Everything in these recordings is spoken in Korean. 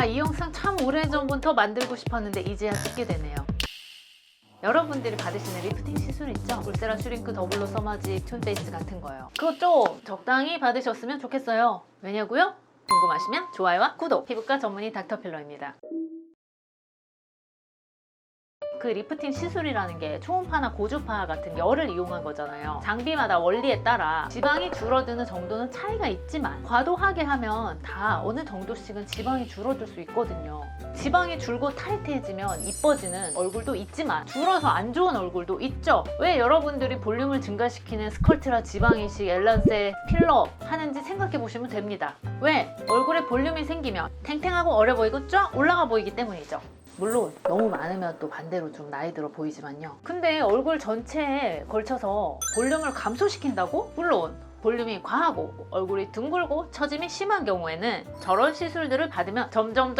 이 영상 참 오래전부터 만들고 싶었는데 이제야 찍게 되네요. 여러분들이 받으시는 리프팅 시술 있죠? 울세라 슈링크 더블로 써마지 튠페이스 같은 거요. 그거 좀 적당히 받으셨으면 좋겠어요. 왜냐고요? 궁금하시면 좋아요와 구독! 피부과 전문의 닥터필러입니다. 그 리프팅 시술이라는 게 초음파나 고주파 같은 열을 이용한 거잖아요. 장비마다 원리에 따라 지방이 줄어드는 정도는 차이가 있지만 과도하게 하면 다 어느 정도씩은 지방이 줄어들 수 있거든요. 지방이 줄고 타이트해지면 이뻐지는 얼굴도 있지만 줄어서 안 좋은 얼굴도 있죠. 왜 여러분들이 볼륨을 증가시키는 스컬트라 지방이식 엘란세 필러 하는지 생각해 보시면 됩니다. 왜? 얼굴에 볼륨이 생기면 탱탱하고 어려 보이고 쫙 올라가 보이기 때문이죠. 물론 너무 많으면 또 반대로 좀 나이 들어 보이지만요. 근데 얼굴 전체에 걸쳐서 볼륨을 감소시킨다고? 물론 볼륨이 과하고 얼굴이 둥글고 처짐이 심한 경우에는 저런 시술들을 받으면 점점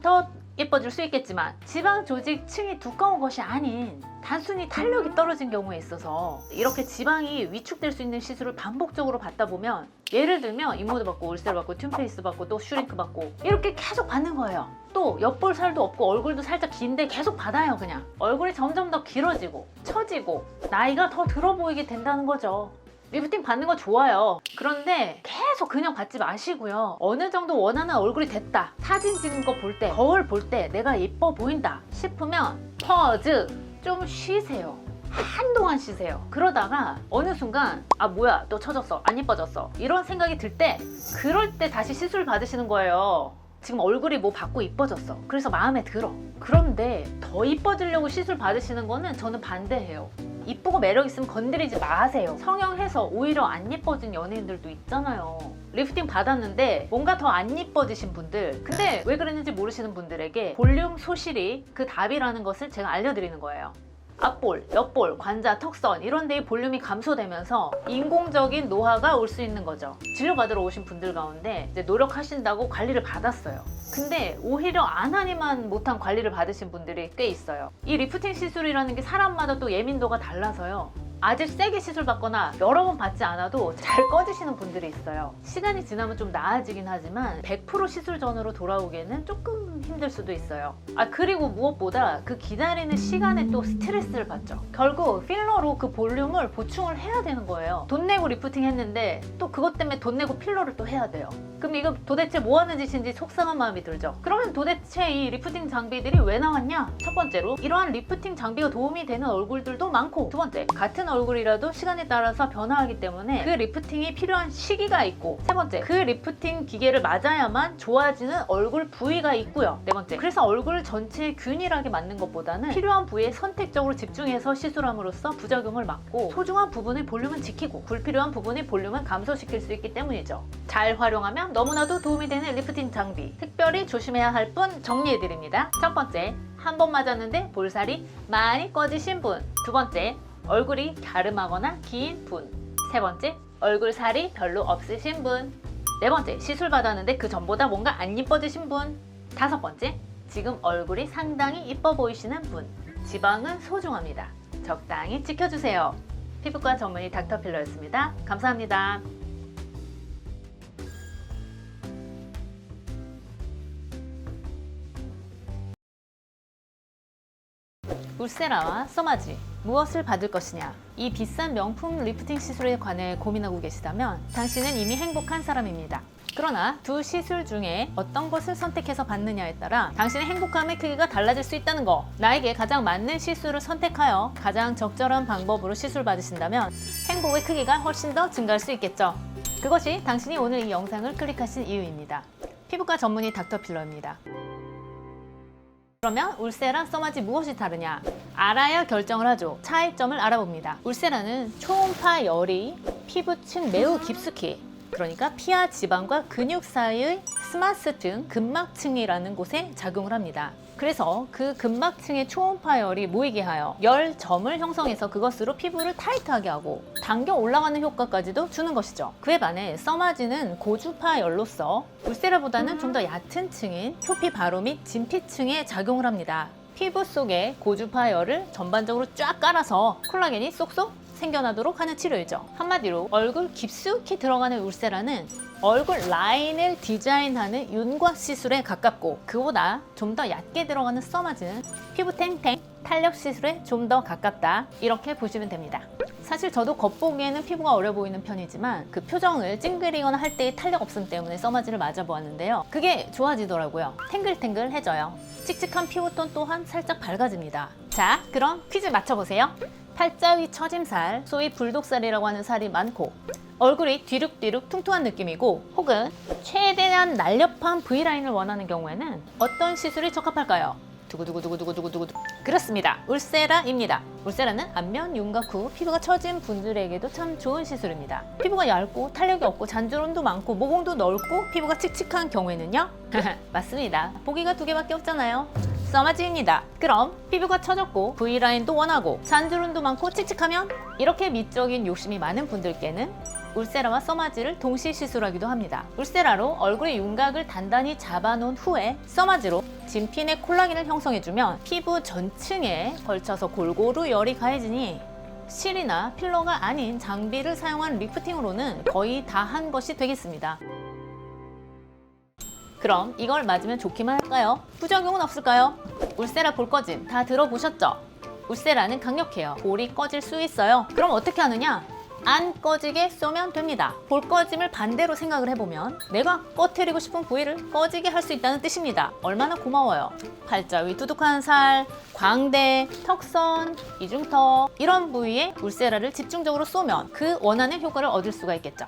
더 예뻐질 수 있겠지만 지방 조직층이 두꺼운 것이 아닌 단순히 탄력이 떨어진 경우에 있어서 이렇게 지방이 위축될 수 있는 시술을 반복적으로 받다 보면 예를 들면 인모드 받고 울셀 받고 튠페이스 받고 또 슈링크 받고 이렇게 계속 받는 거예요. 또 옆볼 살도 없고 얼굴도 살짝 긴데 계속 받아요. 그냥 얼굴이 점점 더 길어지고 처지고 나이가 더 들어 보이게 된다는 거죠. 리프팅 받는 거 좋아요. 그런데 계속 그냥 받지 마시고요. 어느 정도 원하는 얼굴이 됐다. 사진 찍은 거 볼 때, 거울 볼 때 내가 예뻐 보인다 싶으면 퍼즈 좀 쉬세요. 한동안 쉬세요. 그러다가 어느 순간 뭐야 또 처졌어 안 예뻐졌어 이런 생각이 들 때 그럴 때 다시 시술 받으시는 거예요. 지금 얼굴이 뭐 받고 이뻐졌어. 그래서 마음에 들어. 그런데 더 이뻐지려고 시술 받으시는 거는 저는 반대해요. 이쁘고 매력 있으면 건드리지 마세요. 성형해서 오히려 안 예뻐진 연예인들도 있잖아요. 리프팅 받았는데 뭔가 더 안 예뻐지신 분들, 근데 왜 그랬는지 모르시는 분들에게 볼륨 소실이 그 답이라는 것을 제가 알려드리는 거예요. 앞볼, 옆볼, 관자, 턱선 이런 데의 볼륨이 감소되면서 인공적인 노화가 올 수 있는 거죠. 진료받으러 오신 분들 가운데 이제 노력하신다고 관리를 받았어요. 근데 오히려 안 하니만 못한 관리를 받으신 분들이 꽤 있어요. 이 리프팅 시술이라는 게 사람마다 또 예민도가 달라서요. 아주 세게 시술 받거나 여러 번 받지 않아도 잘 꺼지시는 분들이 있어요. 시간이 지나면 좀 나아지긴 하지만 100% 시술 전으로 돌아오기에는 조금 힘들 수도 있어요. 그리고 무엇보다 그 기다리는 시간에 또 스트레스를 받죠. 결국 필러로 그 볼륨을 보충을 해야 되는 거예요. 돈 내고 리프팅 했는데 또 그것 때문에 돈 내고 필러를 또 해야 돼요. 그럼 이거 도대체 뭐 하는 짓인지 속상한 마음이 들죠. 그러면 도대체 이 리프팅 장비들이 왜 나왔냐? 첫 번째로 이러한 리프팅 장비가 도움이 되는 얼굴들도 많고, 두 번째 같은 얼굴이라도 시간에 따라서 변화하기 때문에 그 리프팅이 필요한 시기가 있고, 세 번째 그 리프팅 기계를 맞아야만 좋아지는 얼굴 부위가 있고요. 네 번째 그래서 얼굴 전체에 균일하게 맞는 것보다는 필요한 부위에 선택적으로 집중해서 시술함으로써 부작용을 막고 소중한 부분의 볼륨은 지키고 불필요한 부분의 볼륨은 감소시킬 수 있기 때문이죠. 잘 활용하면 너무나도 도움이 되는 리프팅 장비, 특별히 조심해야 할 분 정리해드립니다. 첫 번째, 한 번 맞았는데 볼살이 많이 꺼지신 분. 두 번째, 얼굴이 갸름하거나 긴 분. 세 번째, 얼굴 살이 별로 없으신 분. 네 번째, 시술 받았는데 그 전보다 뭔가 안 이뻐지신 분. 다섯 번째, 지금 얼굴이 상당히 이뻐 보이시는 분. 지방은 소중합니다. 적당히 지켜주세요. 피부과 전문의 닥터필러였습니다. 감사합니다. 울세라와 써마지 무엇을 받을 것이냐? 이 비싼 명품 리프팅 시술에 관해 고민하고 계시다면 당신은 이미 행복한 사람입니다. 그러나 두 시술 중에 어떤 것을 선택해서 받느냐에 따라 당신의 행복감의 크기가 달라질 수 있다는 거. 나에게 가장 맞는 시술을 선택하여 가장 적절한 방법으로 시술 받으신다면 행복의 크기가 훨씬 더 증가할 수 있겠죠. 그것이 당신이 오늘 이 영상을 클릭하신 이유입니다. 피부과 전문의 닥터필러입니다. 그러면 울세라, 써마지 무엇이 다르냐? 알아야 결정을 하죠. 차이점을 알아봅니다. 울세라는 초음파 열이 피부층 매우 깊숙이, 그러니까 피하 지방과 근육 사이의 스마스층, 근막층이라는 곳에 작용을 합니다. 그래서 그 근막층의 초음파열이 모이게 하여 열점을 형성해서 그것으로 피부를 타이트하게 하고 당겨 올라가는 효과까지도 주는 것이죠. 그에 반해 써마지는 고주파열로서 울세라보다는 좀 더 얕은 층인 표피 바로 및 진피층에 작용을 합니다. 피부 속에 고주파열을 전반적으로 쫙 깔아서 콜라겐이 쏙쏙 생겨나도록 하는 치료이죠. 한마디로 얼굴 깊숙이 들어가는 울세라는 얼굴 라인을 디자인하는 윤곽 시술에 가깝고, 그보다 좀 더 얕게 들어가는 써마즈는 피부 탱탱 탄력 시술에 좀 더 가깝다, 이렇게 보시면 됩니다. 사실 저도 겉보기에는 피부가 어려 보이는 편이지만 그 표정을 찡그리거나 할 때의 탄력 없음 때문에 써마즈를 맞아보았는데요, 그게 좋아지더라고요. 탱글탱글해져요. 칙칙한 피부톤 또한 살짝 밝아집니다. 자, 그럼 퀴즈 맞춰보세요. 팔자 위 처짐살, 소위 불독살이라고 하는 살이 많고 얼굴이 뒤룩뒤룩 퉁퉁한 느낌이고, 혹은 최대한 날렵한 V라인을 원하는 경우에는 어떤 시술이 적합할까요? 두구두구두구두구두구두구. 그렇습니다. 울세라입니다. 울세라는 안면 윤곽 후 피부가 처진 분들에게도 참 좋은 시술입니다. 피부가 얇고 탄력이 없고 잔주름도 많고 모공도 넓고 피부가 칙칙한 경우에는요? 맞습니다. 보기가 두 개밖에 없잖아요. 써마즈입니다. 그럼 피부가 처졌고 V라인도 원하고 잔주름도 많고 칙칙하면, 이렇게 미적인 욕심이 많은 분들께는 울세라와 써마즈를 동시 시술하기도 합니다. 울세라로 얼굴의 윤곽을 단단히 잡아놓은 후에 써마즈로 진피내 콜라겐을 형성해주면 피부 전층에 걸쳐서 골고루 열이 가해지니 실이나 필러가 아닌 장비를 사용한 리프팅으로는 거의 다 한 것이 되겠습니다. 그럼 이걸 맞으면 좋기만 할까요? 부작용은 없을까요? 울세라 볼 꺼짐 다 들어보셨죠? 울세라는 강력해요. 볼이 꺼질 수 있어요. 그럼 어떻게 하느냐? 안 꺼지게 쏘면 됩니다. 볼 꺼짐을 반대로 생각을 해보면 내가 꺼트리고 싶은 부위를 꺼지게 할 수 있다는 뜻입니다. 얼마나 고마워요. 팔자 위 두둑한 살, 광대, 턱선, 이중턱, 이런 부위에 울세라를 집중적으로 쏘면 그 원하는 효과를 얻을 수가 있겠죠.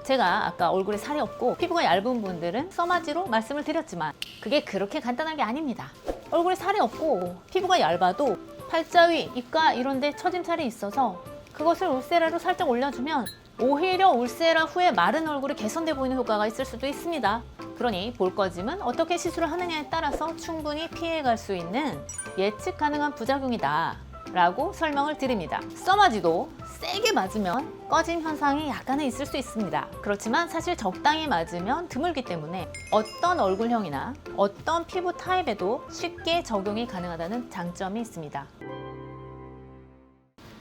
제가 아까 얼굴에 살이 없고 피부가 얇은 분들은 써마즈로 말씀을 드렸지만 그게 그렇게 간단한 게 아닙니다. 얼굴에 살이 없고 피부가 얇아도 팔자 위, 입가 이런 데 처짐살이 있어서 그것을 울세라로 살짝 올려주면 오히려 울세라 후에 마른 얼굴이 개선돼 보이는 효과가 있을 수도 있습니다. 그러니 볼 꺼짐은 어떻게 시술을 하느냐에 따라서 충분히 피해갈 수 있는 예측 가능한 부작용이다 라고 설명을 드립니다. 써마즈도 세게 맞으면 꺼짐 현상이 약간은 있을 수 있습니다. 그렇지만 사실 적당히 맞으면 드물기 때문에 어떤 얼굴형이나 어떤 피부 타입에도 쉽게 적용이 가능하다는 장점이 있습니다.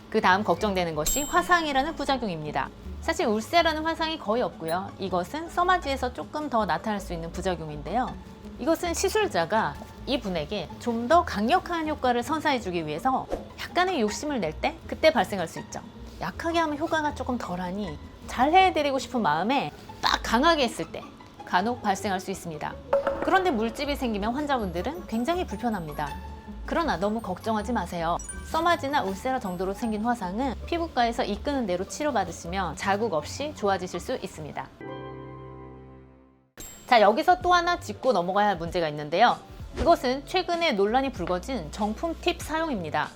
그 다음 걱정되는 것이 화상이라는 부작용입니다. 사실 울세라는 화상이 거의 없고요. 이것은 써마즈에서 조금 더 나타날 수 있는 부작용인데요. 이것은 시술자가 이분에게 좀 더 강력한 효과를 선사해주기 위해서 약간의 욕심을 낼 때 그때 발생할 수 있죠. 약하게 하면 효과가 조금 덜하니 잘 해드리고 싶은 마음에 딱 강하게 했을 때 간혹 발생할 수 있습니다. 그런데 물집이 생기면 환자분들은 굉장히 불편합니다. 그러나 너무 걱정하지 마세요. 써마즈나 울세라 정도로 생긴 화상은 피부과에서 이끄는 대로 치료받으시면 자국 없이 좋아지실 수 있습니다. 자, 여기서 또 하나 짚고 넘어가야 할 문제가 있는데요. 그것은 최근에 논란이 불거진 정품 팁 사용입니다.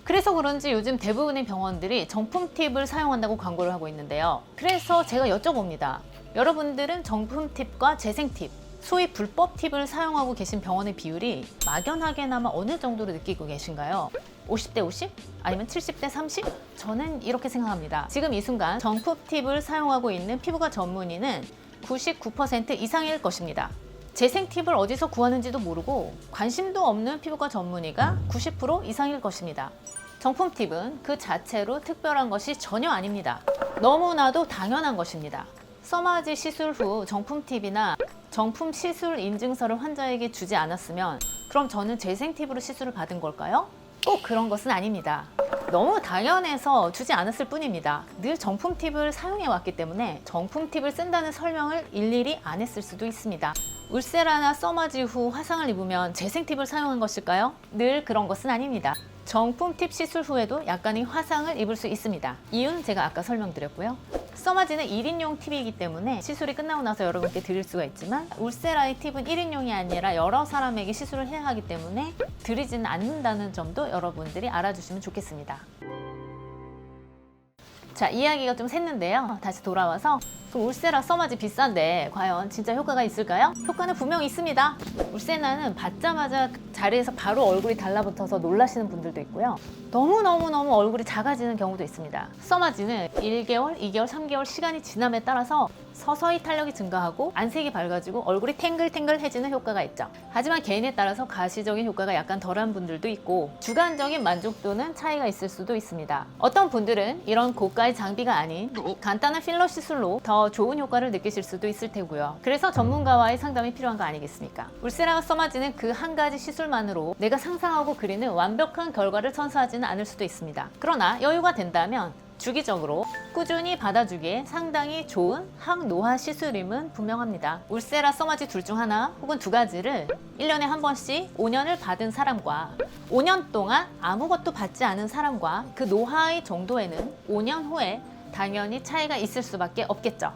그래서 그런지 요즘 대부분의 병원들이 정품 팁을 사용한다고 광고를 하고 있는데요. 그래서 제가 여쭤봅니다. 여러분들은 정품 팁과 재생 팁, 소위 불법 팁을 사용하고 계신 병원의 비율이 막연하게나마 어느 정도로 느끼고 계신가요? 50대 50? 아니면 70대 30? 저는 이렇게 생각합니다. 지금 이 순간 정품 팁을 사용하고 있는 피부과 전문의는 99% 이상일 것입니다. 재생 팁을 어디서 구하는지도 모르고 관심도 없는 피부과 전문의가 90% 이상일 것입니다. 정품 팁은 그 자체로 특별한 것이 전혀 아닙니다. 너무나도 당연한 것입니다. 써마즈 시술 후 정품 팁이나 정품 시술 인증서를 환자에게 주지 않았으면 그럼 저는 재생 팁으로 시술을 받은 걸까요? 꼭 그런 것은 아닙니다. 너무 당연해서 주지 않았을 뿐입니다. 늘 정품 팁을 사용해 왔기 때문에 정품 팁을 쓴다는 설명을 일일이 안 했을 수도 있습니다. 울세라나 써마즈 후 화상을 입으면 재생 팁을 사용한 것일까요? 늘 그런 것은 아닙니다. 정품 팁 시술 후에도 약간의 화상을 입을 수 있습니다. 이유는 제가 아까 설명드렸고요. 써마즈는 1인용 팁이기 때문에 시술이 끝나고 나서 여러분께 드릴 수가 있지만 울세라의 팁은 1인용이 아니라 여러 사람에게 시술을 해야 하기 때문에 드리지는 않는다는 점도 여러분들이 알아주시면 좋겠습니다. 자, 이야기가 좀 샜는데요. 다시 돌아와서 그럼 울세라 써마지 비싼데 과연 진짜 효과가 있을까요? 효과는 분명히 있습니다. 울세라는 받자마자 자리에서 바로 얼굴이 달라붙어서 놀라시는 분들도 있고요. 너무너무 얼굴이 작아지는 경우도 있습니다. 써마지는 1개월, 2개월, 3개월 시간이 지남에 따라서 서서히 탄력이 증가하고 안색이 밝아지고 얼굴이 탱글탱글해지는 효과가 있죠. 하지만 개인에 따라서 가시적인 효과가 약간 덜한 분들도 있고 주관적인 만족도는 차이가 있을 수도 있습니다. 어떤 분들은 이런 고가의 장비가 아닌 간단한 필러 시술로 더 좋은 효과를 느끼실 수도 있을 테고요. 그래서 전문가와의 상담이 필요한 거 아니겠습니까? 울세라와 써마지는 그 한 가지 시술만으로 내가 상상하고 그리는 완벽한 결과를 선사하지는 않을 수도 있습니다. 그러나 여유가 된다면 주기적으로 꾸준히 받아주기에 상당히 좋은 항노화 시술임은 분명합니다. 울세라, 써마지 둘 중 하나 혹은 두 가지를 1년에 한 번씩 5년을 받은 사람과 5년 동안 아무것도 받지 않은 사람과 그 노화의 정도에는 5년 후에 당연히 차이가 있을 수밖에 없겠죠.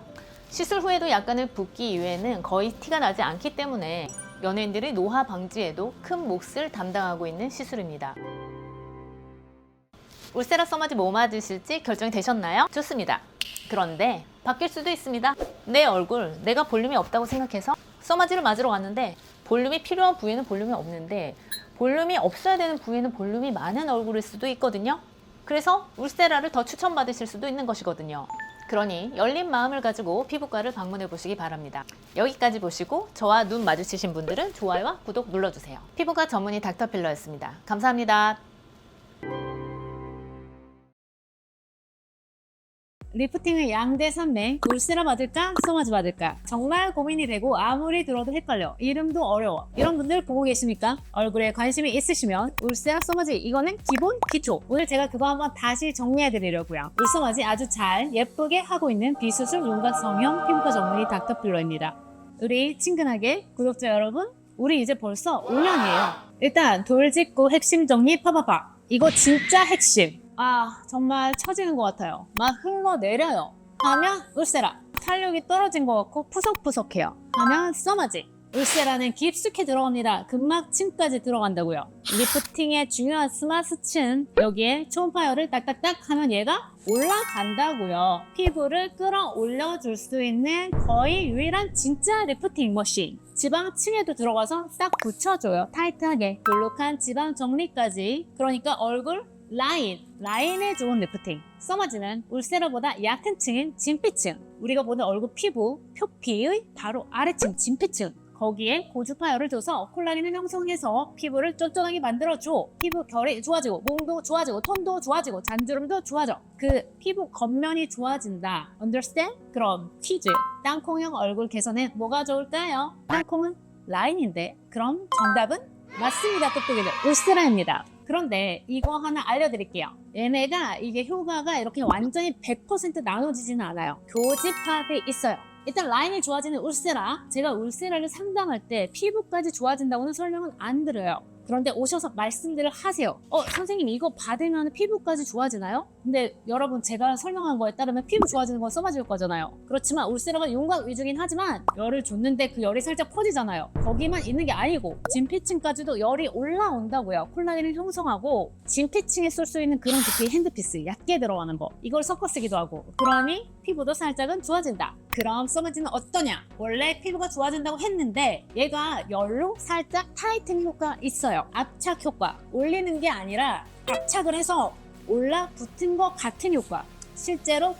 시술 후에도 약간의 붓기 이외에는 거의 티가 나지 않기 때문에 연예인들의 노화 방지에도 큰 몫을 담당하고 있는 시술입니다. 울세라, 써마지 뭐 맞으실지 결정이 되셨나요? 좋습니다. 그런데 바뀔 수도 있습니다. 내 얼굴, 내가 볼륨이 없다고 생각해서 써마지를 맞으러 갔는데 볼륨이 필요한 부위는 볼륨이 없는데 볼륨이 없어야 되는 부위는 볼륨이 많은 얼굴일 수도 있거든요. 그래서 울세라를 더 추천받으실 수도 있는 것이거든요. 그러니 열린 마음을 가지고 피부과를 방문해 보시기 바랍니다. 여기까지 보시고 저와 눈 마주치신 분들은 좋아요와 구독 눌러주세요. 피부과 전문의 닥터필러였습니다. 감사합니다. 리프팅의 양대 산맥, 울세라 받을까? 써마지 받을까? 정말 고민이 되고 아무리 들어도 헷갈려. 이름도 어려워. 이런 분들 보고 계십니까? 얼굴에 관심이 있으시면 울세라, 써마지 이거는 기본, 기초. 오늘 제가 그거 한번 다시 정리해 드리려고요. 울써마지 아주 잘 예쁘게 하고 있는 비수술 윤곽 성형 피부과 전문의 닥터필러입니다. 우리 친근하게 구독자 여러분, 우리 이제 벌써 5년이에요. 일단 돌직구 핵심 정리 파파파. 이거 진짜 핵심. 아, 정말 처지는 것 같아요. 막 흘러내려요. 하면 울세라. 탄력이 떨어진 것 같고 푸석푸석해요. 하면 써마지. 울세라는 깊숙이 들어갑니다. 근막층까지 들어간다고요. 리프팅의 중요한 스마스층, 여기에 초음파열을 딱딱딱 하면 얘가 올라간다고요. 피부를 끌어올려 줄 수 있는 거의 유일한 진짜 리프팅 머신. 지방층에도 들어가서 싹 붙여줘요. 타이트하게. 볼록한 지방 정리까지. 그러니까 얼굴 라인에 좋은 리프팅. 써마지는 울세라보다 얕은 층인 진피층. 우리가 보는 얼굴 피부, 표피의 바로 아래층 진피층. 거기에 고주파열을 줘서 콜라겐을 형성해서 피부를 쫀쫀하게 만들어줘. 피부 결이 좋아지고, 몸도 좋아지고, 톤도 좋아지고, 잔주름도 좋아져. 그 피부 겉면이 좋아진다. Understand? 그럼 퀴즈. 땅콩형 얼굴 개선에 뭐가 좋을까요? 땅콩은 라인인데, 그럼 정답은? 맞습니다, 똑똑이들. 울세라입니다. 그런데 이거 하나 알려드릴게요. 얘네가 이게 효과가 이렇게 완전히 100% 나눠지지는 않아요. 교집합이 있어요. 일단 라인이 좋아지는 울세라. 제가 울세라를 상담할 때 피부까지 좋아진다고는 설명은 안 드려요. 그런데 오셔서 말씀들을 하세요. 선생님 이거 받으면 피부까지 좋아지나요? 근데 여러분 제가 설명한 거에 따르면 피부 좋아지는 건 써마질 거잖아요. 그렇지만 울세라가 윤곽 위주긴 하지만 열을 줬는데 그 열이 살짝 퍼지잖아요. 거기만 있는 게 아니고 진피층까지도 열이 올라온다고요. 콜라겐을 형성하고 진피층에 쓸 수 있는 그런 두께의 핸드피스 얕게 들어가는 거 이걸 섞어 쓰기도 하고 그러니 피부도 살짝은 좋아진다. 그럼 써마지는 어떠냐? 원래 피부가 좋아진다고 했는데 얘가 열로 살짝 타이팅 효과가 있어요. 압착 효과. 올리는 게 아니라 압착을 해서 올라붙은 것 같은 효과. 실제로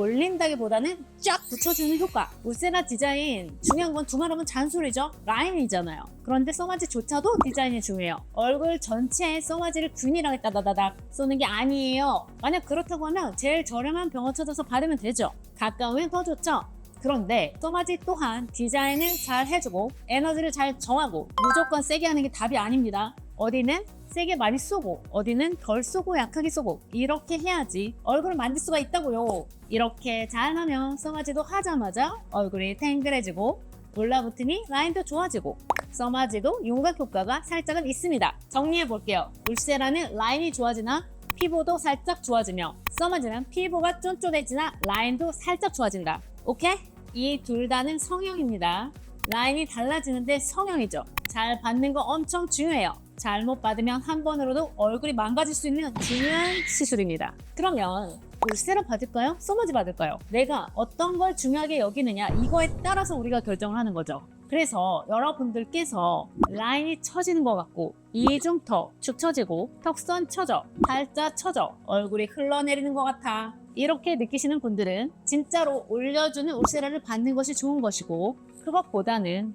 끌어올린다기보다는 쫙 붙여주는 효과. 울세라 디자인 중요한 건 두말하면 잔소리죠. 라인이잖아요. 그런데 써마지조차도 디자인이 중요해요. 얼굴 전체에 써마지를 균일하게 따다다닥 쏘는 게 아니에요. 만약 그렇다고 하면 제일 저렴한 병원 찾아서 받으면 되죠. 가까우면 더 좋죠. 그런데 써마지 또한 디자인을 잘 해주고 에너지를 잘 정하고 무조건 세게 하는 게 답이 아닙니다. 어디는 세게 많이 쏘고 어디는 덜 쏘고 약하게 쏘고 이렇게 해야지 얼굴을 만들 수가 있다고요. 이렇게 잘하면 써마지도 하자마자 얼굴이 탱글해지고 올라붙으니 라인도 좋아지고 써마지도 윤곽 효과가 살짝은 있습니다. 정리해볼게요. 울세라는 라인이 좋아지나 피부도 살짝 좋아지며 써마지는 피부가 쫀쫀해지나 라인도 살짝 좋아진다. 오케이? 이 둘 다는 성형입니다. 라인이 달라지는데 성형이죠. 잘 받는 거 엄청 중요해요. 잘못 받으면 한 번으로도 얼굴이 망가질 수 있는 중요한 시술입니다. 그러면 울세라 받을까요? 소마지 받을까요? 내가 어떤 걸 중요하게 여기느냐 이거에 따라서 우리가 결정을 하는 거죠. 그래서 여러분들께서 라인이 처지는 것 같고 이중턱 축 처지고 턱선 처져 팔자 처져 얼굴이 흘러내리는 것 같아 이렇게 느끼시는 분들은 진짜로 올려주는 울세라를 받는 것이 좋은 것이고 그것보다는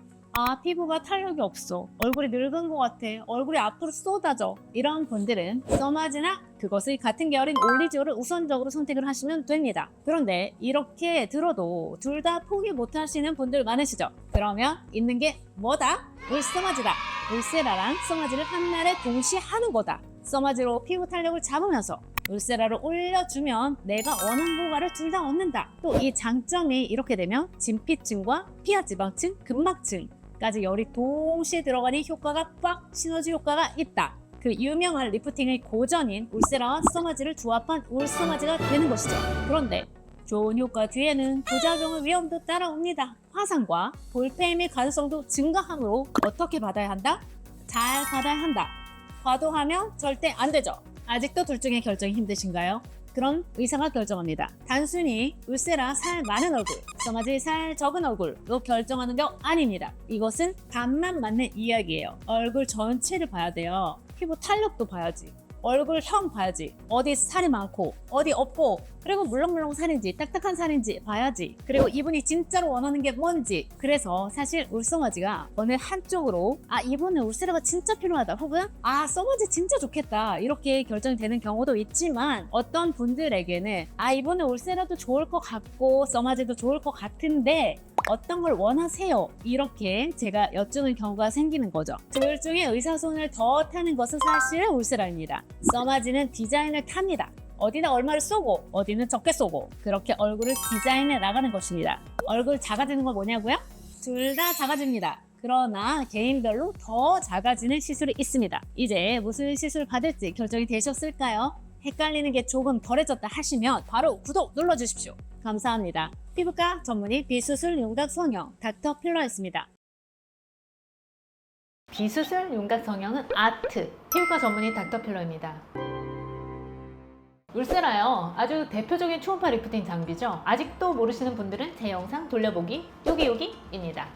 피부가 탄력이 없어 얼굴이 늙은 것 같아 얼굴이 앞으로 쏟아져 이런 분들은 써마지나 그것의 같은 계열인 올리지오를 우선적으로 선택을 하시면 됩니다. 그런데 이렇게 들어도 둘 다 포기 못하시는 분들 많으시죠? 그러면 있는 게 뭐다? 울써마지다. 울세라랑 써마지를 한날에 동시에 하는 거다. 써마지로 피부 탄력을 잡으면서 울세라를 올려주면 내가 원하는 효과를 둘 다 얻는다. 또 이 장점이 이렇게 되면 진피층과 피하지방층, 근막층까지 열이 동시에 들어가니 효과가 빡 시너지 효과가 있다. 그 유명한 리프팅의 고전인 울세라와 써마지를 조합한 울써마지가 되는 것이죠. 그런데 좋은 효과 뒤에는 부작용의 위험도 따라옵니다. 화상과 볼페임의 가능성도 증가하므로 어떻게 받아야 한다? 잘 받아야 한다. 과도하면 절대 안 되죠. 아직도 둘 중에 결정이 힘드신가요? 그럼 의사가 결정합니다. 단순히 울세라 살 많은 얼굴, 써마지 살 적은 얼굴로 결정하는 게 아닙니다. 이것은 반만 맞는 이야기예요. 얼굴 전체를 봐야 돼요. 피부 탄력도 봐야지. 얼굴형 봐야지. 어디 살이 많고 어디 없고 그리고 물렁물렁 살인지 딱딱한 살인지 봐야지. 그리고 이분이 진짜로 원하는 게 뭔지. 그래서 사실 울써마지가 어느 한쪽으로 이분은 울세라가 진짜 필요하다 혹은 써마지 진짜 좋겠다 이렇게 결정이 되는 경우도 있지만 어떤 분들에게는 이분은 울세라도 좋을 것 같고 써마지도 좋을 것 같은데 어떤 걸 원하세요? 이렇게 제가 여쭈는 경우가 생기는 거죠. 둘 중에 의사손을 더 타는 것은 사실 울세라입니다. 써마지는 디자인을 탑니다. 어디다 얼마를 쏘고 어디는 적게 쏘고 그렇게 얼굴을 디자인해 나가는 것입니다. 얼굴 작아지는 건 뭐냐고요? 둘 다 작아집니다. 그러나 개인별로 더 작아지는 시술이 있습니다. 이제 무슨 시술 받을지 결정이 되셨을까요? 헷갈리는 게 조금 덜해졌다 하시면 바로 구독 눌러주십시오. 감사합니다. 피부과 전문의 비수술 윤곽 성형 닥터 필러였습니다. 비수술 윤곽 성형은 아트, 피부과 전문의 닥터필러입니다. 울세라요. 아주 대표적인 초음파 리프팅 장비죠. 아직도 모르시는 분들은 제 영상 돌려보기 여기입니다.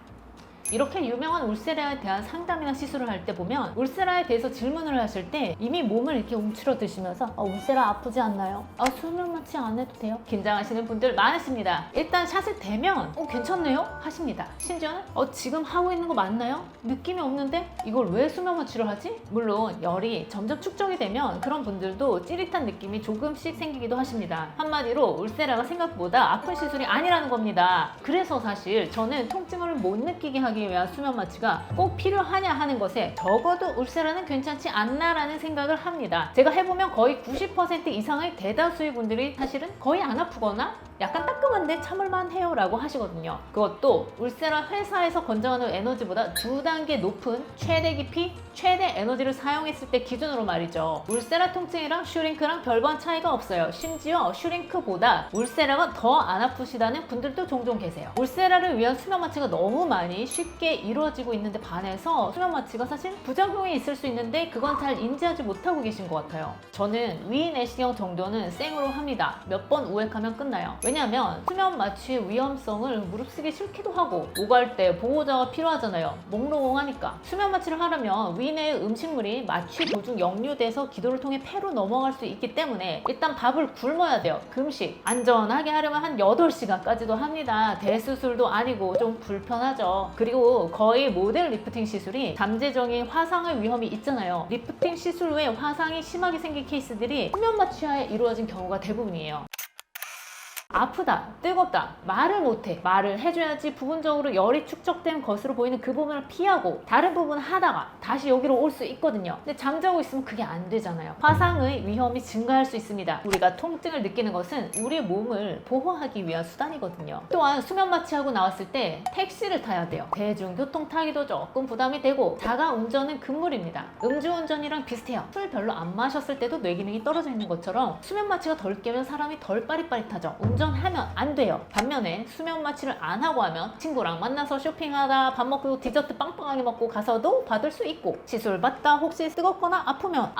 이렇게 유명한 울세라에 대한 상담이나 시술을 할 때 보면 울세라에 대해서 질문을 하실 때 이미 몸을 이렇게 움츠러 드시면서 울세라 아프지 않나요? 수면 마취 안 해도 돼요? 긴장하시는 분들 많으십니다. 일단 샷을 대면 괜찮네요? 하십니다. 심지어는 지금 하고 있는 거 맞나요? 느낌이 없는데 이걸 왜 수면 마취를 하지? 물론 열이 점점 축적이 되면 그런 분들도 찌릿한 느낌이 조금씩 생기기도 하십니다. 한마디로 울세라가 생각보다 아픈 시술이 아니라는 겁니다. 그래서 사실 저는 통증을 못 느끼게 하기 위한 수면 마취가 꼭 필요하냐 하는 것에 적어도 울세라는 괜찮지 않나 라는 생각을 합니다. 제가 해보면 거의 90% 이상의 대다수의 분들이 사실은 거의 안 아프거나 약간 따끔한데 참을만 해요 라고 하시거든요. 그것도 울세라 회사에서 권장하는 에너지보다 2단계 높은 최대 깊이, 최대 에너지를 사용했을 때 기준으로 말이죠. 울세라 통증이랑 슈링크랑 별반 차이가 없어요. 심지어 슈링크보다 울세라가 더 안 아프시다는 분들도 종종 계세요. 울세라를 위한 수면 마취가 너무 많이 쉽게 이루어지고 있는데 반해서 수면 마취가 사실 부작용이 있을 수 있는데 그건 잘 인지하지 못하고 계신 것 같아요. 저는 위인 내시경 정도는 생으로 합니다. 몇 번 우획하면 끝나요. 왜냐하면 수면 마취의 위험성을 무릅쓰기 싫기도 하고 오갈 때 보호자가 필요하잖아요. 몽롱하니까. 수면 마취를 하려면 위내의 음식물이 마취 도중 역류돼서 기도를 통해 폐로 넘어갈 수 있기 때문에 일단 밥을 굶어야 돼요. 금식. 안전하게 하려면 한 8시간까지도 합니다. 대수술도 아니고 좀 불편하죠. 그리고 거의 모든 리프팅 시술이 잠재적인 화상의 위험이 있잖아요. 리프팅 시술 후에 화상이 심하게 생긴 케이스들이 수면 마취하에 이루어진 경우가 대부분이에요. 아프다, 뜨겁다, 말을 못해. 말을 해줘야지 부분적으로 열이 축적된 것으로 보이는 그 부분을 피하고 다른 부분을 하다가 다시 여기로 올 수 있거든요. 근데 잠자고 있으면 그게 안 되잖아요. 화상의 위험이 증가할 수 있습니다. 우리가 통증을 느끼는 것은 우리 몸을 보호하기 위한 수단이거든요. 또한 수면 마취하고 나왔을 때 택시를 타야 돼요. 대중교통 타기도 조금 부담이 되고 자가 운전은 금물입니다. 음주운전이랑 비슷해요. 술 별로 안 마셨을 때도 뇌기능이 떨어져 있는 것처럼 수면 마취가 덜 깨면 사람이 덜 빠릿빠릿하죠. 운전하면 안 돼요. 반면에 수면 마취를 안 하고 하면 친구랑 만나서 쇼핑하다 밥 먹고 디저트 빵빵하게 먹고 가서도 받을 수 있고, 시술 받다 혹시 뜨겁거나 아프면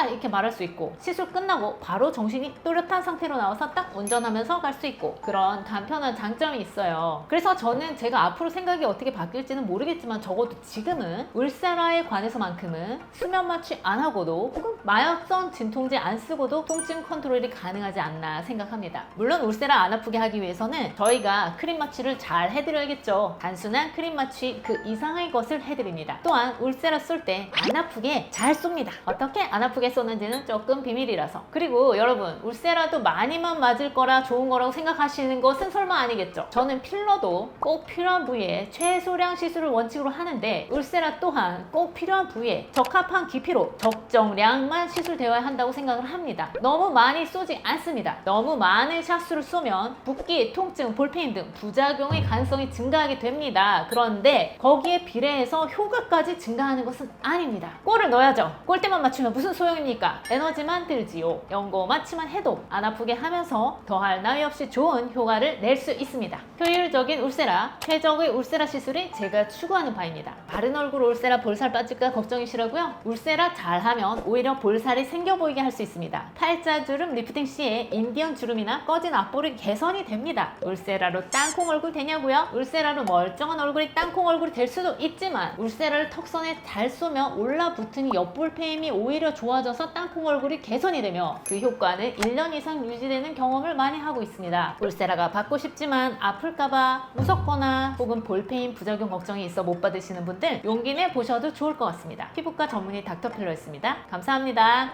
이렇게 말할 수 있고, 시술 끝나고 바로 정신이 또렷한 상태로 나와서 딱 운전하면서 갈 수 있고, 그런 간편한 장점이 있어요. 그래서 저는 제가 앞으로 생각이 어떻게 바뀔지는 모르겠지만 적어도 지금은 울세라에 관해서만큼은 수면 마취 안 하고도 혹은 마약성 진통제 안 쓰고도 통증 컨트롤이 가능하지 않나 생각합니다. 물론 울세라 안 아프게 하기 위해서는 저희가 크림 마취를 잘 해드려야겠죠. 단순한 크림 마취 그 이상의 것을 해드립니다. 또한 울세라 쏠 때 안 아프게 잘 쏩니다. 어떻게 안 아프게 쏘는지는 조금 비밀이라서. 그리고 여러분, 울세라도 많이만 맞을 거라 좋은 거라고 생각하시는 것은 설마 아니겠죠. 저는 필러도 꼭 필요한 부위에 최소량 시술을 원칙으로 하는데, 울세라 또한 꼭 필요한 부위에 적합한 깊이로 적정량만 시술되어야 한다고 생각을 합니다. 너무 많이 쏘지 않습니다. 너무 많은 샷수를 쏘면 붓기, 통증, 볼페인 등 부작용의 가능성이 증가하게 됩니다. 그런데 거기에 비례해서 효과까지 증가하는 것은 아닙니다. 골을 넣어야죠. 골대만 맞추면 무슨 소용입니까? 에너지만 들지요. 연고 마취만 해도 안 아프게 하면서 더할 나위 없이 좋은 효과를 낼 수 있습니다. 효율적인 울세라, 최적의 울세라 시술이 제가 추구하는 바입니다. 바른 얼굴 울세라 볼살 빠질까 걱정이시라고요? 울세라 잘하면 오히려 볼살이 생겨 보이게 할 수 있습니다. 팔자주름 리프팅 시에 인디언 주름이나 꺼진 앞볼이 개선이 됩니다. 울세라로 땅콩 얼굴 되냐고요? 울세라로 멀쩡한 얼굴이 땅콩 얼굴이 될 수도 있지만, 울세라를 턱선에 잘 쏘면 올라붙은 옆볼 페임이 오히려 좋아져서 땅콩 얼굴이 개선이 되며 그 효과는 1년 이상 유지되는 경험을 많이 하고 있습니다. 울세라가 받고 싶지만 아플까봐 무섭거나 혹은 볼페인 부작용 걱정이 있어 못 받으시는 분들 용기 내 보셔도 좋을 것 같습니다. 피부과 전문의 닥터필러였습니다. 감사합니다.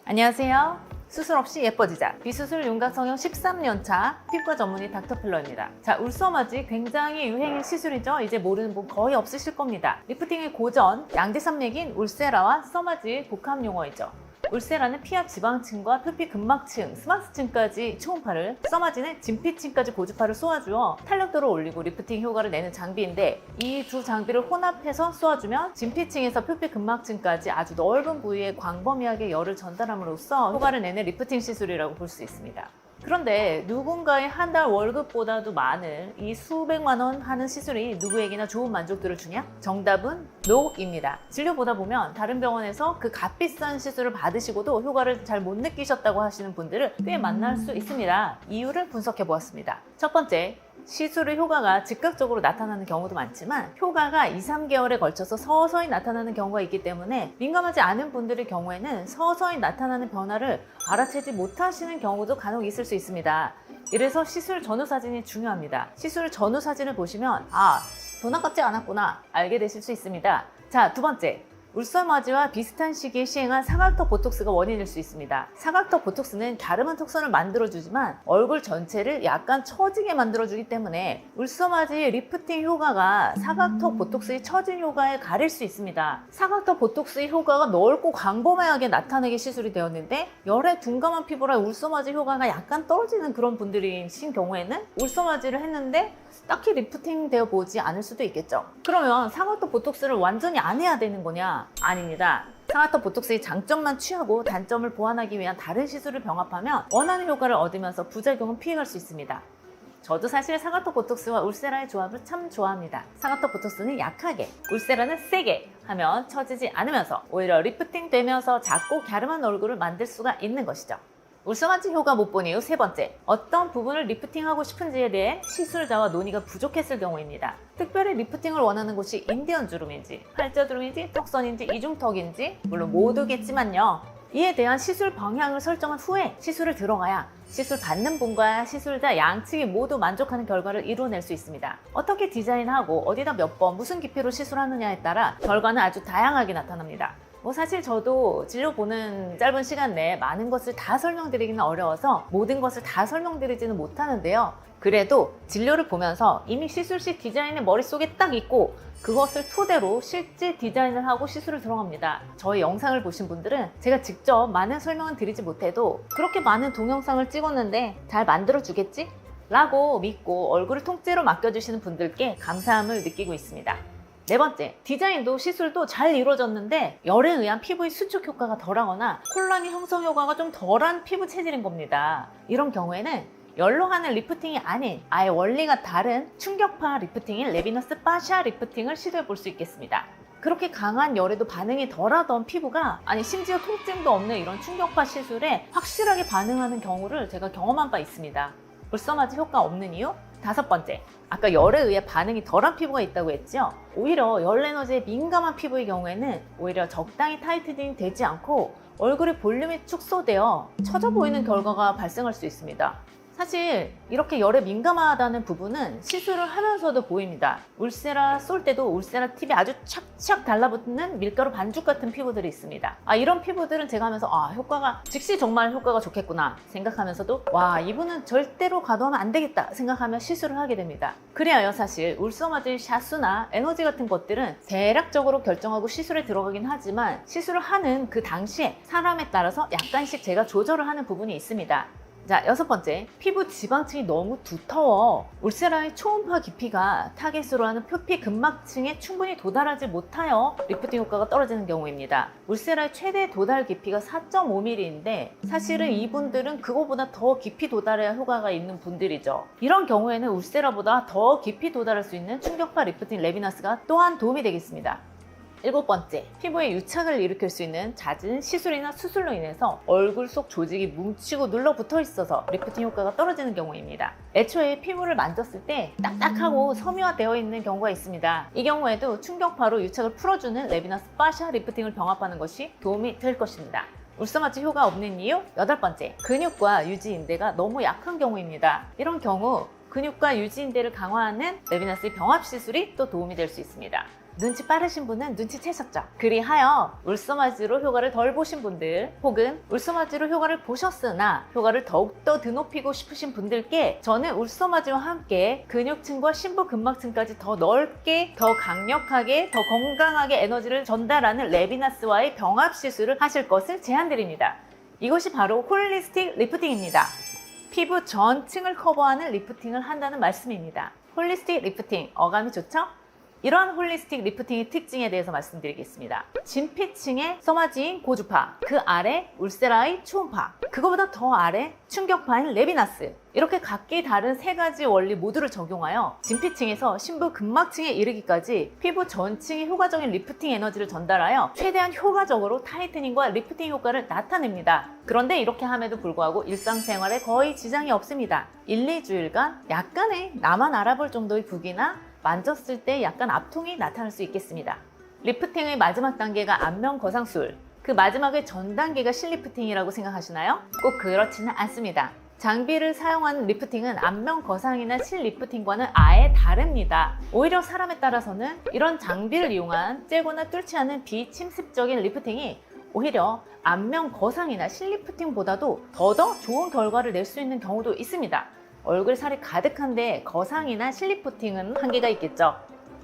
안녕하세요. 수술 없이 예뻐지자, 비수술 윤곽성형 13년차 피부과 전문의 닥터필러입니다. 자, 울서마지 굉장히 유행인 시술이죠. 이제 모르는 분 거의 없으실 겁니다. 리프팅의 고전, 양대산맥인 울세라와 써마지 복합 용어이죠. 울세라는 피하 지방층과 표피 근막층, 스마스층까지 초음파를, 써마지는 진피층까지 고주파를 쏘아주어 탄력도를 올리고 리프팅 효과를 내는 장비인데, 이 두 장비를 혼합해서 쏘아주면 진피층에서 표피 근막층까지 아주 넓은 부위에 광범위하게 열을 전달함으로써 효과를 내는 리프팅 시술이라고 볼 수 있습니다. 그런데 누군가의 한 달 월급보다도 많은 이 수백만 원 하는 시술이 누구에게나 좋은 만족도를 주냐? 정답은 NO입니다. 진료 보다 보면 다른 병원에서 그 값비싼 시술을 받으시고도 효과를 잘 못 느끼셨다고 하시는 분들을 꽤 만날 수 있습니다. 이유를 분석해 보았습니다. 첫 번째, 시술의 효과가 즉각적으로 나타나는 경우도 많지만 효과가 2-3개월에 걸쳐서 서서히 나타나는 경우가 있기 때문에 민감하지 않은 분들의 경우에는 서서히 나타나는 변화를 알아채지 못하시는 경우도 간혹 있을 수 있습니다. 이래서 시술 전후 사진이 중요합니다. 시술 전후 사진을 보시면 돈 아깝지 않았구나 알게 되실 수 있습니다. 자, 두 번째, 울서마지와 비슷한 시기에 시행한 사각턱 보톡스가 원인일 수 있습니다. 사각턱 보톡스는 갸름한 턱선을 만들어주지만 얼굴 전체를 약간 처지게 만들어주기 때문에 울서마지의 리프팅 효과가 사각턱 보톡스의 처진 효과에 가릴 수 있습니다. 사각턱 보톡스의 효과가 넓고 광범위하게 나타나게 시술이 되었는데, 열에 둔감한 피부라 울서마지 효과가 약간 떨어지는 그런 분들이신 경우에는 울서마지를 했는데 딱히 리프팅 되어 보지 않을 수도 있겠죠. 그러면 사각턱 보톡스를 완전히 안 해야 되는 거냐? 아닙니다. 사각턱 보톡스의 장점만 취하고 단점을 보완하기 위한 다른 시술을 병합하면 원하는 효과를 얻으면서 부작용은 피해갈 수 있습니다. 저도 사실 사각턱 보톡스와 울세라의 조합을 참 좋아합니다. 사각턱 보톡스는 약하게, 울세라는 세게 하면 처지지 않으면서 오히려 리프팅 되면서 작고 갸름한 얼굴을 만들 수가 있는 것이죠. 울서마지 효과 못 본 이유 세 번째, 어떤 부분을 리프팅하고 싶은지에 대해 시술자와 논의가 부족했을 경우입니다. 특별히 리프팅을 원하는 곳이 인디언 주름인지, 팔자주름인지, 턱선인지, 이중턱인지 물론 모두겠지만요. 이에 대한 시술 방향을 설정한 후에 시술을 들어가야 시술 받는 분과 시술자 양측이 모두 만족하는 결과를 이루어낼 수 있습니다. 어떻게 디자인하고 어디다 몇 번 무슨 깊이로 시술하느냐에 따라 결과는 아주 다양하게 나타납니다. 사실 저도 진료 보는 짧은 시간 내에 많은 것을 다 설명드리기는 어려워서 모든 것을 다 설명드리지는 못하는데요. 그래도 진료를 보면서 이미 시술식 디자인이 머릿속에 딱 있고 그것을 토대로 실제 디자인을 하고 시술을 들어갑니다. 저희 영상을 보신 분들은 제가 직접 많은 설명은 드리지 못해도 그렇게 많은 동영상을 찍었는데 잘 만들어주겠지? 라고 믿고 얼굴을 통째로 맡겨주시는 분들께 감사함을 느끼고 있습니다. 네 번째, 디자인도 시술도 잘 이루어졌는데 열에 의한 피부의 수축 효과가 덜하거나 콜라겐 형성 효과가 좀 덜한 피부 체질인 겁니다. 이런 경우에는 열로 하는 리프팅이 아닌 아예 원리가 다른 충격파 리프팅인 레비너스 파샤 리프팅을 시도해 볼 수 있겠습니다. 그렇게 강한 열에도 반응이 덜하던 피부가 아니 심지어 통증도 없는 이런 충격파 시술에 확실하게 반응하는 경우를 제가 경험한 바 있습니다. 울서마지 효과 없는 이유? 다섯 번째, 아까 열에 의해 반응이 덜한 피부가 있다고 했죠? 오히려 열 에너지에 민감한 피부의 경우에는 오히려 적당히 타이트닝 되지 않고 얼굴의 볼륨이 축소되어 처져 보이는 결과가 발생할 수 있습니다. 사실 이렇게 열에 민감하다는 부분은 시술을 하면서도 보입니다. 울세라 쏠 때도 울세라 팁이 아주 착착 달라붙는 밀가루 반죽 같은 피부들이 있습니다. 이런 피부들은 제가 하면서 효과가 즉시 정말 효과가 좋겠구나 생각하면서도 와, 이분은 절대로 과도하면 안 되겠다 생각하며 시술을 하게 됩니다. 그래야 사실 울서마지 샤수나 에너지 같은 것들은 대략적으로 결정하고 시술에 들어가긴 하지만 시술을 하는 그 당시에 사람에 따라서 약간씩 제가 조절을 하는 부분이 있습니다. 자, 여섯 번째, 피부 지방층이 너무 두터워 울세라의 초음파 깊이가 타겟으로 하는 표피 근막층에 충분히 도달하지 못하여 리프팅 효과가 떨어지는 경우입니다. 울세라의 최대 도달 깊이가 4.5mm인데 사실은 이분들은 그거보다 더 깊이 도달해야 효과가 있는 분들이죠. 이런 경우에는 울세라보다 더 깊이 도달할 수 있는 충격파 리프팅 레비너스가 또한 도움이 되겠습니다. 일곱 번째, 피부에 유착을 일으킬 수 있는 잦은 시술이나 수술로 인해서 얼굴 속 조직이 뭉치고 눌러붙어 있어서 리프팅 효과가 떨어지는 경우입니다. 애초에 피부를 만졌을 때 딱딱하고 섬유화되어 있는 경우가 있습니다. 이 경우에도 충격파로 유착을 풀어주는 레비너스 파샤 리프팅을 병합하는 것이 도움이 될 것입니다. 울서마지 효과 없는 이유? 여덟 번째, 근육과 유지인대가 너무 약한 경우입니다. 이런 경우 근육과 유지인대를 강화하는 레비너스의 병합 시술이 또 도움이 될 수 있습니다. 눈치 빠르신 분은 눈치채셨죠? 그리하여 울서마지로 효과를 덜 보신 분들 혹은 울서마지로 효과를 보셨으나 효과를 더욱더 드높이고 싶으신 분들께 저는 울서마지와 함께 근육층과 심부근막층까지 더 넓게, 더 강력하게, 더 건강하게 에너지를 전달하는 레비너스와의 병합 시술을 하실 것을 제안드립니다. 이것이 바로 홀리스틱 리프팅입니다. 피부 전층을 커버하는 리프팅을 한다는 말씀입니다. 홀리스틱 리프팅, 어감이 좋죠? 이러한 홀리스틱 리프팅의 특징에 대해서 말씀드리겠습니다. 진피층의 써마지인 고주파, 그 아래 울세라의 초음파, 그거보다 더 아래 충격파인 레비너스, 이렇게 각기 다른 세 가지 원리 모두를 적용하여 진피층에서 심부 근막층에 이르기까지 피부 전층에 효과적인 리프팅 에너지를 전달하여 최대한 효과적으로 타이트닝과 리프팅 효과를 나타냅니다. 그런데 이렇게 함에도 불구하고 일상생활에 거의 지장이 없습니다. 1, 2주일간 약간의 나만 알아볼 정도의 부기나 만졌을 때 약간 압통이 나타날 수 있겠습니다. 리프팅의 마지막 단계가 안면 거상술, 그 마지막의 전 단계가 실리프팅이라고 생각하시나요? 꼭 그렇지는 않습니다. 장비를 사용하는 리프팅은 안면 거상이나 실리프팅과는 아예 다릅니다. 오히려 사람에 따라서는 이런 장비를 이용한 째거나 뚫지 않은 비침습적인 리프팅이 오히려 안면 거상이나 실리프팅보다도 더더 좋은 결과를 낼 수 있는 경우도 있습니다. 얼굴 살이 가득한데 거상이나 실리프팅은 한계가 있겠죠.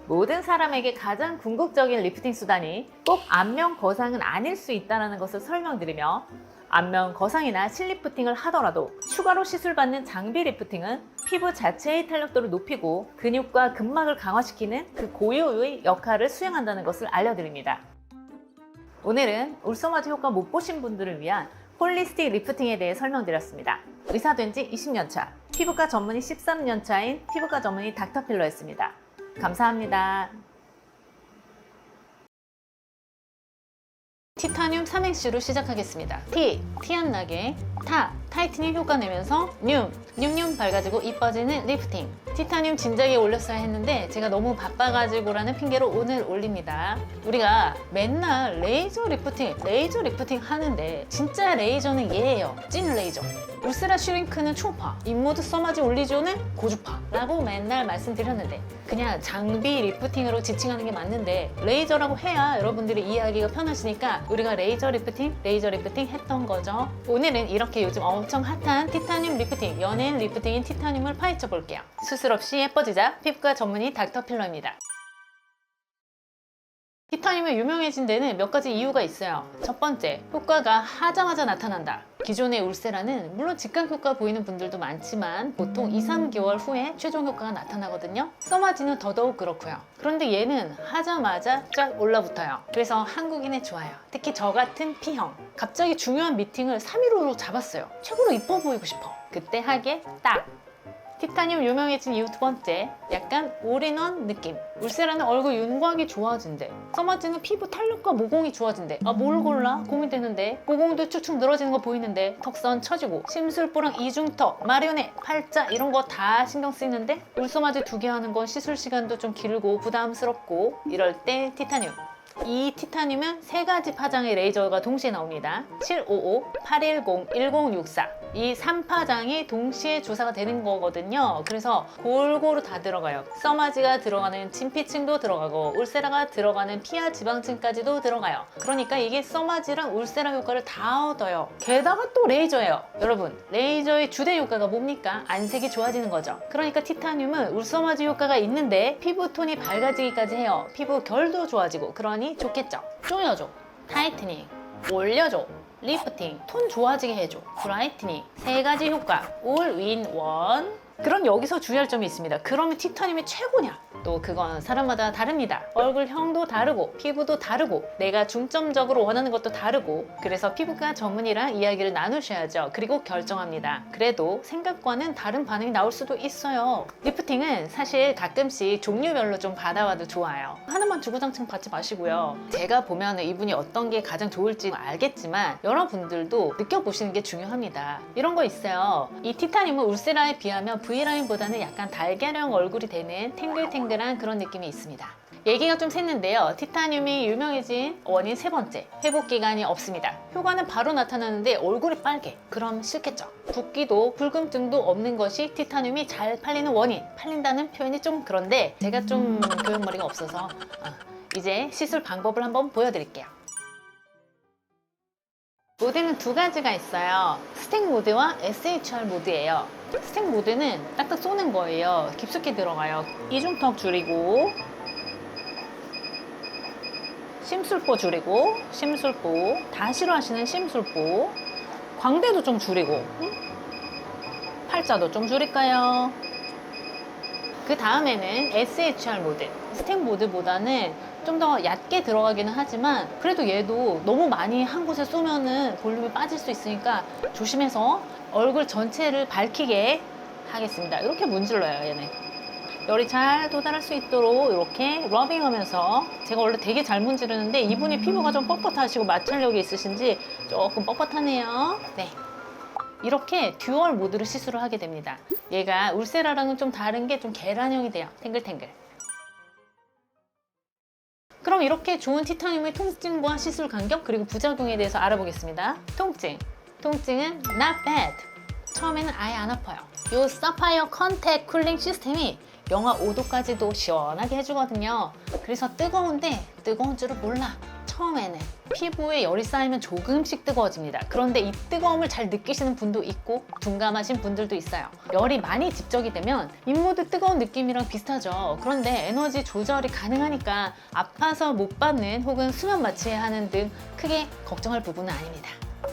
모든 사람에게 가장 궁극적인 리프팅 수단이 꼭 안면 거상은 아닐 수 있다는 것을 설명드리며, 안면 거상이나 실리프팅을 하더라도 추가로 시술받는 장비 리프팅은 피부 자체의 탄력도를 높이고 근육과 근막을 강화시키는 그 고유의 역할을 수행한다는 것을 알려드립니다. 오늘은 울서마지 효과 못 보신 분들을 위한 홀리스틱 리프팅에 대해 설명드렸습니다. 의사 된 지 20년 차, 피부과 전문의 13년 차인 피부과 전문의 닥터필러였습니다. 감사합니다. 티타늄 삼행시로 시작하겠습니다. 티 안 나게, 타이트닝 효과 내면서 뇽 밝아지고 이뻐지는 리프팅. 티타늄 진작에 올렸어야 했는데 제가 너무 바빠가지고라는 핑계로 오늘 올립니다. 우리가 맨날 레이저 리프팅 하는데 진짜 레이저는 얘예요. 찐 레이저. 울세라 슈링크는 초음파, 인모드 써마지 올리조는 고주파라고 맨날 말씀드렸는데 그냥 장비 리프팅으로 지칭하는 게 맞는데 레이저라고 해야 여러분들이 이해하기가 편하시니까 우리가 레이저 리프팅 했던 거죠. 오늘은 이렇게 요즘 엄청 핫한 티타늄 리프팅, 연예인 리프팅인 티타늄을 파헤쳐 볼게요. 수술 없이 예뻐지자 피부과 전문의 닥터필러입니다. 티타늄이 유명해진 데는 몇 가지 이유가 있어요. 첫 번째, 효과가 하자마자 나타난다. 기존의 울세라는 물론 즉각 효과 보이는 분들도 많지만 보통 2, 3개월 후에 최종 효과가 나타나거든요. 써마지는 더더욱 그렇고요. 그런데 얘는 하자마자 쫙 올라붙어요. 그래서 한국인에 좋아요. 특히 저 같은 P형. 갑자기 중요한 미팅을 3일 후로 잡았어요. 최고로 이뻐 보이고 싶어. 그때 하기에 딱! 티타늄 유명해진 이유 두 번째, 약간 올인원 느낌. 울세라는 얼굴 윤곽이 좋아진대. 써마지는 피부 탄력과 모공이 좋아진대. 아, 뭘 골라? 고민되는데. 모공도 축축 늘어지는 거 보이는데 턱선 처지고 심술보랑 이중턱, 마리오넷, 팔자 이런 거 다 신경 쓰이는데 울써마지 2개 하는 건 시술 시간도 좀 길고 부담스럽고 이럴 때 티타늄. 이 티타늄은 3가지 파장의 레이저가 동시에 나옵니다. 755, 810, 1064 이 3파장이 동시에 주사가 되는 거거든요. 그래서 골고루 다 들어가요. 써마지가 들어가는 진피층도 들어가고 울세라가 들어가는 피하 지방층까지도 들어가요. 그러니까 이게 써마지랑 울세라 효과를 다 얻어요. 게다가 또 레이저예요. 여러분, 레이저의 주된 효과가 뭡니까? 안색이 좋아지는 거죠. 그러니까 티타늄은 울써마지 효과가 있는데 피부톤이 밝아지기까지 해요. 피부 결도 좋아지고 그러니 좋겠죠. 조여줘, 타이트닝, 올려줘, 리프팅, 톤 좋아지게 해줘, 브라이트닝 3가지 효과 올 인 원. 그럼 여기서 주의할 점이 있습니다. 그러면 티타늄이 최고냐? 또 그건 사람마다 다릅니다. 얼굴형도 다르고 피부도 다르고 내가 중점적으로 원하는 것도 다르고 그래서 피부과 전문의랑 이야기를 나누셔야죠. 그리고 결정합니다. 그래도 생각과는 다른 반응이 나올 수도 있어요. 리프팅은 사실 가끔씩 종류별로 좀 받아와도 좋아요. 하나만 주구장창 받지 마시고요. 제가 보면 이분이 어떤 게 가장 좋을지 알겠지만 여러분들도 느껴보시는 게 중요합니다. 이런 거 있어요. 이 티타늄은 울세라에 비하면 V라인보다는 약간 달걀형 얼굴이 되는 탱글탱글한 그런 느낌이 있습니다. 얘기가 좀 샜는데요. 티타늄이 유명해진 원인 3번째, 회복기간이 없습니다. 효과는 바로 나타나는데 얼굴이 빨개. 그럼 싫겠죠. 붓기도 붉음증도 없는 것이 티타늄이 잘 팔리는 원인. 팔린다는 표현이 좀 그런데 제가 좀 교양머리가 없어서 이제 시술 방법을 한번 보여드릴게요. 모드는 2가지가 있어요. 스택 모드와 SHR 모드예요. 스택 모드는 딱딱 쏘는 거예요. 깊숙이 들어가요. 이중턱 줄이고 심술보 줄이고 심술보 다 싫어하시는 심술보 광대도 좀 줄이고 팔자도 좀 줄일까요? 그 다음에는 SHR 모드. 스택 모드보다는 좀 더 얕게 들어가기는 하지만 그래도 얘도 너무 많이 한 곳에 쏘면은 볼륨이 빠질 수 있으니까 조심해서 얼굴 전체를 밝히게 하겠습니다. 이렇게 문질러요. 얘는 열이 잘 도달할 수 있도록 이렇게 러빙하면서 제가 원래 되게 잘 문지르는데 이분이 피부가 좀 뻣뻣하시고 마찰력이 있으신지 조금 뻣뻣하네요. 네, 이렇게 듀얼 모드로 시술을 하게 됩니다. 얘가 울세라랑은 좀 다른 게 좀 계란형이 돼요. 탱글탱글. 그럼 이렇게 좋은 티타늄의 통증과 시술 간격 그리고 부작용에 대해서 알아보겠습니다. 통증은 not bad. 처음에는 아예 안 아파요. 이 사파이어 컨택 쿨링 시스템이 영하 5도까지도 시원하게 해주거든요. 그래서 뜨거운데 뜨거운 줄을 몰라. 처음에는 피부에 열이 쌓이면 조금씩 뜨거워집니다. 그런데 이 뜨거움을 잘 느끼시는 분도 있고 둔감하신 분들도 있어요. 열이 많이 집적이 되면 잇모드 뜨거운 느낌이랑 비슷하죠. 그런데 에너지 조절이 가능하니까 아파서 못 받는 혹은 수면 마취해야 하는 등 크게 걱정할 부분은 아닙니다.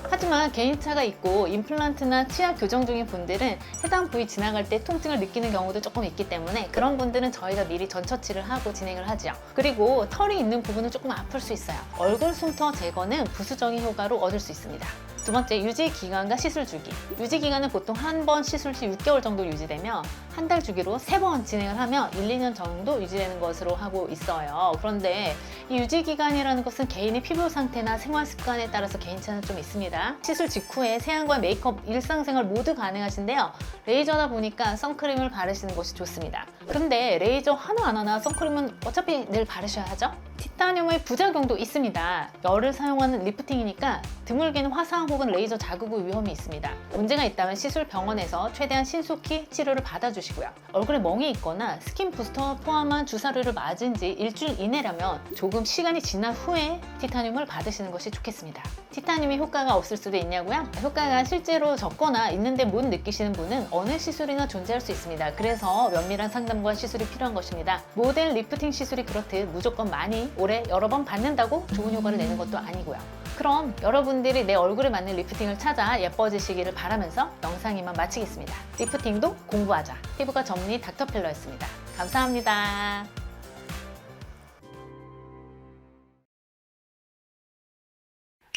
하지만 개인차가 있고 임플란트나 치아 교정 중인 분들은 해당 부위 지나갈 때 통증을 느끼는 경우도 조금 있기 때문에 그런 분들은 저희가 미리 전처치를 하고 진행을 하죠. 그리고 털이 있는 부분은 조금 아플 수 있어요. 얼굴 흉터 제거는 부수적인 효과로 얻을 수 있습니다. 두 번째, 유지 기간과 시술 주기. 유지 기간은 보통 한 번 시술 시 6개월 정도 유지되며 한 달 주기로 3번 진행을 하면 1, 2년 정도 유지되는 것으로 하고 있어요. 그런데 이 유지 기간이라는 것은 개인의 피부 상태나 생활 습관에 따라서 개인차는 좀 있습니다. 시술 직후에 세안과 메이크업, 일상생활 모두 가능하신데요. 레이저다 보니까 선크림을 바르시는 것이 좋습니다. 근데 레이저 하나 선크림은 어차피 늘 바르셔야 하죠? 티타늄의 부작용도 있습니다. 열을 사용하는 리프팅이니까 드물게는 화상 혹은 레이저 자극의 위험이 있습니다. 문제가 있다면 시술 병원에서 최대한 신속히 치료를 받아주시고요. 얼굴에 멍이 있거나 스킨 부스터 포함한 주사류를 맞은 지 일주일 이내라면 조금 시간이 지난 후에 티타늄을 받으시는 것이 좋겠습니다. 티타늄이 효과가 없을 수도 있냐고요? 효과가 실제로 적거나 있는데 못 느끼시는 분은 어느 시술이나 존재할 수 있습니다. 그래서 면밀한 상담과 시술이 필요한 것입니다. 모델 리프팅 시술이 그렇듯 무조건 많이 올해 여러 번 받는다고 좋은 효과를 내는 것도 아니고요. 그럼 여러분들이 내 얼굴에 맞는 리프팅을 찾아 예뻐지시기를 바라면서 영상 이만 마치겠습니다. 리프팅도 공부하자. 피부과 전문의 닥터필러였습니다. 감사합니다.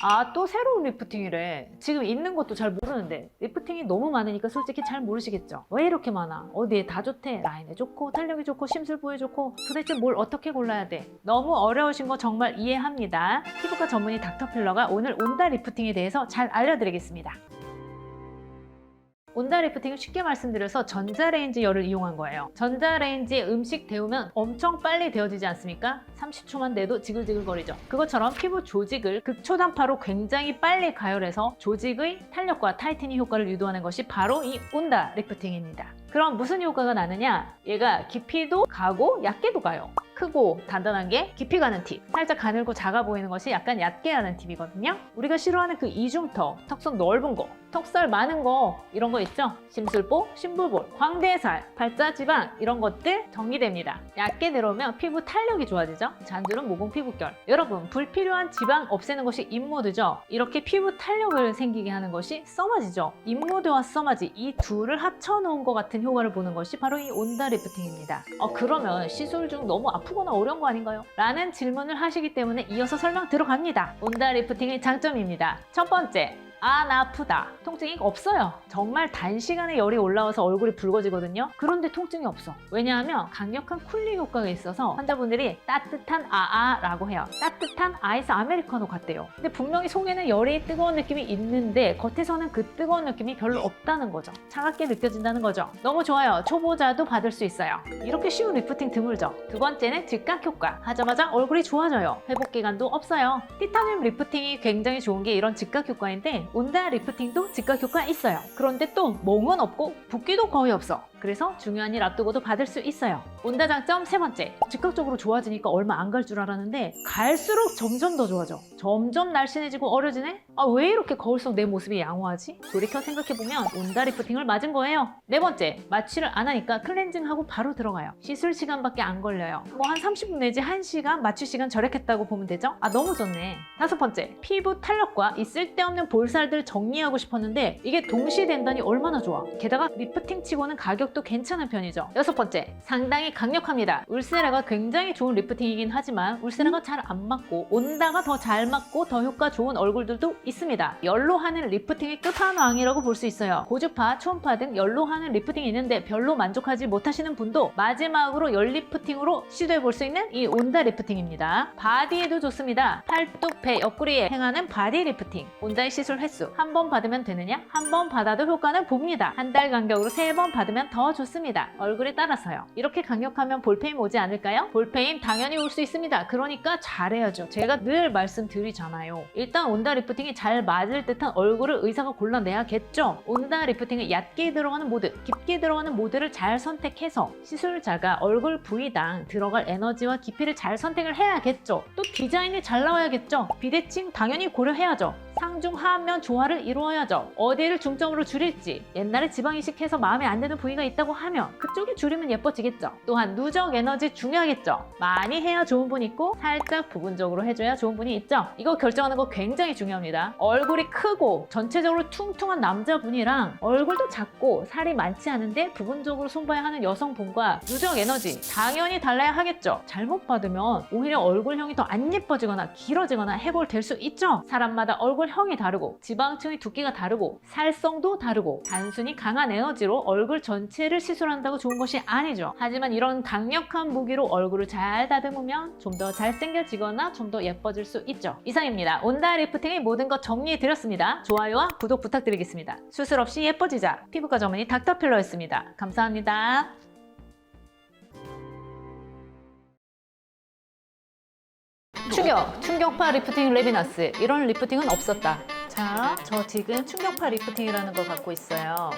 아, 또 새로운 리프팅이래. 지금 있는 것도 잘 모르는데 리프팅이 너무 많으니까 솔직히 잘 모르시겠죠? 왜 이렇게 많아? 어디에 다 좋대? 라인에 좋고 탄력이 좋고 심술부에 좋고 도대체 뭘 어떻게 골라야 돼? 너무 어려우신 거 정말 이해합니다. 피부과 전문의 닥터필러가 오늘 온다 리프팅에 대해서 잘 알려드리겠습니다. 온다 리프팅을 쉽게 말씀드려서 전자레인지 열을 이용한 거예요. 전자레인지에 음식 데우면 엄청 빨리 데워지지 않습니까? 30초만 돼도 지글지글거리죠. 그것처럼 피부 조직을 극초단파로 굉장히 빨리 가열해서 조직의 탄력과 타이트닝 효과를 유도하는 것이 바로 이 온다 리프팅입니다. 그럼 무슨 효과가 나느냐? 얘가 깊이도 가고 얕게도 가요. 크고 단단한 게 깊이 가는 팁, 살짝 가늘고 작아 보이는 것이 약간 얕게 하는 팁이거든요. 우리가 싫어하는 그 이중턱, 턱선 넓은 거, 턱살 많은 거 이런 거 있죠? 심술보, 심불볼, 광대살, 발자지방 이런 것들 정리됩니다. 얕게 들어오면 피부 탄력이 좋아지죠? 잔주름, 모공, 피부결. 여러분, 불필요한 지방 없애는 것이 인모드죠? 이렇게 피부 탄력을 생기게 하는 것이 써마지죠? 인모드와 써마지 이 둘을 합쳐놓은 것 같은 효과를 보는 것이 바로 이 온다 리프팅입니다. 그러면 시술 중 너무 아프거나 어려운 거 아닌가요? 라는 질문을 하시기 때문에 이어서 설명 들어갑니다. 온다 리프팅의 장점입니다. 첫 번째, 나 아프다. 통증이 없어요. 정말 단시간에 열이 올라와서 얼굴이 붉어지거든요. 그런데 통증이 없어. 왜냐하면 강력한 쿨링 효과가 있어서 환자분들이 따뜻한 라고 해요. 따뜻한 아이스 아메리카노 같대요. 근데 분명히 속에는 열이 뜨거운 느낌이 있는데 겉에서는 그 뜨거운 느낌이 별로 없다는 거죠. 차갑게 느껴진다는 거죠. 너무 좋아요. 초보자도 받을 수 있어요. 이렇게 쉬운 리프팅 드물죠. 두 번째는 즉각 효과. 하자마자 얼굴이 좋아져요. 회복 기간도 없어요. 티타늄 리프팅이 굉장히 좋은 게 이런 즉각 효과인데 온다 리프팅도 즉각 효과 있어요. 그런데 또 멍은 없고 붓기도 거의 없어. 그래서 중요한 일 앞두고도 받을 수 있어요. 온다 장점 세 번째, 즉각적으로 좋아지니까 얼마 안 갈 줄 알았는데 갈수록 점점 더 좋아져. 점점 날씬해지고 어려지네? 왜 이렇게 거울 속 내 모습이 양호하지? 돌이켜 생각해보면 온다 리프팅을 맞은 거예요. 네 번째, 마취를 안 하니까 클렌징하고 바로 들어가요. 시술 시간밖에 안 걸려요. 한 30분 내지 1시간 마취 시간 절약했다고 보면 되죠? 너무 좋네. 다섯 번째, 피부 탄력과 이 쓸데없는 볼살들 정리하고 싶었는데 이게 동시된다니 얼마나 좋아. 게다가 리프팅 치고는 가격도 괜찮은 편이죠. 여섯 번째, 상당히 강력합니다. 울세라가 굉장히 좋은 리프팅이긴 하지만 울세라가 잘 안 맞고 온다가 더 잘 맞고 더 효과 좋은 얼굴들도 있습니다. 열로 하는 리프팅의 끝판왕이라고 볼 수 있어요. 고주파, 초음파 등 열로 하는 리프팅이 있는데 별로 만족하지 못하시는 분도 마지막으로 열 리프팅으로 시도해 볼 수 있는 이 온다 리프팅입니다. 바디에도 좋습니다. 팔뚝, 배, 옆구리에 행하는 바디 리프팅. 온다의 시술 횟수 한 번 받으면 되느냐? 한 번 받아도 효과는 봅니다. 한 달 간격으로 3번 받으면 더 좋습니다. 얼굴에 따라서요. 이렇게 강력하면 볼페임 오지 않을까요? 볼페임 당연히 올 수 있습니다. 그러니까 잘해야죠. 제가 늘 말씀드리잖아요. 일단 온다 리프팅이 잘 맞을 듯한 얼굴을 의사가 골라내야겠죠. 온다 리프팅은 얕게 들어가는 모드, 깊게 들어가는 모드를 잘 선택해서 시술자가 얼굴 부위당 들어갈 에너지와 깊이를 잘 선택을 해야겠죠. 또 디자인이 잘 나와야겠죠. 비대칭 당연히 고려해야죠. 상중 하안면 조화를 이루어야죠. 어디를 중점으로 줄일지, 옛날에 지방 이식해서 마음에 안 드는 부위가 있다고 하면 그쪽에 줄이면 예뻐지겠죠. 또한 누적 에너지 중요하겠죠. 많이 해야 좋은 분 있고 살짝 부분적으로 해줘야 좋은 분이 있죠. 이거 결정하는 거 굉장히 중요합니다. 얼굴이 크고 전체적으로 퉁퉁한 남자분이랑 얼굴도 작고 살이 많지 않은데 부분적으로 손봐야 하는 여성분과 누적 에너지 당연히 달라야 하겠죠. 잘못 받으면 오히려 얼굴형이 더 안 예뻐지거나 길어지거나 해골될 수 있죠. 사람마다 얼굴형이 다르고 지방층의 두께가 다르고 살성도 다르고 단순히 강한 에너지로 얼굴 전체를 시술한다고 좋은 것이 아니죠. 하지만 이런 강력한 무기로 얼굴을 잘 다듬으면 좀 더 잘생겨지거나 좀 더 예뻐질 수 있죠. 이상입니다. 온다 리프팅의 모든 것 정리해드렸습니다. 좋아요와 구독 부탁드리겠습니다. 수술 없이 예뻐지자. 피부과 전문의 닥터필러였습니다. 감사합니다. 충격파 리프팅 레비너스. 이런 리프팅은 없었다. 자, 저 지금 충격파 리프팅이라는 걸 갖고 있어요.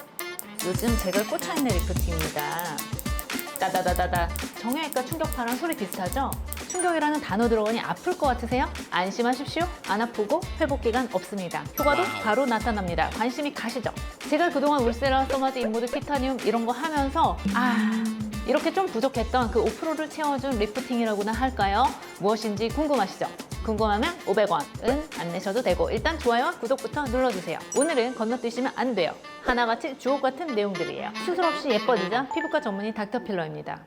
요즘 제가 꽂혀있는 리프팅입니다. 따다다다다. 정형외과 충격파랑 소리 비슷하죠? 충격이라는 단어 들어가니 아플 것 같으세요? 안심하십시오. 안 아프고 회복기간 없습니다. 효과도 바로 나타납니다. 관심이 가시죠? 제가 그동안 울세라, 써마지, 인모드, 티타늄 이런 거 하면서 이렇게 좀 부족했던 그 5%를 채워준 리프팅이라고나 할까요? 무엇인지 궁금하시죠? 궁금하면 500원은 안 내셔도 되고 일단 좋아요와 구독부터 눌러주세요. 오늘은 건너뛰시면 안 돼요. 하나같이 주옥 같은 내용들이에요. 수술 없이 예뻐지자 피부과 전문의 닥터필러입니다.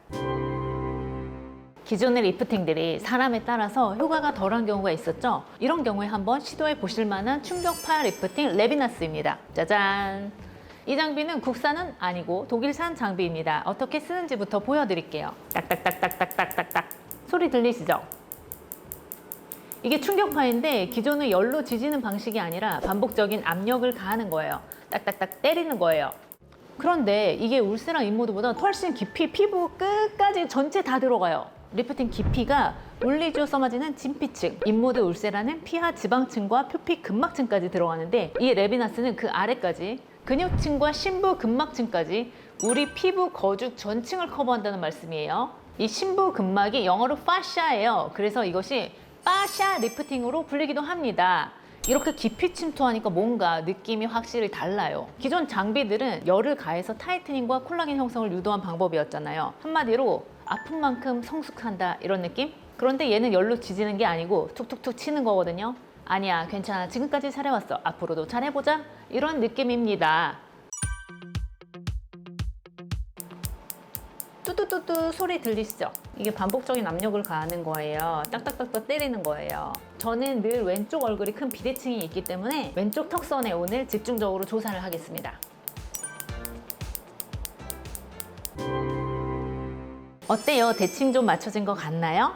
기존의 리프팅들이 사람에 따라서 효과가 덜한 경우가 있었죠. 이런 경우에 한번 시도해 보실 만한 충격파 리프팅 레비나스입니다. 짜잔! 이 장비는 국산은 아니고 독일산 장비입니다. 어떻게 쓰는지부터 보여드릴게요. 딱딱딱딱딱딱딱 소리 들리시죠? 이게 충격파인데 기존의 열로 지지는 방식이 아니라 반복적인 압력을 가하는 거예요. 딱딱딱 때리는 거예요. 그런데 이게 울세라 인모드보다 훨씬 깊이 피부 끝까지 전체 다 들어가요. 리프팅 깊이가 올리지오 서마지는 진피층, 인모드 울세라는 피하 지방층과 표피 근막층까지 들어가는데 이 레비나스는 그 아래까지 근육층과 심부 근막층까지 우리 피부 거죽 전층을 커버한다는 말씀이에요. 이 심부 근막이 영어로 파샤예요. 그래서 이것이 파샤 리프팅으로 불리기도 합니다. 이렇게 깊이 침투하니까 뭔가 느낌이 확실히 달라요. 기존 장비들은 열을 가해서 타이트닝과 콜라겐 형성을 유도한 방법이었잖아요. 한마디로 아픈 만큼 성숙한다 이런 느낌? 그런데 얘는 열로 지지는 게 아니고 툭툭툭 치는 거거든요. 아니야, 괜찮아, 지금까지 잘해왔어, 앞으로도 잘해보자 이런 느낌입니다. 뚜뚜뚜뚜 소리 들리시죠? 이게 반복적인 압력을 가하는 거예요. 딱딱딱딱 때리는 거예요. 저는 늘 왼쪽 얼굴이 큰 비대칭이 있기 때문에 왼쪽 턱선에 오늘 집중적으로 조사를 하겠습니다. 어때요? 대칭 좀 맞춰진 것 같나요?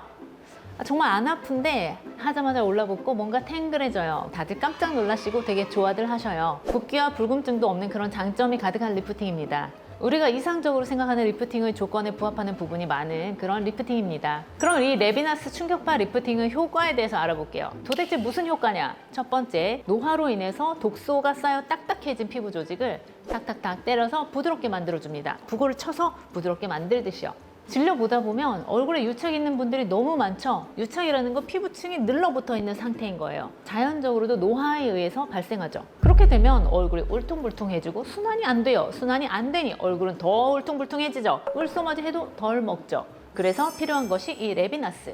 정말 안 아픈데 하자마자 올라붙고 뭔가 탱글해져요. 다들 깜짝 놀라시고 되게 좋아들 하셔요. 붓기와 붉음증도 없는 그런 장점이 가득한 리프팅입니다. 우리가 이상적으로 생각하는 리프팅의 조건에 부합하는 부분이 많은 그런 리프팅입니다. 그럼 이 레비나스 충격파 리프팅의 효과에 대해서 알아볼게요. 도대체 무슨 효과냐? 첫 번째, 노화로 인해서 독소가 쌓여 딱딱해진 피부 조직을 탁탁탁 때려서 부드럽게 만들어줍니다. 부고를 쳐서 부드럽게 만들듯이요. 진료보다 보면 얼굴에 유착 있는 분들이 너무 많죠. 유착이라는 건 피부층이 늘러붙어 있는 상태인 거예요. 자연적으로도 노화에 의해서 발생하죠. 그렇게 되면 얼굴이 울퉁불퉁해지고 순환이 안 돼요. 순환이 안 되니 얼굴은 더 울퉁불퉁해지죠. 울소마지 해도 덜 먹죠. 그래서 필요한 것이 이 레비나스.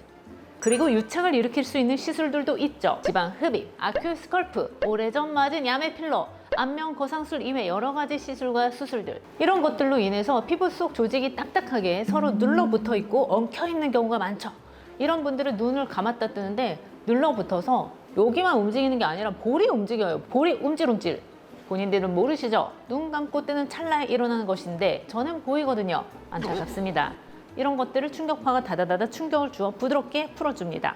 그리고 유착을 일으킬 수 있는 시술들도 있죠. 지방 흡입, 아큐 스컬프, 오래전 맞은 야매 필러, 안면 거상술 이외 여러 가지 시술과 수술들, 이런 것들로 인해서 피부 속 조직이 딱딱하게 서로 눌러붙어 있고 엉켜 있는 경우가 많죠. 이런 분들은 눈을 감았다 뜨는데 눌러붙어서 여기만 움직이는 게 아니라 볼이 움직여요. 볼이 움찔움찔. 본인들은 모르시죠? 눈 감고 뜨는 찰나에 일어나는 것인데 저는 보이거든요. 안타깝습니다. 이런 것들을 충격파가 다다다다 충격을 주어 부드럽게 풀어줍니다.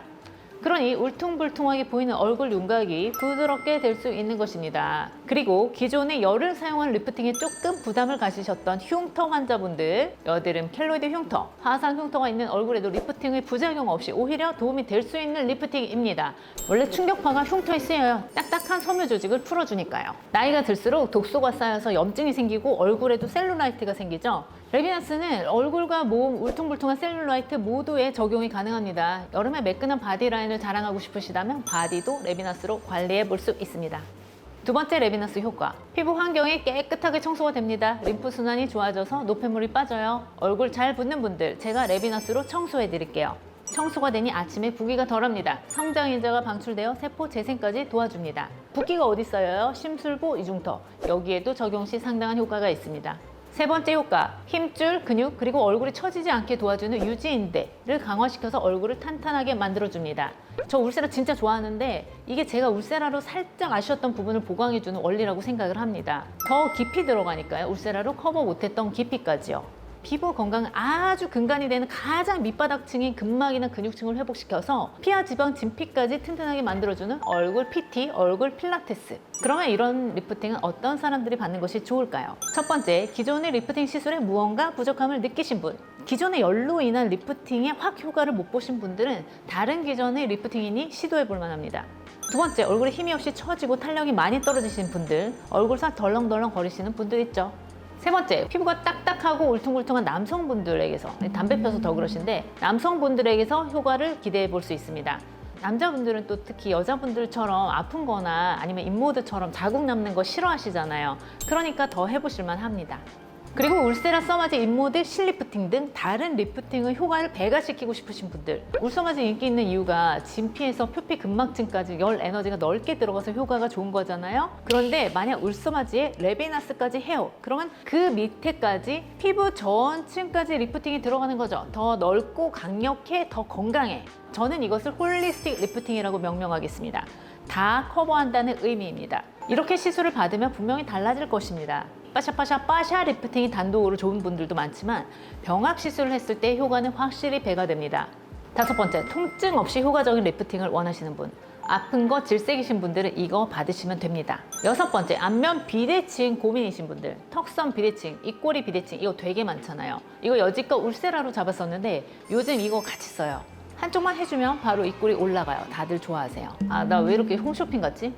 그러니 울퉁불퉁하게 보이는 얼굴 윤곽이 부드럽게 될 수 있는 것입니다. 그리고 기존에 열을 사용한 리프팅에 조금 부담을 가지셨던 흉터 환자분들, 여드름, 켈로이드 흉터, 화상 흉터가 있는 얼굴에도 리프팅의 부작용 없이 오히려 도움이 될 수 있는 리프팅입니다. 원래 충격파가 흉터에 쓰여요. 딱딱한 섬유 조직을 풀어주니까요. 나이가 들수록 독소가 쌓여서 염증이 생기고 얼굴에도 셀룰라이트가 생기죠. 레비나스는 얼굴과 몸, 울퉁불퉁한 셀룰라이트 모두에 적용이 가능합니다. 여름에 매끈한 바디라인을 자랑하고 싶으시다면 바디도 레비나스로 관리해 볼 수 있습니다. 두 번째 레비나스 효과. 피부 환경이 깨끗하게 청소가 됩니다. 림프 순환이 좋아져서 노폐물이 빠져요. 얼굴 잘 붓는 분들, 제가 레비나스로 청소해 드릴게요. 청소가 되니 아침에 붓기가 덜합니다. 성장인자가 방출되어 세포 재생까지 도와줍니다. 붓기가 어디 쌓여요? 심술보, 이중터. 여기에도 적용 시 상당한 효과가 있습니다. 세 번째 효과, 힘줄, 근육, 그리고 얼굴이 처지지 않게 도와주는 유지인대를 강화시켜서 얼굴을 탄탄하게 만들어줍니다. 저 울세라 진짜 좋아하는데 이게 제가 울세라로 살짝 아쉬웠던 부분을 보강해주는 원리라고 생각을 합니다. 더 깊이 들어가니까요. 울세라로 커버 못했던 깊이까지요. 피부 건강은 아주 근간이 되는 가장 밑바닥층인 근막이나 근육층을 회복시켜서 피하 지방 진피까지 튼튼하게 만들어주는 얼굴 PT, 얼굴 필라테스. 그러면 이런 리프팅은 어떤 사람들이 받는 것이 좋을까요? 첫 번째, 기존의 리프팅 시술에 무언가 부족함을 느끼신 분. 기존의 열로 인한 리프팅에 확 효과를 못 보신 분들은 다른 기존의 리프팅이니 시도해 볼 만합니다. 두 번째, 얼굴에 힘이 없이 처지고 탄력이 많이 떨어지신 분들, 얼굴살 덜렁덜렁 거리시는 분들 있죠. 세 번째, 피부가 딱딱하고 울퉁불퉁한 남성분들에게서, 담배 펴서 더 그러신데 남성분들에게서 효과를 기대해 볼 수 있습니다. 남자분들은 또 특히 여자분들처럼 아픈 거나 아니면 인모드처럼 자국 남는 거 싫어하시잖아요. 그러니까 더 해보실만 합니다. 그리고 울세라 써마지 인모드 실리프팅 등 다른 리프팅의 효과를 배가시키고 싶으신 분들, 울써마지 인기 있는 이유가 진피에서 표피 근막층까지 열 에너지가 넓게 들어가서 효과가 좋은 거잖아요. 그런데 만약 울써마지에 레비나스까지 해요, 그러면 그 밑에까지 피부 전층까지 리프팅이 들어가는 거죠. 더 넓고 강력해, 더 건강해. 저는 이것을 홀리스틱 리프팅이라고 명명하겠습니다. 다 커버한다는 의미입니다. 이렇게 시술을 받으면 분명히 달라질 것입니다. 빠샤 리프팅이 단독으로 좋은 분들도 많지만 병합 시술을 했을 때 효과는 확실히 배가 됩니다. 5번째, 통증 없이 효과적인 리프팅을 원하시는 분, 아픈 거 질색이신 분들은 이거 받으시면 됩니다. 6번째, 안면 비대칭 고민이신 분들, 턱선 비대칭, 입꼬리 비대칭, 이거 되게 많잖아요. 이거 여지껏 울세라로 잡았었는데 요즘 이거 같이 써요. 한쪽만 해주면 바로 입꼬리 올라가요. 다들 좋아하세요. 아, 나 왜 이렇게 홈쇼핑 같지?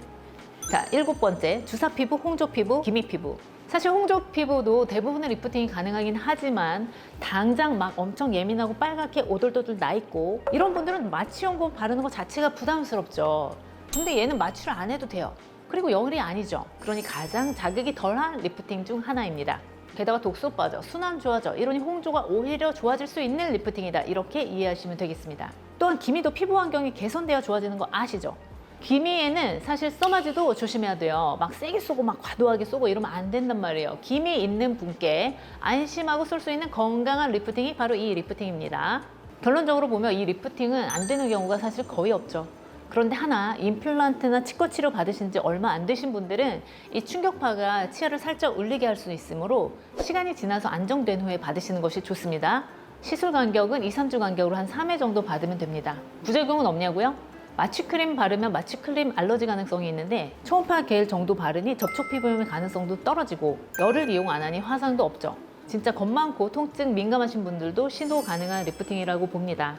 자, 7번째, 주사 피부, 홍조 피부, 기미 피부. 사실 홍조 피부도 대부분의 리프팅이 가능하긴 하지만 당장 막 엄청 예민하고 빨갛게 오돌도돌 나 있고 이런 분들은 마취용고 바르는 것 자체가 부담스럽죠. 근데 얘는 마취를 안 해도 돼요. 그리고 열이 아니죠. 그러니 가장 자극이 덜한 리프팅 중 하나입니다. 게다가 독소 빠져, 순환 좋아져, 이러니 홍조가 오히려 좋아질 수 있는 리프팅이다, 이렇게 이해하시면 되겠습니다. 또한 기미도 피부 환경이 개선되어 좋아지는 거 아시죠? 기미에는 사실 써마지도 조심해야 돼요. 막 세게 쏘고 막 과도하게 쏘고 이러면 안 된단 말이에요. 기미 있는 분께 안심하고 쏠 수 있는 건강한 리프팅이 바로 이 리프팅입니다. 결론적으로 보면 이 리프팅은 안 되는 경우가 사실 거의 없죠. 그런데 하나, 임플란트나 치과 치료 받으신 지 얼마 안 되신 분들은 이 충격파가 치아를 살짝 울리게 할 수 있으므로 시간이 지나서 안정된 후에 받으시는 것이 좋습니다. 시술 간격은 2, 3주 간격으로 한 3회 정도 받으면 됩니다. 부작용은 없냐고요? 마취크림 바르면 마취크림 알러지 가능성이 있는데 초음파 겔 정도 바르니 접촉 피부염의 가능성도 떨어지고 열을 이용 안 하니 화상도 없죠. 진짜 겁 많고 통증 민감하신 분들도 시도 가능한 리프팅이라고 봅니다.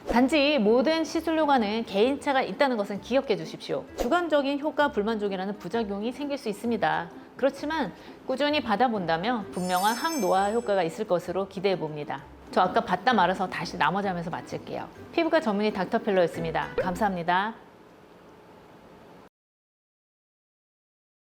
단지 모든 시술 효과는 개인차가 있다는 것은 기억해 주십시오. 주관적인 효과 불만족이라는 부작용이 생길 수 있습니다. 그렇지만 꾸준히 받아본다면 분명한 항노화 효과가 있을 것으로 기대해 봅니다. 저 아까 받다 말아서 다시 나머지 하면서 마칠게요. 피부과 전문의 닥터필러였습니다. 감사합니다.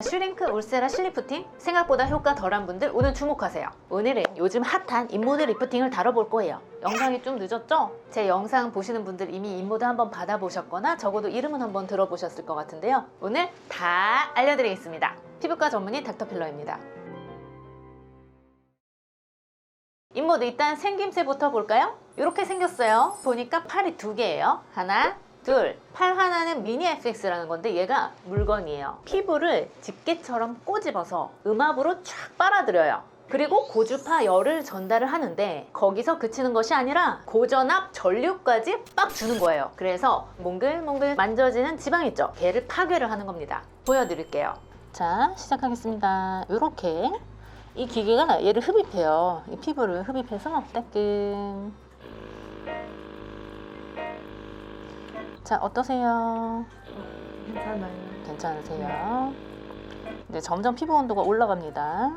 슈링크 울세라 실리프팅 생각보다 효과 덜한 분들 오늘 주목하세요. 오늘은 요즘 핫한 인모드 리프팅을 다뤄볼 거예요. 영상이 좀 늦었죠? 제 영상 보시는 분들 이미 인모드 한번 받아보셨거나 적어도 이름은 한번 들어보셨을 것 같은데요. 오늘 다 알려드리겠습니다. 피부과 전문의 닥터필러입니다. 인모드 일단 생김새부터 볼까요? 이렇게 생겼어요. 보니까 팔이 2개예요. 하나, 둘. 팔 하나는 미니 FX라는 건데 얘가 물건이에요. 피부를 집게처럼 꼬집어서 음압으로 쫙 빨아들여요. 그리고 고주파 열을 전달을 하는데 거기서 그치는 것이 아니라 고전압 전류까지 빡 주는 거예요. 그래서 몽글몽글 만져지는 지방 있죠? 걔를 파괴를 하는 겁니다. 보여드릴게요. 자, 시작하겠습니다. 이렇게 이 기계가 얘를 흡입해요. 이 피부를 흡입해서 따끔. 자, 어떠세요? 괜찮아요. 괜찮으세요? 이제 점점 피부 온도가 올라갑니다.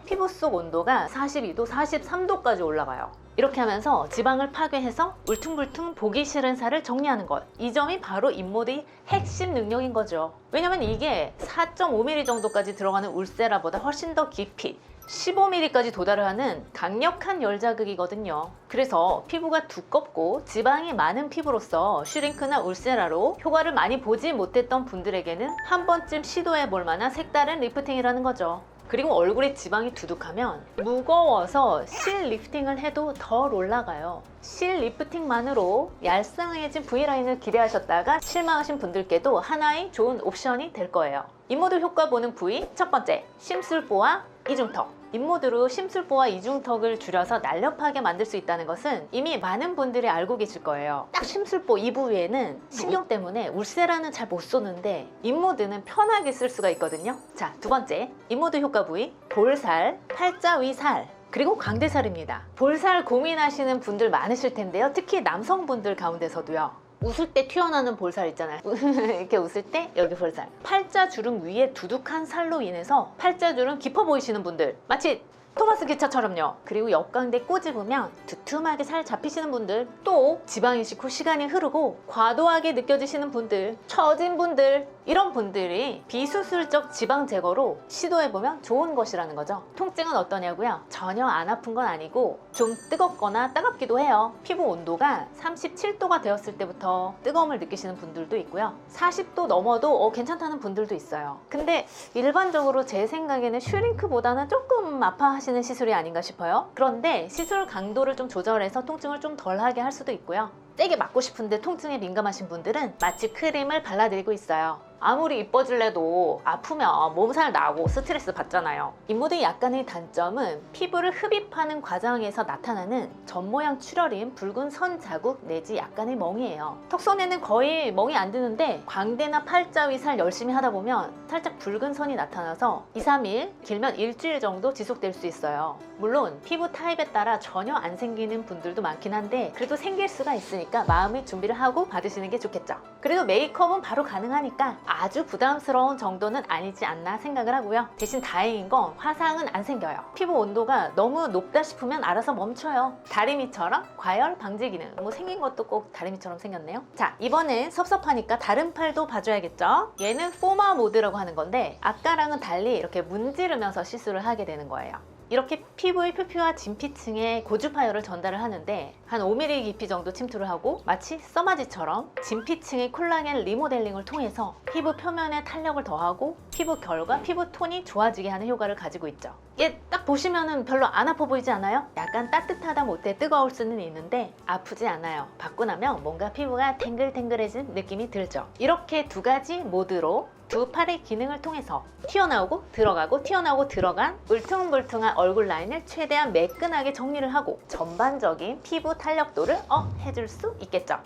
피부 속 온도가 42도, 43도까지 올라가요. 이렇게 하면서 지방을 파괴해서 울퉁불퉁 보기 싫은 살을 정리하는 것. 이 점이 바로 인모드의 핵심 능력인 거죠. 왜냐면 이게 4.5mm 정도까지 들어가는 울세라보다 훨씬 더 깊이 15mm까지 도달을 하는 강력한 열 자극이거든요. 그래서 피부가 두껍고 지방이 많은 피부로서 슈링크나 울세라로 효과를 많이 보지 못했던 분들에게는 한 번쯤 시도해 볼 만한 색다른 리프팅이라는 거죠. 그리고 얼굴에 지방이 두둑하면 무거워서 실 리프팅을 해도 덜 올라가요. 실 리프팅만으로 얄쌍해진 V라인을 기대하셨다가 실망하신 분들께도 하나의 좋은 옵션이 될 거예요. 인모드 효과 보는 부위 첫 번째, 심술보와 이중턱. 인모드로 심술보와 이중턱을 줄여서 날렵하게 만들 수 있다는 것은 이미 많은 분들이 알고 계실 거예요. 딱 심술보 이 부위에는 신경 때문에 울세라는 잘 못 쏘는데 인모드는 편하게 쓸 수가 있거든요. 자, 두 번째, 인모드 효과 부위 볼살, 팔자 위 살, 그리고 광대살입니다. 볼살 고민하시는 분들 많으실 텐데요. 특히 남성분들 가운데서도요. 웃을 때 튀어나오는 볼살 있잖아요. 이렇게 웃을 때 여기 볼살. 팔자주름 위에 두둑한 살로 인해서 팔자주름 깊어 보이시는 분들, 마치 토마스 기차처럼요. 그리고 역광대 꼬집으면 두툼하게 살 잡히시는 분들, 또 지방 이식 후 시간이 흐르고 과도하게 느껴지시는 분들, 처진 분들, 이런 분들이 비수술적 지방 제거로 시도해보면 좋은 것이라는 거죠. 통증은 어떠냐고요? 전혀 안 아픈 건 아니고 좀 뜨겁거나 따갑기도 해요. 피부 온도가 37도가 되었을 때부터 뜨거움을 느끼시는 분들도 있고요. 40도 넘어도 괜찮다는 분들도 있어요. 근데 일반적으로 제 생각에는 슈링크보다는 조금 아파하시는 시술이 아닌가 싶어요. 그런데 시술 강도를 좀 조절해서 통증을 좀 덜하게 할 수도 있고요. 세게 맞고 싶은데 통증에 민감하신 분들은 마취 크림을 발라드리고 있어요. 아무리 이뻐질래도 아프면 몸살 나고 스트레스 받잖아요. 인모드의 약간의 단점은 피부를 흡입하는 과정에서 나타나는 점 모양 출혈인 붉은 선 자국 내지 약간의 멍이에요. 턱선에는 거의 멍이 안 드는데 광대나 팔자 위 살 열심히 하다 보면 살짝 붉은 선이 나타나서 2, 3일, 길면 일주일 정도 지속될 수 있어요. 물론 피부 타입에 따라 전혀 안 생기는 분들도 많긴 한데 그래도 생길 수가 있으니까 마음의 준비를 하고 받으시는 게 좋겠죠. 그래도 메이크업은 바로 가능하니까 아주 부담스러운 정도는 아니지 않나 생각을 하고요. 대신 다행인 건 화상은 안 생겨요. 피부 온도가 너무 높다 싶으면 알아서 멈춰요. 다리미처럼 과열 방지 기능. 뭐 생긴 것도 꼭 다리미처럼 생겼네요. 자, 이번엔 섭섭하니까 다른 팔도 봐줘야겠죠. 얘는 포마 모드라고 하는 건데 아까랑은 달리 이렇게 문지르면서 시술을 하게 되는 거예요. 이렇게 피부의 표피와 진피층에 고주파열을 전달을 하는데 한 5mm 깊이 정도 침투를 하고 마치 써마지처럼 진피층의 콜라겐 리모델링을 통해서 피부 표면에 탄력을 더하고 피부 결과 피부 톤이 좋아지게 하는 효과를 가지고 있죠. 얘 딱 보시면은 별로 안 아파 보이지 않아요? 약간 따뜻하다 못해 뜨거울 수는 있는데 아프지 않아요. 받고 나면 뭔가 피부가 탱글탱글해진 느낌이 들죠. 이렇게 두 가지 모드로 두 팔의 기능을 통해서 튀어나오고 들어가고 튀어나오고 들어간 울퉁불퉁한 얼굴 라인을 최대한 매끈하게 정리를 하고 전반적인 피부 탄력도를 해줄 수 있겠죠.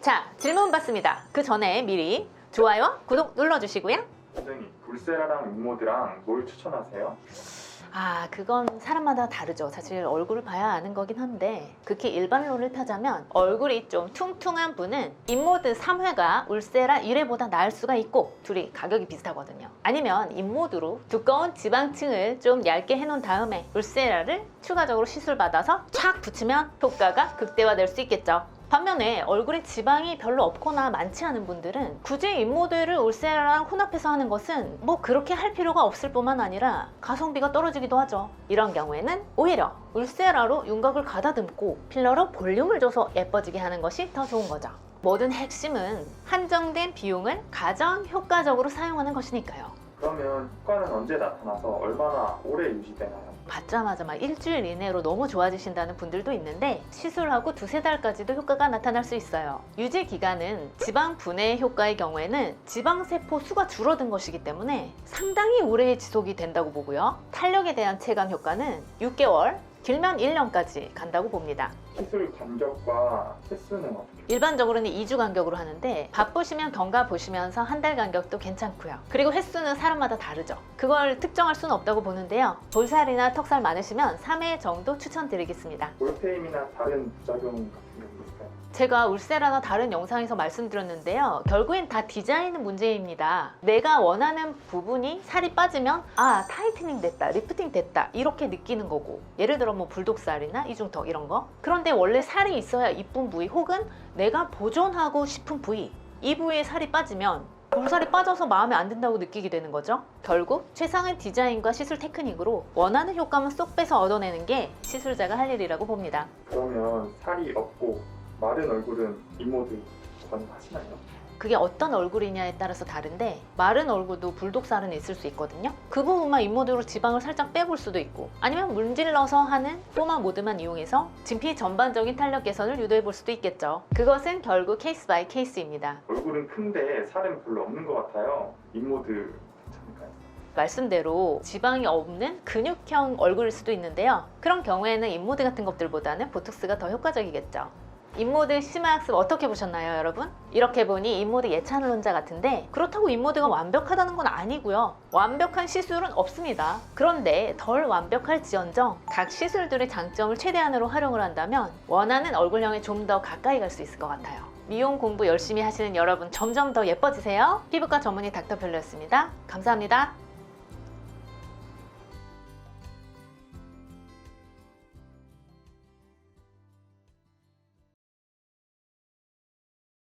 자, 질문 받습니다. 그 전에 미리 좋아요와 구독 눌러주시고요. 선생님, 불세라랑 윗모드랑 뭘 추천하세요? 그건 사람마다 다르죠. 사실 얼굴을 봐야 아는 거긴 한데 그렇게 일반론을 펴자면 얼굴이 좀 퉁퉁한 분은 인모드 3회가 울세라 1회보다 나을 수가 있고 둘이 가격이 비슷하거든요. 아니면 인모드로 두꺼운 지방층을 좀 얇게 해놓은 다음에 울세라를 추가적으로 시술받아서 촥 붙이면 효과가 극대화될 수 있겠죠. 반면에 얼굴에 지방이 별로 없거나 많지 않은 분들은 굳이 인모드를 울세라랑 혼합해서 하는 것은 뭐 그렇게 할 필요가 없을 뿐만 아니라 가성비가 떨어지기도 하죠. 이런 경우에는 오히려 울세라로 윤곽을 가다듬고 필러로 볼륨을 줘서 예뻐지게 하는 것이 더 좋은 거죠. 모든 핵심은 한정된 비용을 가장 효과적으로 사용하는 것이니까요. 그러면 효과는 언제 나타나서 얼마나 오래 유지되나요? 받자마자 막 일주일 이내로 너무 좋아지신다는 분들도 있는데 시술하고 2~3달까지도 효과가 나타날 수 있어요. 유지 기간은 지방 분해 효과의 경우에는 지방세포 수가 줄어든 것이기 때문에 상당히 오래 지속이 된다고 보고요. 탄력에 대한 체감 효과는 6개월, 길면 1년까지 간다고 봅니다. 시술 간격과 횟수는 어떻게? 일반적으로는 2주 간격으로 하는데 바쁘시면 경과 보시면서 한 달 간격도 괜찮고요. 그리고 횟수는 사람마다 다르죠. 그걸 특정할 수는 없다고 보는데요. 볼살이나 턱살 많으시면 3회 정도 추천드리겠습니다. 볼페임이나 다른 부작용 같은 경우 있을까요? 제가 울세라나 다른 영상에서 말씀드렸는데요. 결국엔 다 디자인 문제입니다. 내가 원하는 부분이 살이 빠지면 타이트닝 됐다, 리프팅 됐다 이렇게 느끼는 거고, 예를 들어 뭐 불독살이나 이중턱 이런 거. 그런데 원래 살이 있어야 이쁜 부위 혹은 내가 보존하고 싶은 부위, 이 부위에 살이 빠지면 볼살이 빠져서 마음에 안 든다고 느끼게 되는 거죠. 결국 최상의 디자인과 시술 테크닉으로 원하는 효과만 쏙 빼서 얻어내는 게 시술자가 할 일이라고 봅니다. 그러면 살이 없고 마른 얼굴은 인모드 권하시나요? 그게 어떤 얼굴이냐에 따라서 다른데 마른 얼굴도 불독살은 있을 수 있거든요. 그 부분만 인모드로 지방을 살짝 빼볼 수도 있고, 아니면 문질러서 하는 포마 모드만 이용해서 진피 전반적인 탄력 개선을 유도해 볼 수도 있겠죠. 그것은 결국 케이스 바이 케이스입니다. 얼굴은 큰데 살은 별로 없는 것 같아요. 인모드 괜찮을까요? 말씀대로 지방이 없는 근육형 얼굴일 수도 있는데요. 그런 경우에는 인모드 같은 것들보다는 보톡스가 더 효과적이겠죠. 인모드 심화학습 어떻게 보셨나요, 여러분? 이렇게 보니 인모드 예찬론자 같은데 그렇다고 인모드가 완벽하다는 건 아니고요. 완벽한 시술은 없습니다. 그런데 덜 완벽할지언정 각 시술들의 장점을 최대한으로 활용을 한다면 원하는 얼굴형에 좀 더 가까이 갈 수 있을 것 같아요. 미용 공부 열심히 하시는 여러분 점점 더 예뻐지세요. 피부과 전문의 닥터별로였습니다. 감사합니다.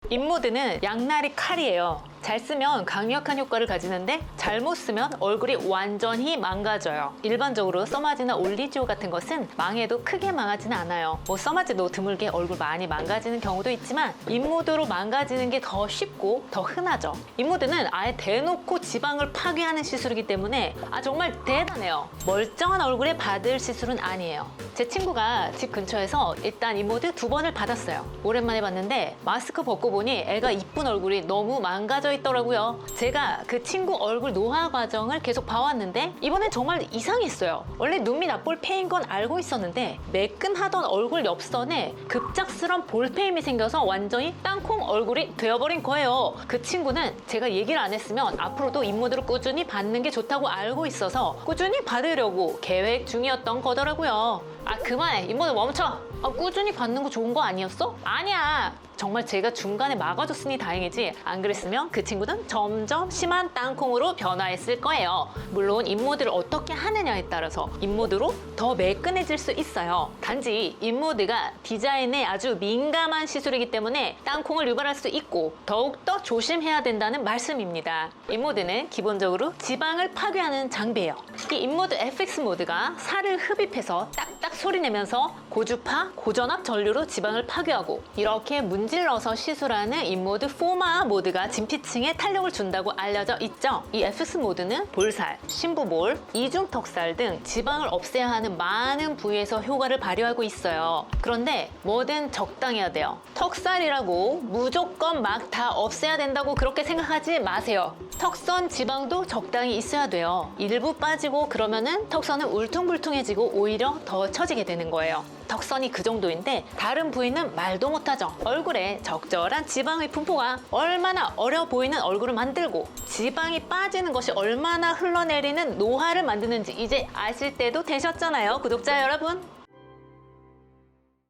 인모드는 양날의 칼이에요. 잘 쓰면 강력한 효과를 가지는데 잘못 쓰면 얼굴이 완전히 망가져요. 일반적으로 써마지나 올리지오 같은 것은 망해도 크게 망하지는 않아요. 뭐 써마지도 드물게 얼굴 많이 망가지는 경우도 있지만 인모드로 망가지는 게 더 쉽고 더 흔하죠. 인모드는 아예 대놓고 지방을 파괴하는 시술이기 때문에 정말 대단해요. 멀쩡한 얼굴에 받을 시술은 아니에요. 제 친구가 집 근처에서 일단 인모드 2번을 받았어요. 오랜만에 봤는데 마스크 벗고 보니 애가 이쁜 얼굴이 너무 망가져 있더라고요. 제가 그 친구 얼굴 노화 과정을 계속 봐왔는데 이번엔 정말 이상했어요. 원래 눈 밑 앞볼 패인 건 알고 있었는데 매끈하던 얼굴 옆선에 급작스런 볼페임이 생겨서 완전히 땅콩 얼굴이 되어버린 거예요. 그 친구는 제가 얘기를 안 했으면 앞으로도 인모드를 꾸준히 받는 게 좋다고 알고 있어서 꾸준히 받으려고 계획 중이었던 거더라고요. 그만해. 인모드 멈춰. 꾸준히 받는 거 좋은 거 아니었어? 아니야. 정말 제가 중간에 막아줬으니 다행이지 안 그랬으면 그 친구는 점점 심한 땅콩으로 변화했을 거예요. 물론 인모드를 어떻게 하느냐에 따라서 인모드로 더 매끈해질 수 있어요. 단지 인모드가 디자인에 아주 민감한 시술이기 때문에 땅콩을 유발할 수 있고 더욱더 조심해야 된다는 말씀입니다. 인모드는 기본적으로 지방을 파괴하는 장비예요. 이 인모드 FX 모드가 살을 흡입해서 딱딱 소리내면서 고주파, 고전압 전류로 지방을 파괴하고 이렇게 문질러서 시술하는 인모드 포마 모드가 진피층에 탄력을 준다고 알려져 있죠. 이 FX 모드는 볼살, 심부볼, 이중턱살 등 지방을 없애야 하는 많은 부위에서 효과를 발휘하고 있어요. 그런데 뭐든 적당해야 돼요. 턱살이라고 무조건 막 다 없애야 된다고 그렇게 생각하지 마세요. 턱선 지방도 적당히 있어야 돼요. 일부 빠지고 그러면은 턱선은 울퉁불퉁해지고 오히려 더 처지게 되는 거예요. 턱선이 그 정도인데 다른 부위는 말도 못하죠. 얼굴에 적절한 지방의 분포가 얼마나 어려 보이는 얼굴을 만들고 지방이 빠지는 것이 얼마나 흘러내리는 노화를 만드는지 이제 아실 때도 되셨잖아요, 구독자 여러분.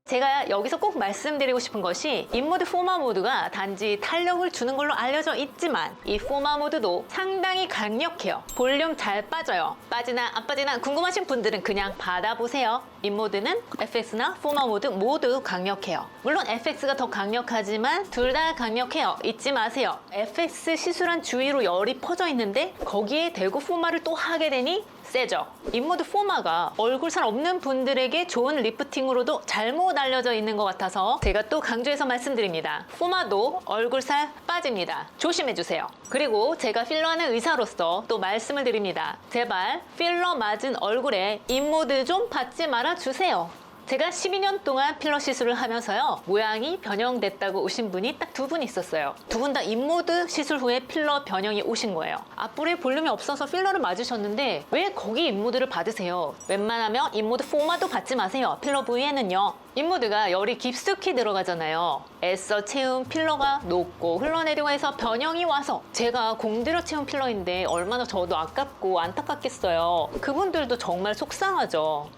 제가 여기서 꼭 말씀드리고 싶은 것이 인모드 포마 모드가 단지 탄력을 주는 걸로 알려져 있지만 이 포마 모드도 상당히 강력해요. 볼륨 잘 빠져요. 빠지나 안 빠지나 궁금하신 분들은 그냥 받아보세요. 인모드는 FX나 포마 모드 모두 강력해요. 물론 FX가 더 강력하지만 둘 다 강력해요. 잊지 마세요. FX 시술한 주위로 열이 퍼져 있는데 거기에 대고 포마를 또 하게 되니 세죠. 인모드 포마가 얼굴살 없는 분들에게 좋은 리프팅으로도 잘못 알려져 있는 것 같아서 제가 또 강조해서 말씀드립니다. 포마도 얼굴살 빠집니다. 조심해주세요. 그리고 제가 필러하는 의사로서 또 말씀을 드립니다. 제발 필러 맞은 얼굴에 인모드 좀 받지 말아주세요. 제가 12년 동안 필러 시술을 하면서요, 모양이 변형됐다고 오신 분이 딱 2분 있었어요. 2분 다 인모드 시술 후에 필러 변형이 오신 거예요. 앞볼에 볼륨이 없어서 필러를 맞으셨는데 왜 거기 인모드를 받으세요? 웬만하면 인모드 포마도 받지 마세요. 필러 부위에는요. 인모드가 열이 깊숙이 들어가잖아요. 애써 채운 필러가 녹고 흘러내리고 해서 변형이 와서 제가 공들여 채운 필러인데 얼마나 저도 아깝고 안타깝겠어요. 그분들도 정말 속상하죠.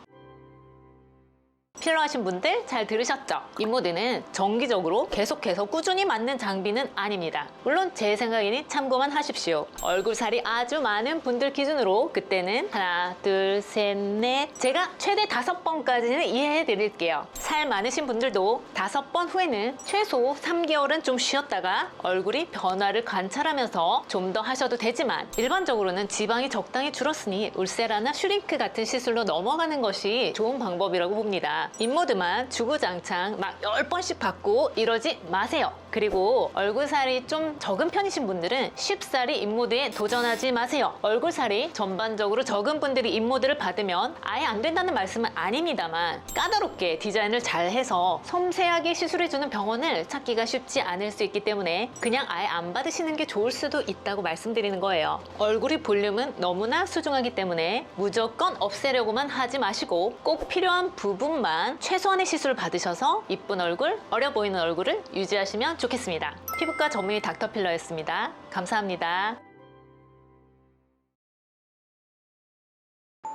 필러 하신 분들 잘 들으셨죠? 인모드는 정기적으로 계속해서 꾸준히 맞는 장비는 아닙니다. 물론 제 생각이니 참고만 하십시오. 얼굴살이 아주 많은 분들 기준으로 그때는 하나, 둘, 셋, 넷 제가 최대 5번까지는 이해해 드릴게요. 살 많으신 분들도 5번 후에는 최소 3개월은 좀 쉬었다가 얼굴이 변화를 관찰하면서 좀 더 하셔도 되지만 일반적으로는 지방이 적당히 줄었으니 울세라나 슈링크 같은 시술로 넘어가는 것이 좋은 방법이라고 봅니다. 인모드만 주구장창 막 10번씩 받고 이러지 마세요. 그리고 얼굴살이 좀 적은 편이신 분들은 쉽사리 인모드에 도전하지 마세요. 얼굴살이 전반적으로 적은 분들이 인모드를 받으면 아예 안 된다는 말씀은 아닙니다만 까다롭게 디자인을 잘 해서 섬세하게 시술해주는 병원을 찾기가 쉽지 않을 수 있기 때문에 그냥 아예 안 받으시는 게 좋을 수도 있다고 말씀드리는 거예요. 얼굴의 볼륨은 너무나 소중하기 때문에 무조건 없애려고만 하지 마시고 꼭 필요한 부분만 최소한의 시술을 받으셔서 이쁜 얼굴, 어려 보이는 얼굴을 유지하시면 좋겠습니다. 피부과 전문의 닥터필러였습니다. 감사합니다.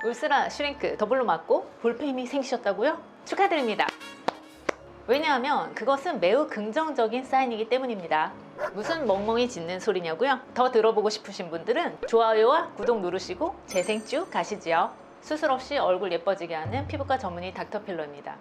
울스라 슈링크 더블로 맞고 볼페임이 생기셨다고요? 축하드립니다. 왜냐하면 그것은 매우 긍정적인 사인이기 때문입니다. 무슨 멍멍이 짖는 소리냐고요? 더 들어보고 싶으신 분들은 좋아요와 구독 누르시고 재생 쭉 가시지요. 수술 없이 얼굴 예뻐지게 하는 피부과 전문의 닥터필러입니다.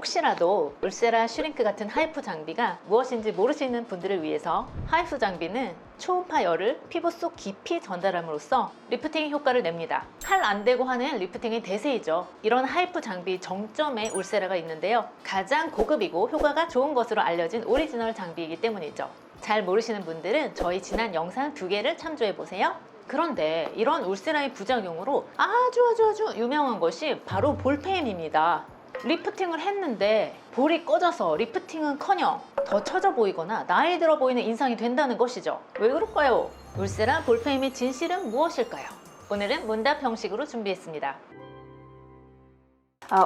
혹시라도 울세라 슈링크 같은 하이프 장비가 무엇인지 모르시는 분들을 위해서 하이프 장비는 초음파 열을 피부 속 깊이 전달함으로써 리프팅 효과를 냅니다. 칼 안 대고 하는 리프팅의 대세이죠. 이런 하이프 장비 정점에 울세라가 있는데요. 가장 고급이고 효과가 좋은 것으로 알려진 오리지널 장비이기 때문이죠. 잘 모르시는 분들은 저희 지난 영상 2개를 참조해보세요. 그런데 이런 울세라의 부작용으로 아주 유명한 것이 바로 볼펜입니다. 리프팅을 했는데 볼이 꺼져서 리프팅은커녕 더 처져 보이거나 나이 들어 보이는 인상이 된다는 것이죠. 왜 그럴까요? 울세라 볼펜의 진실은 무엇일까요? 오늘은 문답 형식으로 준비했습니다.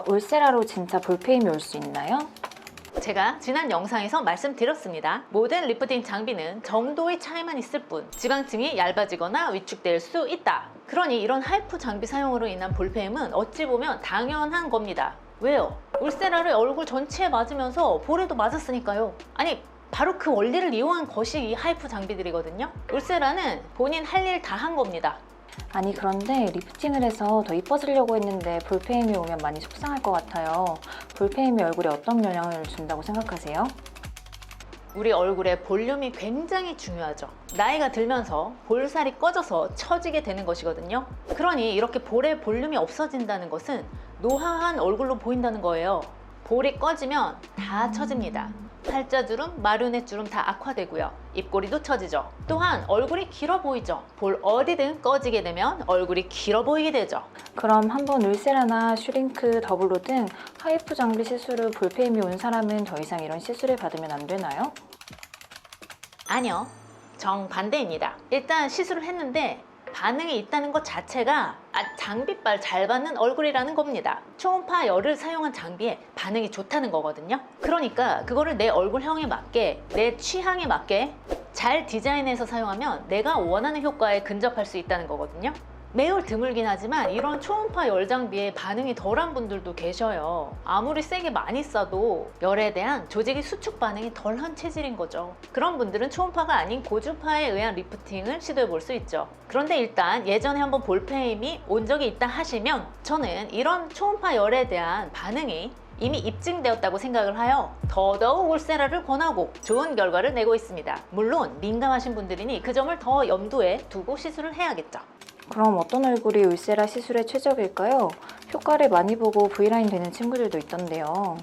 울세라로 진짜 볼페임이 올 수 있나요? 제가 지난 영상에서 말씀드렸습니다. 모든 리프팅 장비는 정도의 차이만 있을 뿐 지방층이 얇아지거나 위축될 수 있다. 그러니 이런 하이프 장비 사용으로 인한 볼펜은 어찌 보면 당연한 겁니다. 왜요? 울세라를 얼굴 전체에 맞으면서 볼에도 맞았으니까요. 아니, 바로 그 원리를 이용한 것이 이 하이프 장비들이거든요. 울세라는 본인 할 일 다 한 겁니다. 아니 그런데 리프팅을 해서 더 이뻐지려고 했는데 볼페임이 오면 많이 속상할 것 같아요. 볼페임이 얼굴에 어떤 영향을 준다고 생각하세요? 우리 얼굴의 볼륨이 굉장히 중요하죠. 나이가 들면서 볼살이 꺼져서 처지게 되는 것이거든요. 그러니 이렇게 볼에 볼륨이 없어진다는 것은 노화한 얼굴로 보인다는 거예요. 볼이 꺼지면 다 처집니다. 팔자주름, 마르넷주름 다 악화되고요. 입꼬리도 처지죠. 또한 얼굴이 길어 보이죠. 볼 어디든 꺼지게 되면 얼굴이 길어 보이게 되죠. 그럼 한번 울세라나 슈링크, 더블로 등 하이프 장비 시술 후 볼페임이 온 사람은 더 이상 이런 시술을 받으면 안 되나요? 아니요, 정반대입니다. 일단 시술을 했는데 반응이 있다는 것 자체가 장비빨 잘 받는 얼굴이라는 겁니다. 초음파 열을 사용한 장비에 반응이 좋다는 거거든요. 그러니까 그거를 내 얼굴형에 맞게, 내 취향에 맞게 잘 디자인해서 사용하면 내가 원하는 효과에 근접할 수 있다는 거거든요. 매우 드물긴 하지만 이런 초음파 열 장비에 반응이 덜한 분들도 계셔요. 아무리 세게 많이 쏴도 열에 대한 조직의 수축 반응이 덜한 체질인 거죠. 그런 분들은 초음파가 아닌 고주파에 의한 리프팅을 시도해 볼 수 있죠. 그런데 일단 예전에 한번 볼페임이 온 적이 있다 하시면 저는 이런 초음파 열에 대한 반응이 이미 입증되었다고 생각을 하여 더더욱 울세라를 권하고 좋은 결과를 내고 있습니다. 물론 민감하신 분들이니 그 점을 더 염두에 두고 시술을 해야겠죠. 그럼 어떤 얼굴이 울세라 시술에 최적일까요? 효과를 많이 보고 V라인 되는 친구들도 있던데요.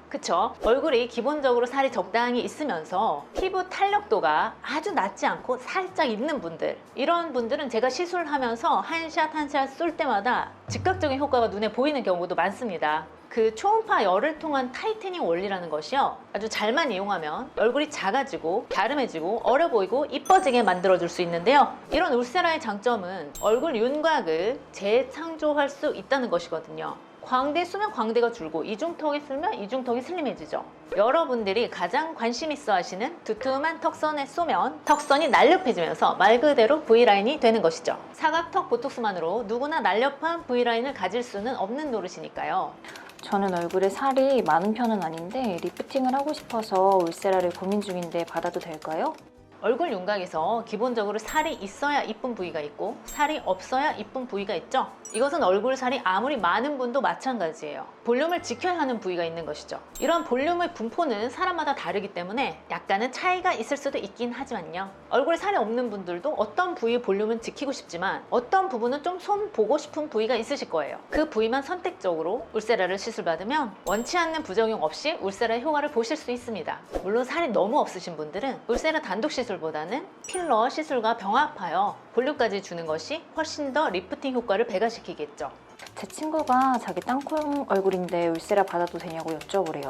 그쵸? 얼굴이 기본적으로 살이 적당히 있으면서 피부 탄력도가 아주 낮지 않고 살짝 있는 분들, 이런 분들은 제가 시술하면서 한 샷 한 샷 쏠 때마다 즉각적인 효과가 눈에 보이는 경우도 많습니다. 그 초음파 열을 통한 타이트닝 원리라는 것이요, 아주 잘만 이용하면 얼굴이 작아지고 갸름해지고 어려 보이고 이뻐지게 만들어줄 수 있는데요. 이런 울세라의 장점은 얼굴 윤곽을 재창조할 수 있다는 것이거든요. 광대 쓰면 광대가 줄고 이중턱이 쓰면 이중턱이 슬림해지죠. 여러분들이 가장 관심 있어 하시는 두툼한 턱선에 쏘면 턱선이 날렵해지면서 말 그대로 V라인이 되는 것이죠. 사각턱 보톡스만으로 누구나 날렵한 V라인을 가질 수는 없는 노릇이니까요. 저는 얼굴에 살이 많은 편은 아닌데 리프팅을 하고 싶어서 울세라를 고민 중인데 받아도 될까요? 얼굴 윤곽에서 기본적으로 살이 있어야 이쁜 부위가 있고 살이 없어야 이쁜 부위가 있죠. 이것은 얼굴 살이 아무리 많은 분도 마찬가지예요. 볼륨을 지켜야 하는 부위가 있는 것이죠. 이러한 볼륨의 분포는 사람마다 다르기 때문에 약간은 차이가 있을 수도 있긴 하지만요. 얼굴에 살이 없는 분들도 어떤 부위의 볼륨은 지키고 싶지만 어떤 부분은 좀 손 보고 싶은 부위가 있으실 거예요. 그 부위만 선택적으로 울세라를 시술받으면 원치 않는 부작용 없이 울세라의 효과를 보실 수 있습니다. 물론 살이 너무 없으신 분들은 울세라 단독 시술보다는 필러 시술과 병합하여 볼륨까지 주는 것이 훨씬 더 리프팅 효과를 배가시키겠죠. 제 친구가 자기 땅콩 얼굴인데 울세라 받아도 되냐고 여쭤보래요.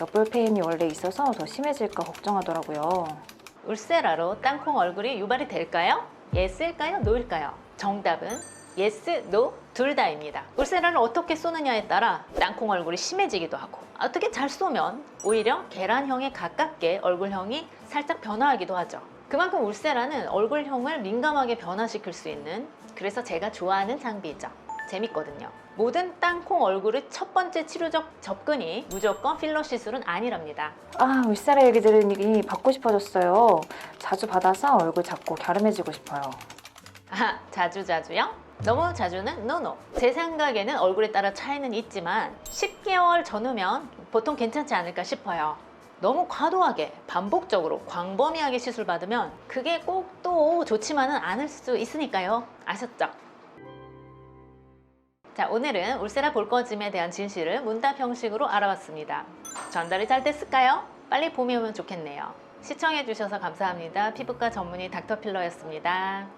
옆볼페임이 원래 있어서 더 심해질까 걱정하더라고요. 울세라로 땅콩 얼굴이 유발이 될까요? 예스일까요? 노일까요? 정답은 예스, 노 둘 다입니다. 울세라를 어떻게 쏘느냐에 따라 땅콩 얼굴이 심해지기도 하고 어떻게 잘 쏘면 오히려 계란형에 가깝게 얼굴형이 살짝 변화하기도 하죠. 그만큼 울세라는 얼굴형을 민감하게 변화시킬 수 있는, 그래서 제가 좋아하는 장비이죠. 재밌거든요. 모든 땅콩 얼굴의 첫 번째 치료적 접근이 무조건 필러 시술은 아니랍니다. 울세라 얘기 들으니 받고 싶어졌어요. 자주 받아서 얼굴 작고 갸름해지고 싶어요. 자주요? 너무 자주는 노노. 제 생각에는 얼굴에 따라 차이는 있지만 10개월 전후면 보통 괜찮지 않을까 싶어요. 너무 과도하게 반복적으로 광범위하게 시술 받으면 그게 꼭 또 좋지만은 않을 수 있으니까요. 아셨죠? 자, 오늘은 울세라 볼거짐에 대한 진실을 문답 형식으로 알아봤습니다. 전달이 잘 됐을까요? 빨리 봄이 오면 좋겠네요. 시청해주셔서 감사합니다. 피부과 전문의 닥터필러였습니다.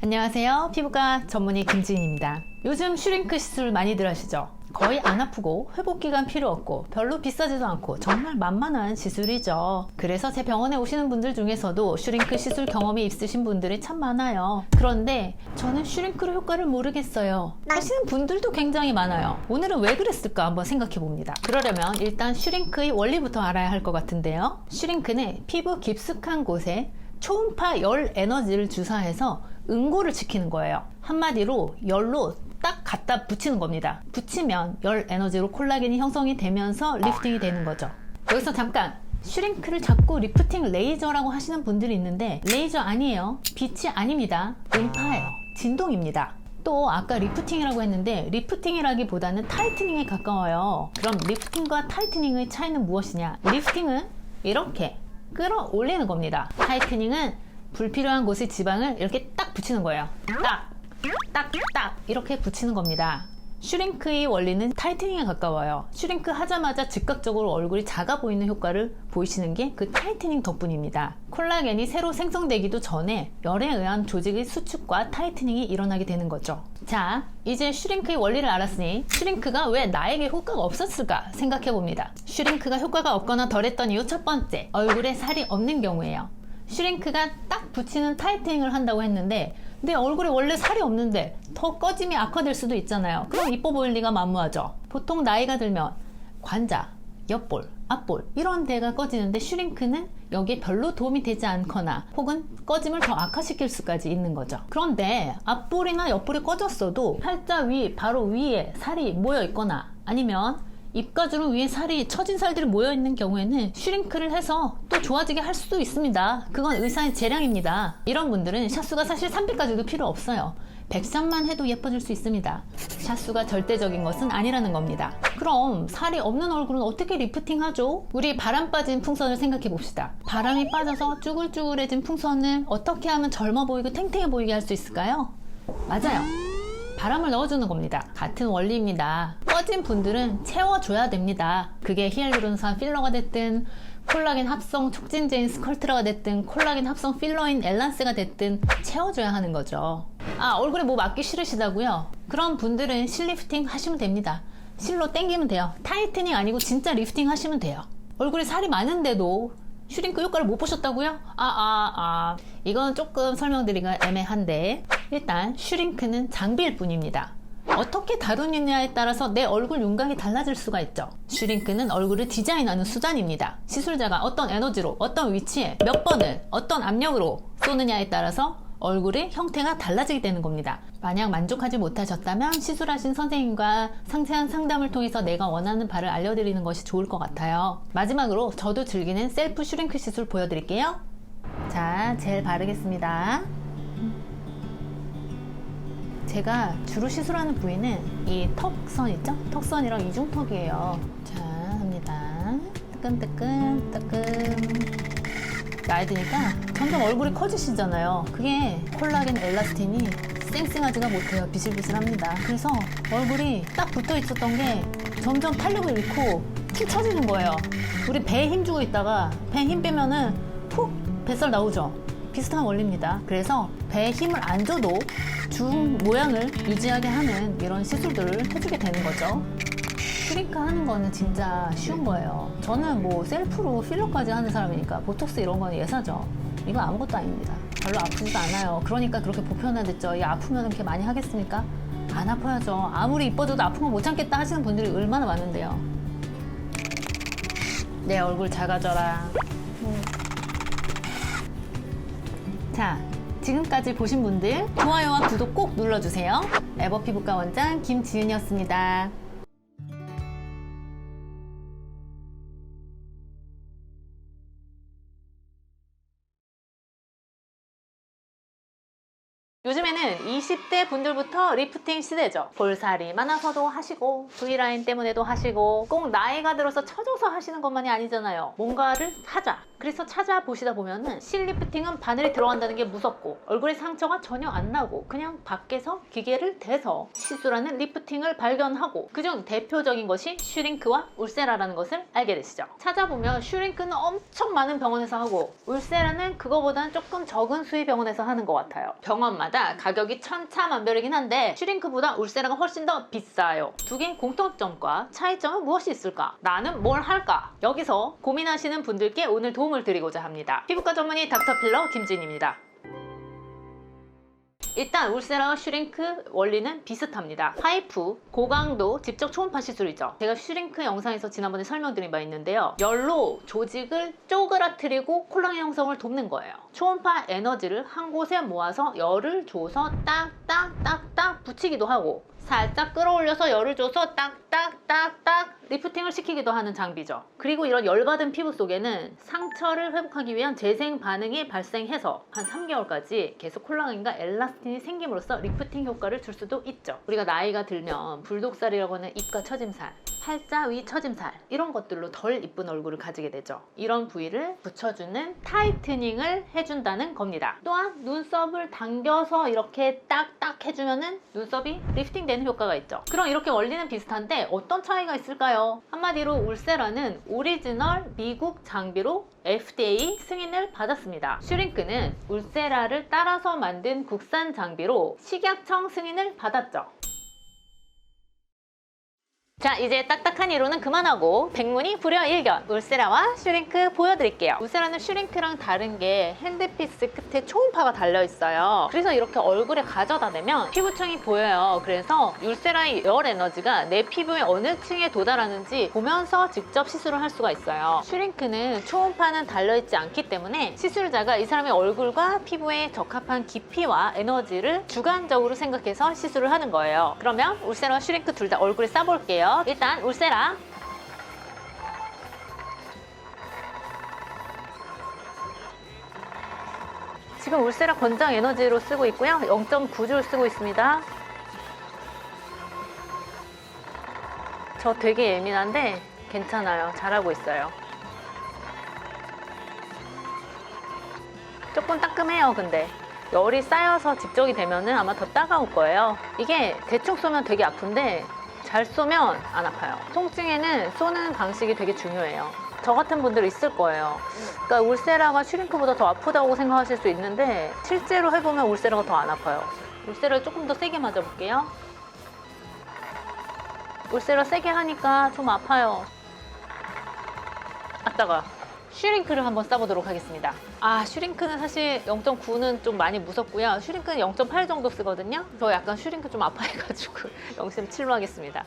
안녕하세요. 피부과 전문의 김지인입니다. 요즘 슈링크 시술 많이들 하시죠? 거의 안 아프고 회복기간 필요 없고 별로 비싸지도 않고 정말 만만한 시술이죠. 그래서 제 병원에 오시는 분들 중에서도 슈링크 시술 경험이 있으신 분들이 참 많아요. 그런데 저는 슈링크로 효과를 모르겠어요 하시는 분들도 굉장히 많아요. 오늘은 왜 그랬을까 한번 생각해 봅니다. 그러려면 일단 슈링크의 원리부터 알아야 할 것 같은데요. 슈링크는 피부 깊숙한 곳에 초음파 열 에너지를 주사해서 응고를 시키는 거예요. 한마디로 열로 딱 갖다 붙이는 겁니다. 붙이면 열 에너지로 콜라겐이 형성이 되면서 리프팅이 되는 거죠. 여기서 잠깐, 슈링크를 자꾸 리프팅 레이저라고 하시는 분들이 있는데 레이저 아니에요. 빛이 아닙니다. 음파예요. 진동입니다. 또 아까 리프팅이라고 했는데 리프팅이라기보다는 타이트닝에 가까워요. 그럼 리프팅과 타이트닝의 차이는 무엇이냐? 리프팅은 이렇게 끌어올리는 겁니다. 타이트닝은 불필요한 곳의 지방을 이렇게 딱 붙이는 거예요. 딱 이렇게 붙이는 겁니다. 슈링크의 원리는 타이트닝에 가까워요. 슈링크 하자마자 즉각적으로 얼굴이 작아 보이는 효과를 보이시는 게 그 타이트닝 덕분입니다. 콜라겐이 새로 생성되기도 전에 열에 의한 조직의 수축과 타이트닝이 일어나게 되는 거죠. 자, 이제 슈링크의 원리를 알았으니 슈링크가 왜 나에게 효과가 없었을까 생각해 봅니다. 슈링크가 효과가 없거나 덜했던 이유 첫 번째, 얼굴에 살이 없는 경우예요. 슈링크가 딱 붙이는 타이트닝을 한다고 했는데 내 얼굴에 원래 살이 없는데 더 꺼짐이 악화될 수도 있잖아요. 그럼 이뻐 보일 리가 만무하죠. 보통 나이가 들면 관자, 옆볼, 앞볼 이런 데가 꺼지는데 슈링크는 여기에 별로 도움이 되지 않거나 혹은 꺼짐을 더 악화시킬 수까지 있는 거죠. 그런데 앞볼이나 옆볼이 꺼졌어도 팔자 위, 바로 위에 살이 모여 있거나 아니면 입가주름 위에 살이 처진 살들이 모여있는 경우에는 슈링크를 해서 또 좋아지게 할 수도 있습니다. 그건 의사의 재량입니다. 이런 분들은 샷수가 사실 300까지도 필요 없어요. 100샷만 해도 예뻐질 수 있습니다. 샷수가 절대적인 것은 아니라는 겁니다. 그럼 살이 없는 얼굴은 어떻게 리프팅하죠? 우리 바람 빠진 풍선을 생각해 봅시다. 바람이 빠져서 쭈글쭈글해진 풍선을 어떻게 하면 젊어 보이고 탱탱해 보이게 할 수 있을까요? 맞아요. 바람을 넣어주는 겁니다. 같은 원리입니다. 꺼진 분들은 채워줘야 됩니다. 그게 히알루론산 필러가 됐든 콜라겐 합성 촉진제인 스컬트라가 됐든 콜라겐 합성 필러인 엘란스가 됐든 채워줘야 하는 거죠. 아, 얼굴에 뭐 맞기 싫으시다고요? 그런 분들은 실 리프팅 하시면 됩니다. 실로 당기면 돼요. 타이트닝 아니고 진짜 리프팅 하시면 돼요. 얼굴에 살이 많은데도 슈링크 효과를 못 보셨다고요? 이건 조금 설명드리기가 애매한데 일단 슈링크는 장비일 뿐입니다. 어떻게 다루느냐에 따라서 내 얼굴 윤곽이 달라질 수가 있죠. 슈링크는 얼굴을 디자인하는 수단입니다. 시술자가 어떤 에너지로, 어떤 위치에, 몇 번을, 어떤 압력으로 쏘느냐에 따라서 얼굴의 형태가 달라지게 되는 겁니다. 만약 만족하지 못하셨다면 시술하신 선생님과 상세한 상담을 통해서 내가 원하는 바를 알려드리는 것이 좋을 것 같아요. 마지막으로 저도 즐기는 셀프 슈링크 시술 보여드릴게요. 자, 젤 바르겠습니다. 제가 주로 시술하는 부위는 이 턱선 있죠? 턱선이랑 이중턱이에요. 자, 합니다. 뜨끔뜨끔. 나이 드니까 점점 얼굴이 커지시잖아요. 그게 콜라겐 엘라스틴이 쌩쌩하지가 못해요. 비실비실합니다. 그래서 얼굴이 딱 붙어 있었던 게 점점 탄력을 잃고 툭 처지는 거예요. 우리 배에 힘 주고 있다가 배에 힘 빼면은 푹 뱃살 나오죠. 비슷한 원리입니다. 그래서 배에 힘을 안 줘도 중 모양을 유지하게 하는 이런 시술들을 해주게 되는 거죠. 슈링크 하는 거는 진짜 쉬운 거예요. 저는 뭐 셀프로 필러까지 하는 사람이니까 보톡스 이런 거는 예사죠. 이거 아무것도 아닙니다. 별로 아프지도 않아요. 그러니까 그렇게 보편화됐죠. 이 아프면 이렇게 많이 하겠습니까? 안 아파야죠. 아무리 이뻐져도 아픈 거 못 참겠다 하시는 분들이 얼마나 많은데요. 내 얼굴 작아져라. 자, 지금까지 보신 분들 좋아요와 구독 꼭 눌러주세요. 에버피부과 원장 김지은이었습니다. 20대 분들부터 리프팅 시대죠. 볼살이 많아서도 하시고 V라인 때문에도 하시고 꼭 나이가 들어서 처져서 하시는 것만이 아니잖아요. 뭔가를 하자. 그래서 찾아보시다 보면은 실리프팅은 바늘이 들어간다는 게 무섭고 얼굴에 상처가 전혀 안 나고 그냥 밖에서 기계를 대서 시술하는 리프팅을 발견하고 그중 대표적인 것이 슈링크와 울세라라는 것을 알게 되시죠. 찾아보면 슈링크는 엄청 많은 병원에서 하고 울세라는 그거보다는 조금 적은 수의 병원에서 하는 것 같아요. 병원마다 가격이 천차만별이긴 한데 슈링크보다 울세라가 훨씬 더 비싸요. 두 개의 공통점과 차이점은 무엇이 있을까? 나는 뭘 할까? 여기서 고민하시는 분들께 오늘 도움을 드리고자 합니다. 피부과 전문의 닥터필러 김진입니다. 일단 울세라와 슈링크 원리는 비슷합니다. 파이프, 고강도 직접 초음파 시술이죠. 제가 슈링크 영상에서 지난번에 설명드린 바 있는데요. 열로 조직을 쪼그라뜨리고 콜라겐 형성을 돕는 거예요. 초음파 에너지를 한 곳에 모아서 열을 줘서 딱딱딱딱 붙이기도 하고 살짝 끌어올려서 열을 줘서 딱딱딱딱 리프팅을 시키기도 하는 장비죠. 그리고 이런 열받은 피부 속에는 상처를 회복하기 위한 재생 반응이 발생해서 한 3개월까지 계속 콜라겐과 엘라스틴이 생김으로써 리프팅 효과를 줄 수도 있죠. 우리가 나이가 들면 불독살이라고 하는 입가 처짐살, 팔자 위 처짐살 이런 것들로 덜 이쁜 얼굴을 가지게 되죠. 이런 부위를 붙여주는 타이트닝을 해준다는 겁니다. 또한 눈썹을 당겨서 이렇게 딱딱 해주면은 눈썹이 리프팅 되는 효과가 있죠. 그럼 이렇게 원리는 비슷한데 어떤 차이가 있을까요? 한마디로 울세라는 오리지널 미국 장비로 FDA 승인을 받았습니다. 슈링크는 울세라를 따라서 만든 국산 장비로 식약청 승인을 받았죠. 자, 이제 딱딱한 이론은 그만하고 백문이 불여일견 울세라와 슈링크 보여드릴게요. 울세라는 슈링크랑 다른 게 핸드피스 끝에 초음파가 달려있어요. 그래서 이렇게 얼굴에 가져다 대면 피부층이 보여요. 그래서 울세라의 열 에너지가 내 피부의 어느 층에 도달하는지 보면서 직접 시술을 할 수가 있어요. 슈링크는 초음파는 달려있지 않기 때문에 시술자가 이 사람의 얼굴과 피부에 적합한 깊이와 에너지를 주관적으로 생각해서 시술을 하는 거예요. 그러면 울세라와 슈링크 둘 다 얼굴에 싸볼게요. 일단 울세라 지금 울세라 권장 에너지로 쓰고 있고요. 0.9줄 쓰고 있습니다. 저 되게 예민한데 괜찮아요. 잘하고 있어요. 조금 따끔해요. 근데 열이 쌓여서 집적이 되면은 아마 더 따가울 거예요. 이게 대충 쏘면 되게 아픈데 잘 쏘면 안 아파요. 통증에는 쏘는 방식이 되게 중요해요. 저 같은 분들 있을 거예요. 그러니까 울세라가 슈링크보다 더 아프다고 생각하실 수 있는데 실제로 해보면 울세라가 더 안 아파요. 울세라를 조금 더 세게 맞아볼게요. 울세라 세게 하니까 좀 아파요. 아따가 슈링크를 한번 써보도록 하겠습니다. 슈링크는 사실 0.9는 좀 많이 무섭고요. 슈링크는 0.8 정도 쓰거든요. 저 약간 슈링크 좀 아파해가지고 0.7로 하겠습니다.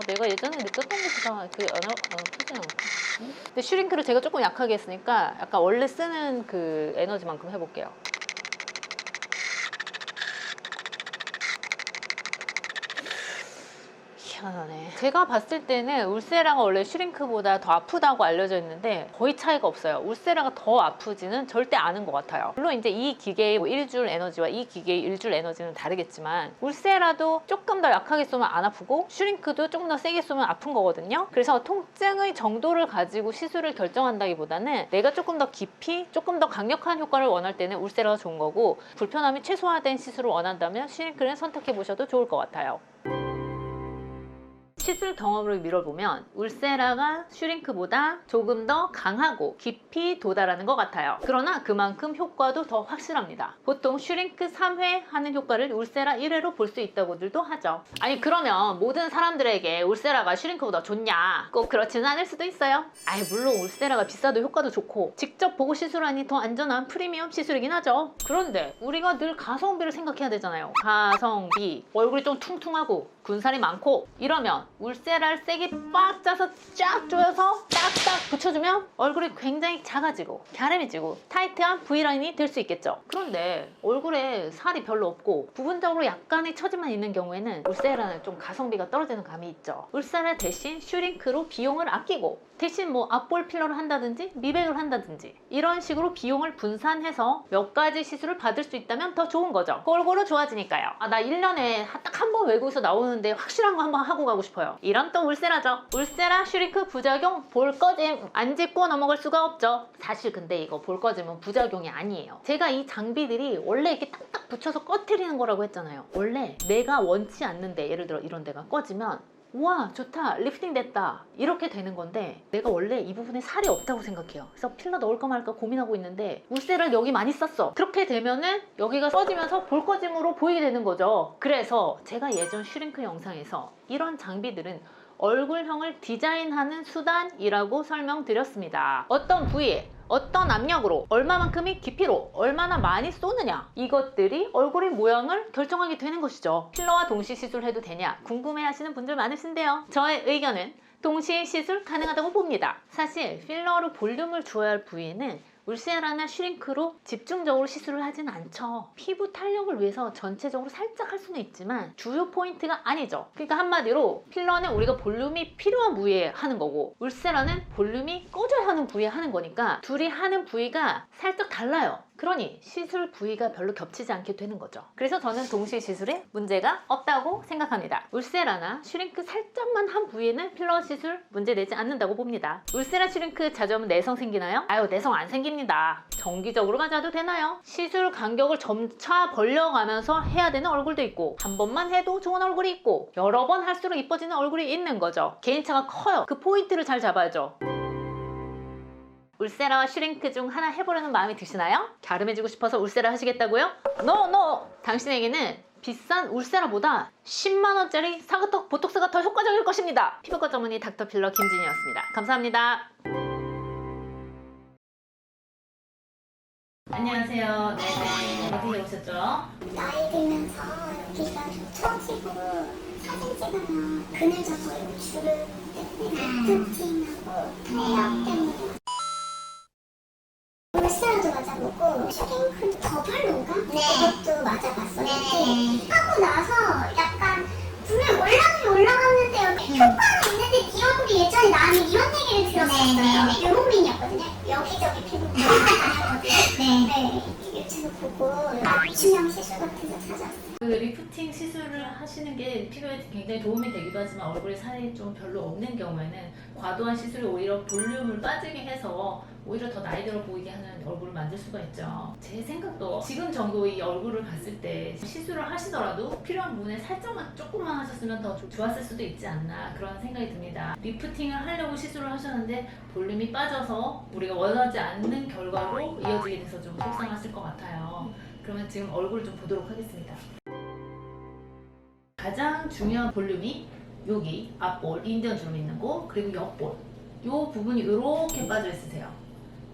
내가 예전에 느꼈던 것보다 그게 크지 않고. 근데 슈링크를 제가 조금 약하게 했으니까 약간 원래 쓰는 그 에너지만큼 해볼게요. 희한하네. 제가 봤을 때는 울세라가 원래 슈링크보다 더 아프다고 알려져 있는데 거의 차이가 없어요. 울세라가 더 아프지는 절대 않은 것 같아요. 물론 이제 이 기계의 1줄 에너지와 이 기계의 1줄 에너지는 다르겠지만 울세라도 조금 더 약하게 쏘면 안 아프고 슈링크도 조금 더 세게 쏘면 아픈 거거든요. 그래서 통증의 정도를 가지고 시술을 결정한다기보다는 내가 조금 더 깊이, 조금 더 강력한 효과를 원할 때는 울세라가 좋은 거고 불편함이 최소화된 시술을 원한다면 슈링크를 선택해 보셔도 좋을 것 같아요. 시술 경험을 미뤄보면 울세라가 슈링크보다 조금 더 강하고 깊이 도달하는 것 같아요. 그러나 그만큼 효과도 더 확실합니다. 보통 슈링크 3회 하는 효과를 울세라 1회로 볼 수 있다고들도 하죠. 아니 그러면 모든 사람들에게 울세라가 슈링크보다 좋냐? 꼭 그렇지는 않을 수도 있어요. 물론 울세라가 비싸도 효과도 좋고 직접 보고 시술하니 더 안전한 프리미엄 시술이긴 하죠. 그런데 우리가 늘 가성비를 생각해야 되잖아요. 가성비, 얼굴이 좀 퉁퉁하고 군살이 많고 이러면 울세라를 세게 빡 짜서 쫙 조여서 딱딱 붙여주면 얼굴이 굉장히 작아지고 갸름해지고 타이트한 V라인이 될 수 있겠죠. 그런데 얼굴에 살이 별로 없고 부분적으로 약간의 처짐만 있는 경우에는 울세라는 좀 가성비가 떨어지는 감이 있죠. 울세라 대신 슈링크로 비용을 아끼고 대신 뭐 앞볼 필러를 한다든지 미백을 한다든지 이런 식으로 비용을 분산해서 몇 가지 시술을 받을 수 있다면 더 좋은 거죠. 골고루 좋아지니까요. 나 1년에 딱 한 번 외국에서 나오는데 확실한 거 한번 하고 가고 싶어요. 이런 또 울세라죠. 울세라 슈링크 부작용 볼 꺼짐 안 짚고 넘어갈 수가 없죠. 사실 근데 이거 볼 꺼짐은 부작용이 아니에요. 제가 이 장비들이 원래 이렇게 딱딱 붙여서 꺼트리는 거라고 했잖아요. 원래 내가 원치 않는데 예를 들어 이런 데가 꺼지면 우와 좋다 리프팅 됐다 이렇게 되는 건데 내가 원래 이 부분에 살이 없다고 생각해요. 그래서 필러 넣을까 말까 고민하고 있는데 울세라를 여기 많이 썼어. 그렇게 되면은 여기가 꺼지면서 볼꺼짐으로 보이게 되는 거죠. 그래서 제가 예전 슈링크 영상에서 이런 장비들은 얼굴형을 디자인하는 수단이라고 설명드렸습니다. 어떤 부위에 어떤 압력으로 얼마만큼의 깊이로 얼마나 많이 쏘느냐 이것들이 얼굴의 모양을 결정하게 되는 것이죠. 필러와 동시 시술해도 되냐 궁금해하시는 분들 많으신데요. 저의 의견은 동시 시술 가능하다고 봅니다. 사실 필러로 볼륨을 주어야 할 부위에는 울세라나 슈링크로 집중적으로 시술을 하진 않죠. 피부 탄력을 위해서 전체적으로 살짝 할 수는 있지만 주요 포인트가 아니죠. 그러니까 한마디로 필러는 우리가 볼륨이 필요한 부위에 하는 거고 울세라는 볼륨이 꺼져야 하는 부위에 하는 거니까 둘이 하는 부위가 살짝 달라요. 그러니 시술 부위가 별로 겹치지 않게 되는 거죠. 그래서 저는 동시 시술에 문제가 없다고 생각합니다. 울세라나 슈링크 살짝만 한 부위에는 필러 시술 문제되지 않는다고 봅니다. 울세라 슈링크 자주 하면 내성 생기나요? 아유 내성 안 생깁니다. 정기적으로 맞아도 되나요? 시술 간격을 점차 벌려가면서 해야 되는 얼굴도 있고 한 번만 해도 좋은 얼굴이 있고 여러 번 할수록 이뻐지는 얼굴이 있는 거죠. 개인차가 커요. 그 포인트를 잘 잡아야죠. 울세라와 슈링크 중 하나 해보려는 마음이 드시나요? 갸름해지고 싶어서 울세라 하시겠다고요? No! 당신에게는 비싼 울세라보다 10만원짜리 사각턱 보톡스가 더 효과적일 것입니다. 피부과 전문의 닥터필러 김진이었습니다. 감사합니다. 안녕하세요. 네네. 어떻게 오셨죠? 나이 들면서 여기가 좀 처지고 사진 찍으면 그늘 져서 주름 때문에 두팅하고 탄력 때문에 울세라도 맞아보고 슈링크도 더 별로인가? 그것도 맞아봤었는데 하고 나서 약간 분명 올라갔는데 효과는 있는데 네 얼굴이 예전에 나는 이런 얘기를 들었었어요. 유목민이었거든요. 여기저기 피부 다녔거든요. 네. 유튜브 보고 맞춤형 시술 같은 거 찾았어요. 그 리프팅 시술을 하시는 게 피부에 굉장히 도움이 되기도 하지만 얼굴에 살이 좀 별로 없는 경우에는 과도한 시술이 오히려 볼륨을 빠지게 해서 오히려 더 나이 들어 보이게 하는 얼굴을 만들 수가 있죠. 제 생각도 지금 정도의 얼굴을 봤을 때 시술을 하시더라도 필요한 부분에 살짝만 조금만 하셨으면 더 좋았을 수도 있지 않나 그런 생각이 듭니다. 리프팅을 하려고 시술을 하셨는데 볼륨이 빠져서 우리가 원하지 않는 결과로 이어지게 돼서 좀 속상하실 것 같아요. 그러면 지금 얼굴을 좀 보도록 하겠습니다. 가장 중요한 볼륨이 여기 앞볼, 인디언 주름 있는 곳, 그리고 옆볼 이 부분이 이렇게 빠져 있으세요.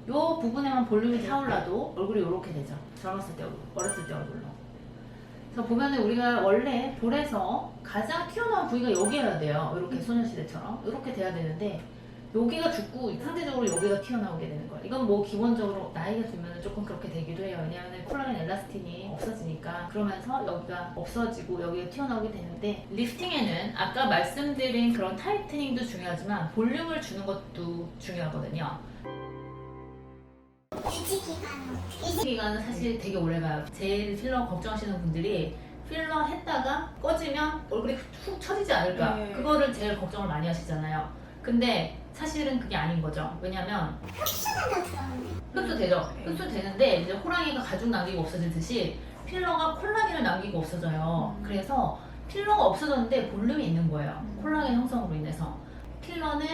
이 부분에만 볼륨이 차올라도 얼굴이 이렇게 되죠. 젊었을 때 얼굴, 어렸을 때 얼굴로. 그래서 보면은 우리가 원래 볼에서 가장 튀어나온 부위가 여기여야 돼요. 이렇게 소녀시대처럼 이렇게 돼야 되는데 여기가 죽고 상대적으로 여기가 튀어나오게 되는 거예요. 이건 뭐 기본적으로 나이가 들면 조금 그렇게 되기도 해요. 왜냐하면 콜라겐 엘라스틴이 없어지니까 그러면서 여기가 없어지고 여기가 튀어나오게 되는데 리프팅에는 아까 말씀드린 그런 타이트닝도 중요하지만 볼륨을 주는 것도 중요하거든요. 유지 기간은 사실 되게 오래가요. 제일 필러 걱정하시는 분들이 필러 했다가 꺼지면 얼굴이 훅 처지지 않을까 그거를 제일 걱정을 많이 하시잖아요. 근데 사실은 그게 아닌 거죠. 왜냐면 흡수되죠. 흡수되는데 이제 호랑이가 가죽 남기고 없어지듯이 필러가 콜라겐을 남기고 없어져요. 그래서 필러가 없어졌는데 볼륨이 있는 거예요. 콜라겐 형성으로 인해서. 필러는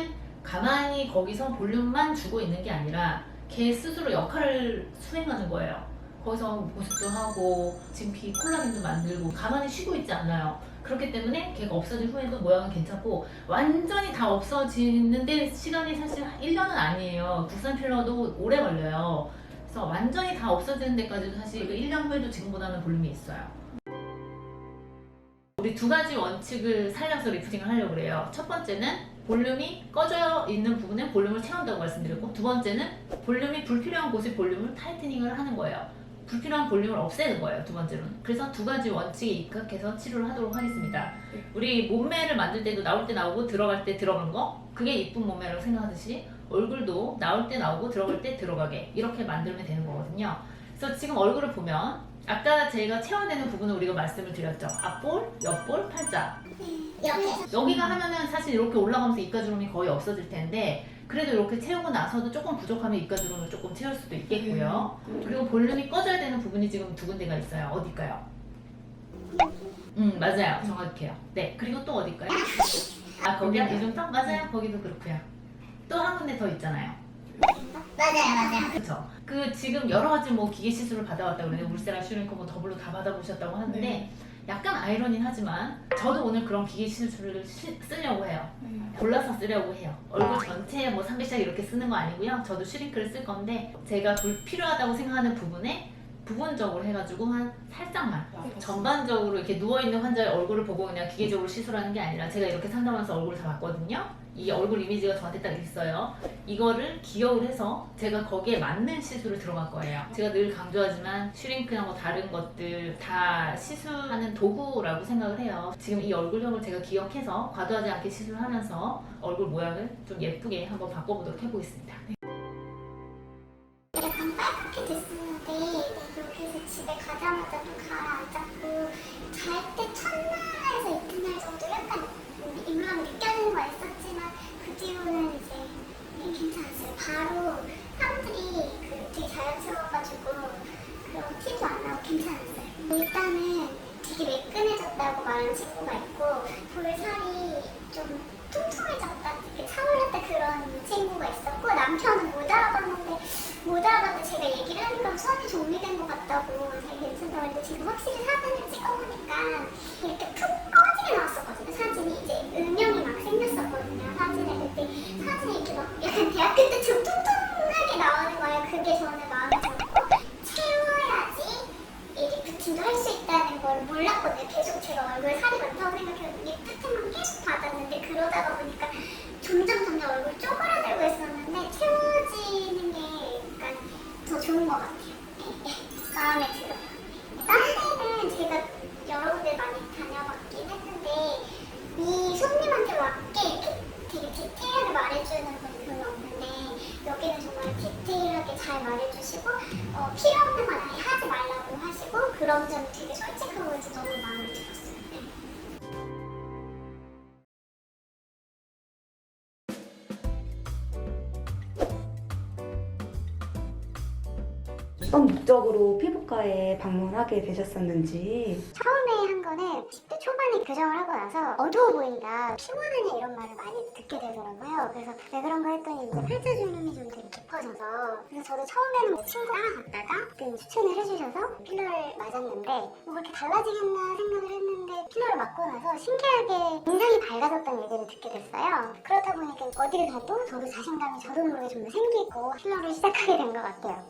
가만히 거기서 볼륨만 주고 있는 게 아니라 걔 스스로 역할을 수행하는 거예요. 거기서 보습도 하고 진피 콜라겐도 만들고 가만히 쉬고 있지 않아요. 그렇기 때문에 걔가 없어진 후에도 모양은 괜찮고 완전히 다 없어지는데 시간이 사실 1년은 아니에요. 국산 필러도 오래 걸려요. 그래서 완전히 다 없어지는 데까지도 사실 1년 후에도 지금보다는 볼륨이 있어요. 우리 두 가지 원칙을 살려서 리프팅을 하려고 그래요. 첫 번째는 볼륨이 꺼져 있는 부분에 볼륨을 채운다고 말씀드렸고, 두 번째는 볼륨이 불필요한 곳에 볼륨을 타이트닝을 하는 거예요. 불필요한 볼륨을 없애는 거예요, 두 번째로는. 그래서 두 가지 원칙에 입각해서 치료를 하도록 하겠습니다. 우리 몸매를 만들 때도 나올 때 나오고 들어갈 때 들어간 거, 그게 이쁜 몸매라고 생각하듯이 얼굴도 나올 때 나오고 들어갈 때 들어가게 이렇게 만들면 되는 거거든요. 그래서 지금 얼굴을 보면 아까 제가 채워내는 부분을 우리가 말씀을 드렸죠. 앞볼, 옆볼, 팔자. 여기가 하면은 사실 이렇게 올라가면서 입가주름이 거의 없어질 텐데, 그래도 이렇게 채우고 나서도 조금 부족하면 입가주름을 조금 채울 수도 있겠고요. 그리고 볼륨이 꺼져야 되는 부분이 지금 두 군데가 있어요. 어딜까요? 맞아요. 정확해요. 네. 그리고 또 어딜까요? 아, 거기야? 이 정도? 맞아요. 거기도 그렇고요. 또 한 군데 더 있잖아요. 맞아요. 그렇죠. 그 지금 여러 가지 뭐 기계 시술을 받아왔다고 그러는데, 울세라 슈링크 뭐 더블로 다 받아보셨다고 하는데 약간 아이러니는 하지만 저도 오늘 그런 기계 시술을 쓰려고 해요. 골라서 쓰려고 해요. 얼굴 전체에 뭐 300샷 이렇게 쓰는 거 아니고요. 저도 슈링크를 쓸 건데, 제가 불필요하다고 생각하는 부분에 부분적으로 해가지고 한 살짝만, 전반적으로 이렇게 누워있는 환자의 얼굴을 보고 그냥 기계적으로 시술하는 게 아니라, 제가 이렇게 상담하면서 얼굴을 다 봤거든요. 이 얼굴 이미지가 저한테 딱 있어요. 이거를 기억을 해서 제가 거기에 맞는 시술을 들어갈 거예요. 제가 늘 강조하지만 슈링크나 뭐 다른 것들 다 시술하는 도구라고 생각을 해요. 지금 이 얼굴형을 제가 기억해서 과도하지 않게 시술하면서 얼굴 모양을 좀 예쁘게 한번 바꿔보도록 해보겠습니다. 약간 빨갛게 됐었는데 여기서 집에 가자마자 또 가라앉았고, 잘 때 첫날에서 이튿날 정도 약간 입맛이 느껴지는 거 있었지만 그 뒤로는 이제 괜찮았어요. 바로 사람들이 되게 자연스러워가지고 그런 티도 안 나고 괜찮았어요. 일단은 되게 매끈해졌다고 말하는 친구가 있고, 볼살이 좀 퉁퉁해졌다, 되게 차올랐다 그런 친구가 있었고, 남편은 못 알아봤는데 제가 얘기를 하니까 수압이 정리된 것 같다고 되게 괜찮다고 했는데, 지금 확실히 사진을 찍어보니까 이렇게 푹 꺼지게 나왔었거든요. 사진이 이제 음영이 막 생겼었거든요. 사진에 그때 사진이 이렇게 막 약간 대학교 때처럼 퉁퉁하게 나오는 거예요. 그게 저는 마음에 들었고, 채워야지 이 리프팅도 할 수 있다는 걸 몰랐거든요. 계속 제가 얼굴에 살이 많다고 생각해서 리프팅만 계속 받았는데, 그러다가 보니까 점점 얼굴 쪼그라들고 있었는데 채워지는 게 약간 더 좋은 것 같아요. 마음에 들어요. 딴 데는 제가 여러 군데 많이 다녀봤긴 했는데, 이 손님한테 맞게 이렇게 되게 디테일하게 말해주는 분이 별로 없는데, 여기는 정말 디테일하게 잘 말해주시고, 필요 없는 건 아예 하지 말라고 하시고, 그런 점이 되게 솔직하고 해서 너무 마음에 들었어요. 어떤 목적으로 피부과에 방문하게 되셨었는지. 처음에 한 거는 10대 초반에 교정을 하고 나서 어두워 보인다, 피곤하냐 이런 말을 많이 듣게 되더라고요. 그래서 왜 그런가 했더니 이제 팔자주름이 좀 되게 깊어져서, 그래서 저도 처음에는 친구 따라갔다가 그때 추천을 해주셔서 필러를 맞았는데, 뭐 그렇게 달라지겠나 생각을 했는데, 필러를 맞고 나서 신기하게 굉장히 밝아졌다는 얘기를 듣게 됐어요. 그렇다 보니까 어디를 가도 저도 자신감이 저도 모르게 좀 더 생기고 필러를 시작하게 된 것 같아요.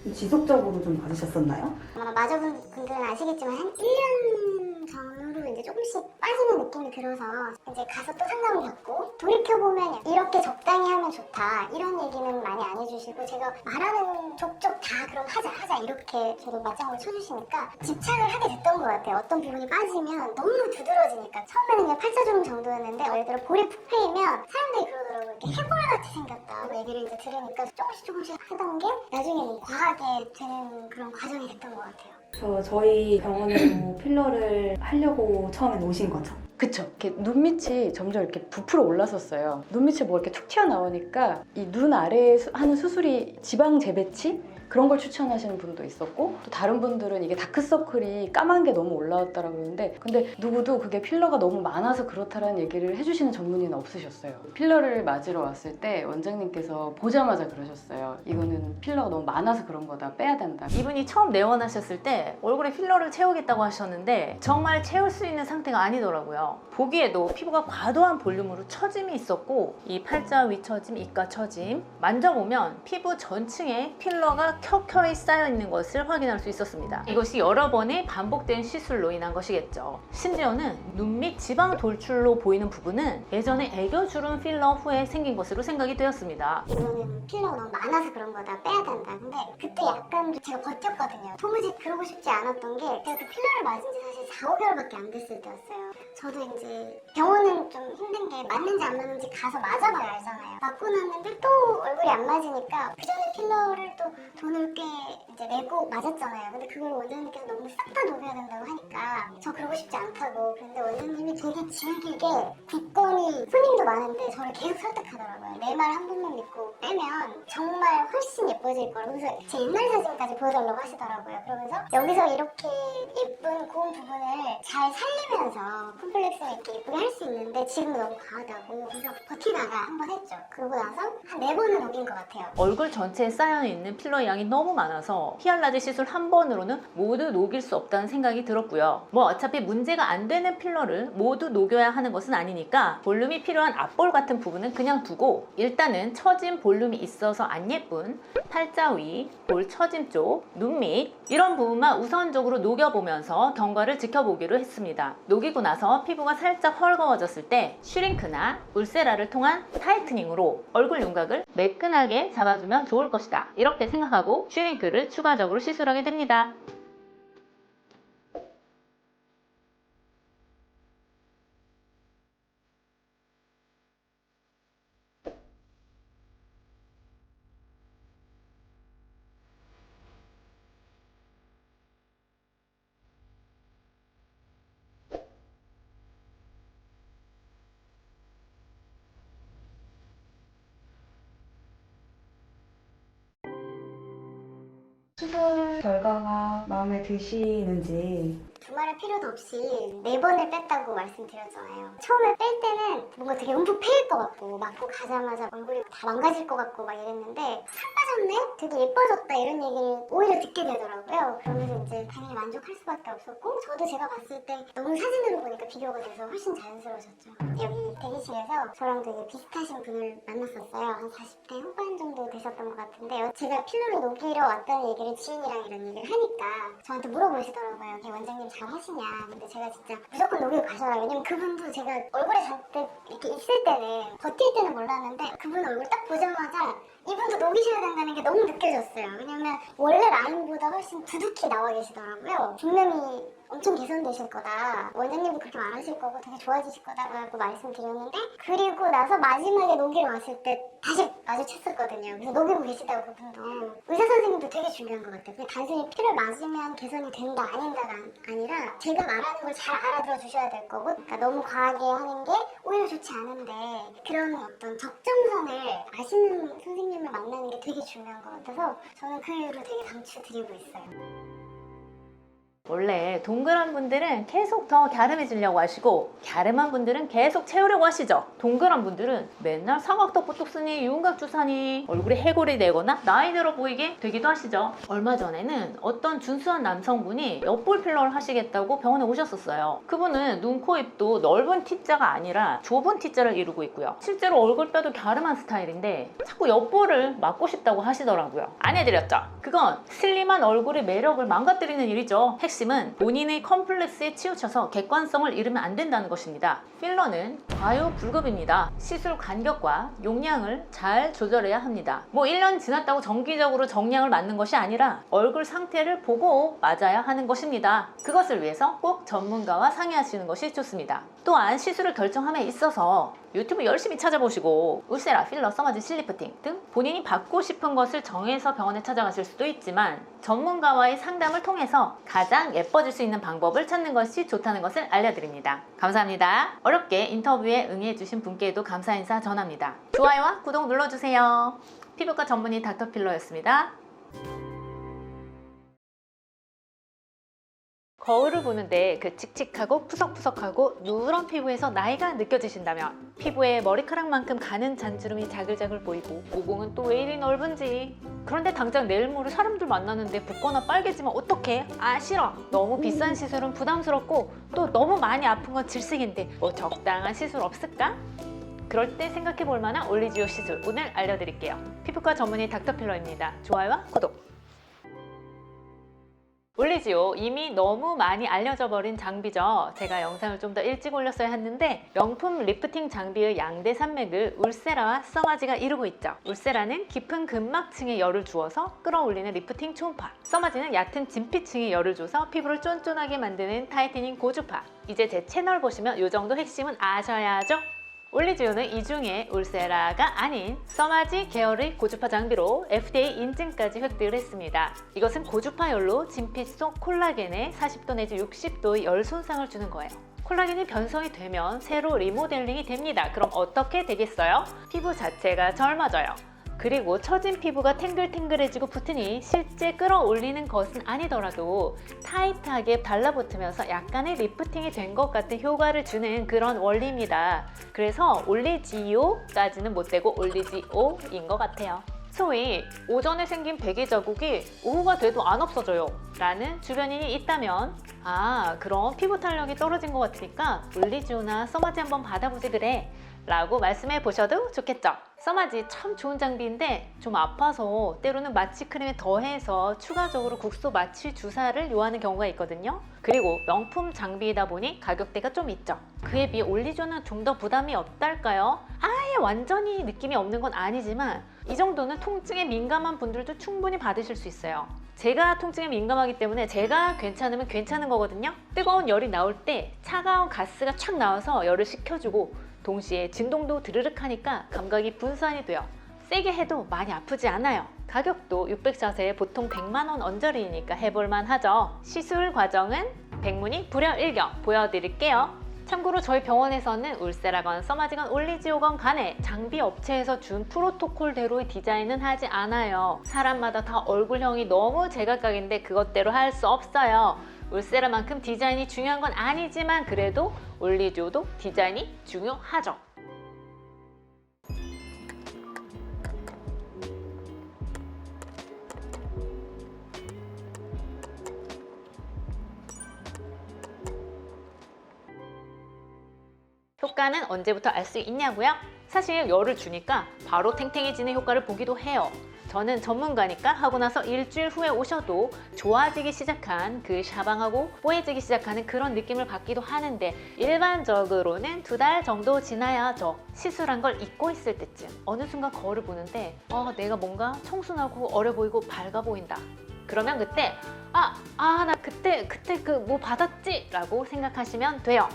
네. 지속적으로 좀 받으셨었나요? 아마 맞아본 분들은 아시겠지만 한 1년 전으로 이제 조금씩 빠지는 느낌이 들어서 이제 가서 또 상담을 받고, 돌이켜보면 이렇게 적당히 하면 좋다 이런 얘기는 많이 안 해주시고, 제가 말하는 족족 다 그럼 하자 이렇게 저도 맞장구를 쳐주시니까 집착을 하게 됐던 것 같아요. 어떤 부분이 빠지면 너무 두드러지니까. 처음에는 그냥 팔자주름 정도였는데, 예를 들어 볼이 푹 패이면 사람들이 그러더라고요. 이렇게 해골같이 생겼다 얘기를 이제 들으니까 조금씩 하던 게 나중에는 과하게 되는 그런 과정이 됐던 것 같아요. 저희 병원에도 필러를 하려고 처음엔 오신 거죠? 그쵸. 이렇게 눈밑이 점점 이렇게 부풀어 올랐었어요. 눈밑이 뭐 이렇게 툭 튀어나오니까 이 눈 아래에 하는 수술이 지방 재배치? 그런 걸 추천하시는 분도 있었고, 또 다른 분들은 이게 다크서클이 까만 게 너무 올라왔다라고 그러는데, 근데 누구도 그게 필러가 너무 많아서 그렇다라는 얘기를 해주시는 전문의는 없으셨어요. 필러를 맞으러 왔을 때 원장님께서 보자마자 그러셨어요. 이거는 필러가 너무 많아서 그런 거다, 빼야 된다. 이분이 처음 내원하셨을 때 얼굴에 필러를 채우겠다고 하셨는데 정말 채울 수 있는 상태가 아니더라고요. 보기에도 피부가 과도한 볼륨으로 처짐이 있었고, 이 팔자 위 처짐, 입가 처짐 만져보면 피부 전층에 필러가 피부가 켜켜이 쌓여 있는 것을 확인할 수 있었습니다. 이것이 여러 번의 반복된 시술로 인한 것이겠죠. 심지어는 눈 밑 지방 돌출로 보이는 부분은 예전에 애교주름 필러 후에 생긴 것으로 생각이 되었습니다. 이거는 필러가 너무 많아서 그런 거다, 빼야 된다. 근데 그때 약간 제가 버텼거든요. 도무지 그러고 싶지 않았던 게 제가 그 필러를 맞은 지 사실 4, 5개월밖에 안 됐을 때였어요. 저도 이제 병원은 좀 힘든 게 맞는지 안 맞는지 가서 맞아봐야 알잖아요. 맞고 났는데 또 얼굴이 안 맞으니까 그 전에 필러를 또 돈을 꽤 이제 내고 맞았잖아요. 근데 그걸 원장님께서 너무 싹 다 녹여야 된다고 하니까 저 그러고 싶지 않다고. 근데 원장님이 되게 질기게 굳건히 손님도 많은데 저를 계속 설득하더라고요. 내 말 한 번만 믿고 빼면 정말 훨씬 예뻐질 거라고. 그래서 제 옛날 사진까지 보여달라고 하시더라고요. 그러면서 여기서 이렇게 예쁜 고운 부분을 잘 살리면서 콤플렉스를 이렇게 예쁘게 할 수 있는데 지금은 너무 과하다고. 그래서 버티다가 한 번 했죠. 그러고 나서 한 4번은 녹인 것 같아요. 얼굴 전체에 쌓여있는 필러의 양이 너무 많아서 히알라지 시술 한 번으로는 모두 녹일 수 없다는 생각이 들었고요. 뭐 어차피 문제가 안 되는 필러를 모두 녹여야 하는 것은 아니니까 볼륨이 필요한 앞볼 같은 부분은 그냥 두고 일단은 처짐 볼륨이 있어서 안 예쁜 팔자 위, 볼 처짐 쪽, 눈 밑 이런 부분만 우선적으로 녹여보면서 경과를 지켜보기로 했습니다. 녹이고 나서 피부가 살짝 헐거워졌을 때 슈링크나 울세라를 통한 타이트닝으로 얼굴 윤곽을 매끈하게 잡아주면 좋을 것이다. 이렇게 생각하고 슈링크를 추가적으로 시술하게 됩니다. 수술 결과가 마음에 드시는지. 두말할 필요도 없이 4번을 뺐다고 말씀드렸잖아요. 처음에 뺄 때는 뭔가 되게 움푹 패일 것 같고 맞고 가자마자 얼굴이 다 망가질 것 같고 막 이랬는데 살 빠졌네? 되게 예뻐졌다 이런 얘기를 오히려 듣게 되더라고요. 그러면서 이제 당연히 만족할 수밖에 없었고 저도 제가 봤을 때 너무 사진으로 보니까 비교가 돼서 훨씬 자연스러워졌죠. 여기 대기실에서 저랑 되게 비슷하신 분을 만났었어요. 한 40대 후반 정도 되셨던 것 같은데 제가 필러를 녹이러 왔다는 얘기를 지인이랑 이런 얘기를 하니까 저한테 물어보시더라고요. 원장님 잘 하시냐. 근데 제가 진짜 무조건 녹이고 가셔라. 왜냐면 그분도 제가 얼굴에 잔뜩 이렇게 있을 때는 버틸 때는 몰랐는데 그분 얼굴 딱 보자마자 이분도 녹이셔야 된다는 게 너무 느껴졌어요. 왜냐면 원래 라인보다 훨씬 두둑히 나와 계시더라고요. 분명히 엄청 개선되실 거다. 원장님도 그렇게 말하실 거고 되게 좋아지실 거다라고 말씀드렸는데 그리고 나서 마지막에 녹이러 왔을 때 다시 마주쳤었거든요. 그래서 녹이고 계시다고 그분도. 의사 선생님도 되게 중요한 것 같아요. 그게 단순히 피를 맞으면 개선이 된다 아닌다가 아니라 제가 말하는 걸 잘 알아들어 주셔야 될 거고 그러니까 너무 과하게 하는 게 오히려 좋지 않은데 그런 어떤 적정선을 아시는 선생님을 만나는 게 되게 중요한 것 같아서 저는 그 이유로 되게 강추드리고 있어요. 원래 동그란 분들은 계속 더 갸름해지려고 하시고 갸름한 분들은 계속 채우려고 하시죠. 동그란 분들은 맨날 사각턱 보톡스니 윤곽 주사니 얼굴에 해골이 되거나 나이 들어 보이게 되기도 하시죠. 얼마 전에는 어떤 준수한 남성분이 옆볼 필러를 하시겠다고 병원에 오셨었어요. 그분은 눈, 코, 입도 넓은 T자가 아니라 좁은 T자를 이루고 있고요. 실제로 얼굴뼈도 갸름한 스타일인데 자꾸 옆볼을 맞고 싶다고 하시더라고요. 안 해드렸죠. 그건 슬림한 얼굴의 매력을 망가뜨리는 일이죠. 핵심은 본인의 컴플렉스에 치우쳐서 객관성을 잃으면 안 된다는 것입니다. 필러는 과유불급입니다. 시술 간격과 용량을 잘 조절해야 합니다. 뭐 1년 지났다고 정기적으로 정량을 맞는 것이 아니라 얼굴 상태를 보고 맞아야 하는 것입니다. 그것을 위해서 꼭 전문가와 상의하시는 것이 좋습니다. 또한 시술을 결정함에 있어서 유튜브 열심히 찾아보시고 울세라, 필러, 써머지, 실리프팅 등 본인이 받고 싶은 것을 정해서 병원에 찾아가실 수도 있지만 전문가와의 상담을 통해서 가장 예뻐질 수 있는 방법을 찾는 것이 좋다는 것을 알려드립니다. 감사합니다. 어렵게 인터뷰에 응해주신 분께도 감사 인사 전합니다. 좋아요와 구독 눌러주세요. 피부과 전문의 닥터필러였습니다. 거울을 보는데 그 칙칙하고 푸석푸석하고 누런 피부에서 나이가 느껴지신다면 피부에 머리카락만큼 가는 잔주름이 자글자글 보이고 모공은 또 왜 이리 넓은지 그런데 당장 내일 모레 사람들 만나는데 붓거나 빨개지면 어떡해? 아 싫어! 너무 비싼 시술은 부담스럽고 또 너무 많이 아픈 건 질색인데 뭐 적당한 시술 없을까? 그럴 때 생각해 볼 만한 올리지오 시술 오늘 알려드릴게요. 피부과 전문의 닥터필러입니다. 좋아요와 구독! 올리지오 이미 너무 많이 알려져 버린 장비죠. 제가 영상을 좀 더 일찍 올렸어야 했는데 명품 리프팅 장비의 양대 산맥을 울세라와 써마지가 이루고 있죠. 울세라는 깊은 근막층에 열을 주어서 끌어올리는 리프팅 초음파, 써마지는 얕은 진피층에 열을 줘서 피부를 쫀쫀하게 만드는 타이트닝 고주파. 이제 제 채널 보시면 이 정도 핵심은 아셔야죠. 올리지오는 이 중에 울세라가 아닌 써마지 계열의 고주파 장비로 FDA 인증까지 획득을 했습니다. 이것은 고주파 열로 진피 속 콜라겐에 40도 내지 60도의 열 손상을 주는 거예요. 콜라겐이 변성이 되면 새로 리모델링이 됩니다. 그럼 어떻게 되겠어요? 피부 자체가 젊어져요. 그리고 처진 피부가 탱글탱글해지고 붙으니 실제 끌어올리는 것은 아니더라도 타이트하게 달라붙으면서 약간의 리프팅이 된 것 같은 효과를 주는 그런 원리입니다. 그래서 올리지오까지는 못되고 올리지오인 것 같아요. 소위 오전에 생긴 베개 자국이 오후가 돼도 안 없어져요 라는 주변인이 있다면 그럼 피부 탄력이 떨어진 것 같으니까 올리지오나 써마지 한번 받아보지 그래 라고 말씀해 보셔도 좋겠죠. 써마지 참 좋은 장비인데 좀 아파서 때로는 마취 크림에 더해서 추가적으로 국소 마취 주사를 요하는 경우가 있거든요. 그리고 명품 장비이다 보니 가격대가 좀 있죠. 그에 비해 올리지오는 좀 더 부담이 없달까요? 아예 완전히 느낌이 없는 건 아니지만 이 정도는 통증에 민감한 분들도 충분히 받으실 수 있어요. 제가 통증에 민감하기 때문에 제가 괜찮으면 괜찮은 거거든요. 뜨거운 열이 나올 때 차가운 가스가 착 나와서 열을 식혀주고 동시에 진동도 드르륵 하니까 감각이 분산이 돼요. 세게 해도 많이 아프지 않아요. 가격도 600샷에 보통 100만 원 언저리니까 해볼만 하죠. 시술 과정은 백문이 불여일견 보여드릴게요. 참고로 저희 병원에서는 울세라건 써마지건 올리지오건 간에 장비 업체에서 준 프로토콜대로의 디자인은 하지 않아요. 사람마다 다 얼굴형이 너무 제각각인데 그것대로 할 수 없어요. 울세라만큼 디자인이 중요한 건 아니지만 그래도 올리지오도 디자인이 중요하죠. 효과는 언제부터 알 수 있냐고요? 사실 열을 주니까 바로 탱탱해지는 효과를 보기도 해요. 저는 전문가니까 하고 나서 일주일 후에 오셔도 좋아지기 시작한 그 샤방하고 뽀해지기 시작하는 그런 느낌을 받기도 하는데 일반적으로는 2달 정도 지나야죠. 시술한 걸 잊고 있을 때쯤 어느 순간 거울을 보는데 내가 뭔가 청순하고 어려 보이고 밝아 보인다. 그러면 그때 나 그때 그 뭐 받았지? 라고 생각하시면 돼요.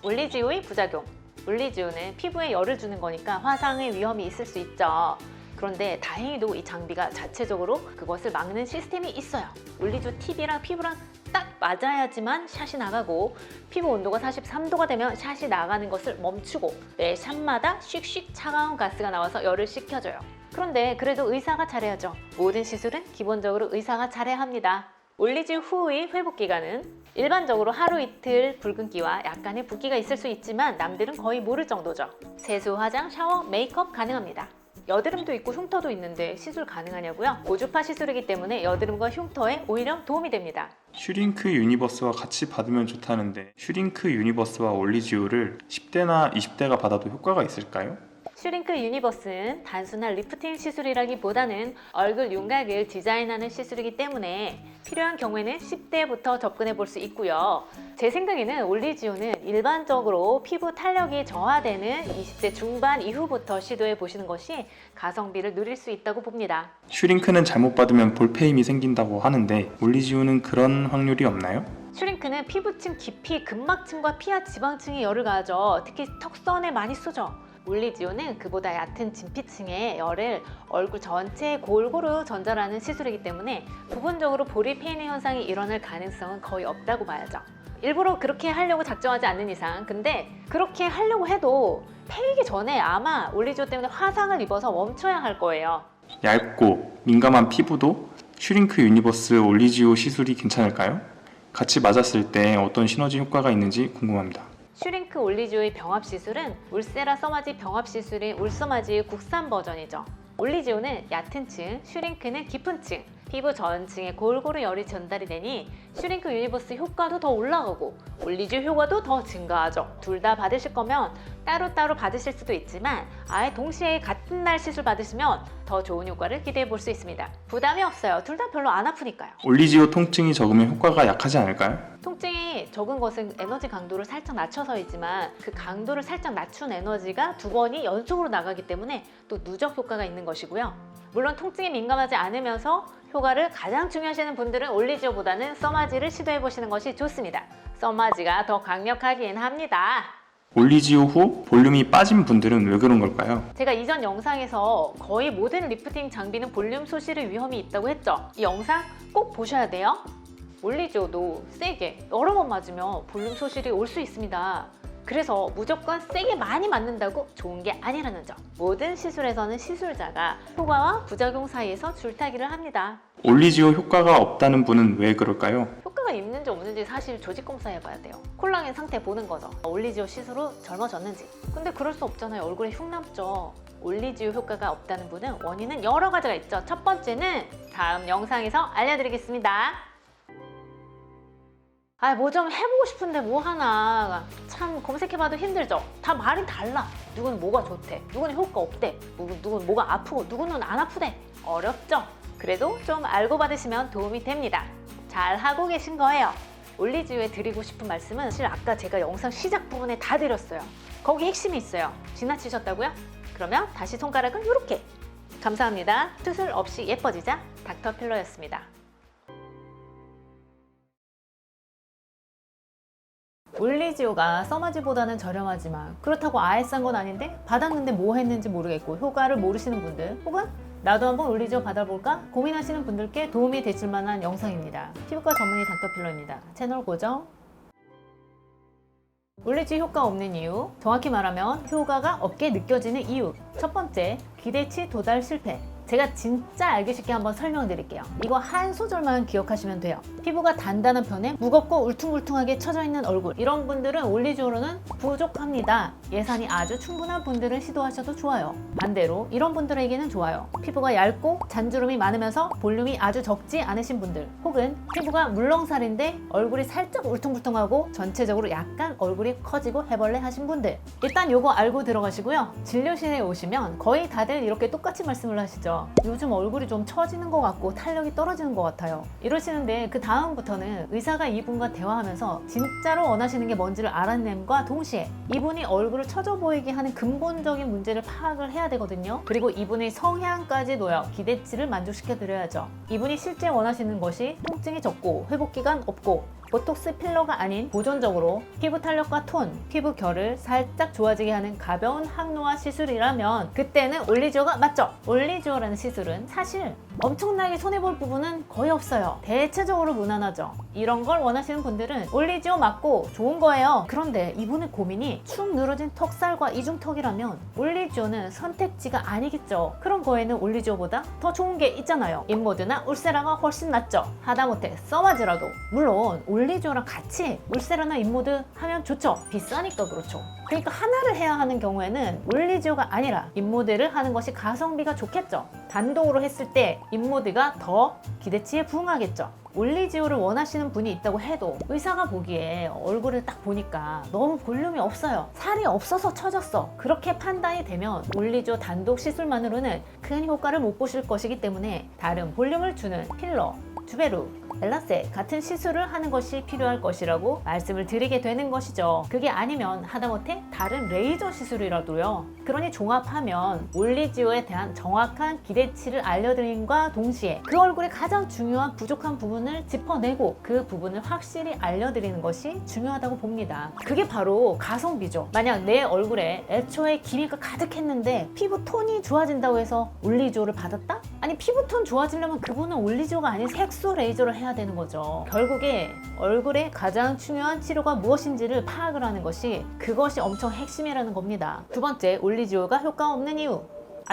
올리지오의 부작용. 올리지오는 피부에 열을 주는 거니까 화상의 위험이 있을 수 있죠. 그런데 다행히도 이 장비가 자체적으로 그것을 막는 시스템이 있어요. 올리지오 팁이랑 피부랑 딱 맞아야지만 샷이 나가고 피부 온도가 43도가 되면 샷이 나가는 것을 멈추고 매 샷마다 씩씩 차가운 가스가 나와서 열을 식혀줘요. 그런데 그래도 의사가 잘해야죠. 모든 시술은 기본적으로 의사가 잘해야 합니다. 올리지오 후의 회복 기간은 일반적으로 하루 이틀 붉은기와 약간의 붓기가 있을 수 있지만 남들은 거의 모를 정도죠. 세수, 화장, 샤워, 메이크업 가능합니다. 여드름도 있고 흉터도 있는데 시술 가능하냐고요? 고주파 시술이기 때문에 여드름과 흉터에 오히려 도움이 됩니다. 슈링크 유니버스와 같이 받으면 좋다는데 슈링크 유니버스와 올리지오를 10대나 20대가 받아도 효과가 있을까요? 슈링크 유니버스는 단순한 리프팅 시술이라기보다는 얼굴 윤곽을 디자인하는 시술이기 때문에 필요한 경우에는 10대부터 접근해 볼 수 있고요. 제 생각에는 올리지오는 일반적으로 피부 탄력이 저하되는 20대 중반 이후부터 시도해 보시는 것이 가성비를 누릴 수 있다고 봅니다. 슈링크는 잘못 받으면 볼페임이 생긴다고 하는데 올리지오는 그런 확률이 없나요? 슈링크는 피부층 깊이 근막층과 피하 지방층에 열을 가하죠. 특히 턱선에 많이 쏘죠. 올리지오는 그보다 얕은 진피층에 열을 얼굴 전체에 골고루 전달하는 시술이기 때문에 부분적으로 볼이 패이는 현상이 일어날 가능성은 거의 없다고 봐야죠. 일부러 그렇게 하려고 작정하지 않는 이상 근데 그렇게 하려고 해도 패이기 전에 아마 올리지오 때문에 화상을 입어서 멈춰야 할 거예요. 얇고 민감한 피부도 슈링크 유니버스 올리지오 시술이 괜찮을까요? 같이 맞았을 때 어떤 시너지 효과가 있는지 궁금합니다. 슈링크 올리지오의 병합 시술은 울세라 써마지 병합 시술인 울써마지의 국산 버전이죠. 올리지오는 얕은 층, 슈링크는 깊은 층, 피부 전층에 골고루 열이 전달이 되니 슈링크 유니버스 효과도 더 올라가고 올리지오 효과도 더 증가하죠. 둘 다 받으실 거면 따로따로 받으실 수도 있지만 아예 동시에 같은 날 시술 받으시면 더 좋은 효과를 기대해 볼 수 있습니다. 부담이 없어요. 둘 다 별로 안 아프니까요. 올리지오 통증이 적으면 효과가 약하지 않을까요? 통증이 적은 것은 에너지 강도를 살짝 낮춰서이지만 그 강도를 살짝 낮춘 에너지가 2번이 연속으로 나가기 때문에 또 누적 효과가 있는 것이고요. 물론 통증에 민감하지 않으면서 효과를 가장 중요하시는 분들은 올리지오보다는 써마지를 시도해 보시는 것이 좋습니다. 써마지가 더 강력하긴 합니다. 올리지오 후 볼륨이 빠진 분들은 왜 그런 걸까요? 제가 이전 영상에서 거의 모든 리프팅 장비는 볼륨 소실의 위험이 있다고 했죠. 이 영상 꼭 보셔야 돼요. 올리지오도 세게 여러 번 맞으면 볼륨 소실이 올 수 있습니다. 그래서 무조건 세게 많이 맞는다고 좋은 게 아니라는 점. 모든 시술에서는 시술자가 효과와 부작용 사이에서 줄타기를 합니다. 올리지오 효과가 없다는 분은 왜 그럴까요? 효과가 있는지 없는지 사실 조직 검사해봐야 돼요. 콜라겐 상태 보는 거죠. 올리지오 시술 후 젊어졌는지. 근데 그럴 수 없잖아요. 얼굴에 흉 남죠. 올리지오 효과가 없다는 분은 원인은 여러 가지가 있죠. 첫 번째는 다음 영상에서 알려드리겠습니다. 뭐 좀 해보고 싶은데 뭐 하나. 참 검색해봐도 힘들죠. 다 말이 달라. 누구는 뭐가 좋대, 누구는 효과 없대, 누구는 뭐가 아프고 누구는 안 아프대. 어렵죠? 그래도 좀 알고 받으시면 도움이 됩니다. 잘 하고 계신 거예요. 올리지오에 드리고 싶은 말씀은 사실 아까 제가 영상 시작 부분에 다 드렸어요. 거기 핵심이 있어요. 지나치셨다고요? 그러면 다시 손가락을 이렇게. 감사합니다. 수술 없이 예뻐지자 닥터필러였습니다. 올리지오가 써마지보다는 저렴하지만 그렇다고 아예 싼 건 아닌데 받았는데 뭐 했는지 모르겠고 효과를 모르시는 분들 혹은 나도 한번 올리지오 받아볼까 고민하시는 분들께 도움이 되실 만한 영상입니다. 피부과 전문의 닥터필러입니다. 채널 고정. 올리지오 효과 없는 이유, 정확히 말하면 효과가 없게 느껴지는 이유. 첫 번째, 기대치 도달 실패. 제가 진짜 알기 쉽게 한번 설명드릴게요. 이거 한 소절만 기억하시면 돼요. 피부가 단단한 편에 무겁고 울퉁불퉁하게 처져 있는 얼굴, 이런 분들은 올리지오로는 부족합니다. 예산이 아주 충분한 분들은 시도하셔도 좋아요. 반대로 이런 분들에게는 좋아요. 피부가 얇고 잔주름이 많으면서 볼륨이 아주 적지 않으신 분들, 혹은 피부가 물렁살인데 얼굴이 살짝 울퉁불퉁하고 전체적으로 약간 얼굴이 커지고 해벌레 하신 분들, 일단 요거 알고 들어가시고요. 진료실에 오시면 거의 다들 이렇게 똑같이 말씀을 하시죠. 요즘 얼굴이 좀 처지는 것 같고 탄력이 떨어지는 것 같아요. 이러시는데 그 다음부터는 의사가 이분과 대화하면서 진짜로 원하시는 게 뭔지를 알아냄과 동시에 이분이 얼굴을 처져 보이게 하는 근본적인 문제를 파악을 해야 되거든요. 그리고 이분의 성향까지 놓여 기대치를 만족시켜 드려야죠. 이분이 실제 원하시는 것이 통증이 적고 회복기간 없고 보톡스 필러가 아닌 보존적으로 피부 탄력과 톤, 피부 결을 살짝 좋아지게 하는 가벼운 항노화 시술이라면 그때는 올리지오가 맞죠? 올리지오라는 시술은 사실 엄청나게 손해볼 부분은 거의 없어요. 대체적으로 무난하죠. 이런 걸 원하시는 분들은 올리지오 맞고 좋은 거예요. 그런데 이분의 고민이 축 늘어진 턱살과 이중턱이라면 올리지오는 선택지가 아니겠죠. 그런 거에는 올리지오보다 더 좋은 게 있잖아요. 인모드나 울세라가 훨씬 낫죠. 하다못해 써마지라도 물론 올리지오랑 같이 울세라나 인모드 하면 좋죠. 비싸니까 그렇죠. 그러니까 하나를 해야 하는 경우에는 올리지오가 아니라 인모드를 하는 것이 가성비가 좋겠죠. 단독으로 했을 때 인모드가 더 기대치에 부응하겠죠. 올리지오를 원하시는 분이 있다고 해도 의사가 보기에 얼굴을 딱 보니까 너무 볼륨이 없어요. 살이 없어서 처졌어. 그렇게 판단이 되면 올리지오 단독 시술만으로는 큰 효과를 못 보실 것이기 때문에 다른 볼륨을 주는 필러, 주베루, 엘라세 같은 시술을 하는 것이 필요할 것이라고 말씀을 드리게 되는 것이죠. 그게 아니면 하다못해 다른 레이저 시술이라도요. 그러니 종합하면 올리지오에 대한 정확한 기대치를 알려드림과 동시에 그 얼굴의 가장 중요한 부족한 부분을 짚어내고 그 부분을 확실히 알려드리는 것이 중요하다고 봅니다. 그게 바로 가성비죠. 만약 내 얼굴에 애초에 기미가 가득했는데 피부 톤이 좋아진다고 해서 올리지오를 받았다? 아니 피부톤 좋아지려면 그분은 올리지오가 아닌 색소 레이저를 해야 되는 거죠. 결국에 얼굴의 가장 중요한 치료가 무엇인지를 파악을 하는 것이 그것이 엄청 핵심이라는 겁니다. 두 번째, 올리지오가 효과 없는 이유.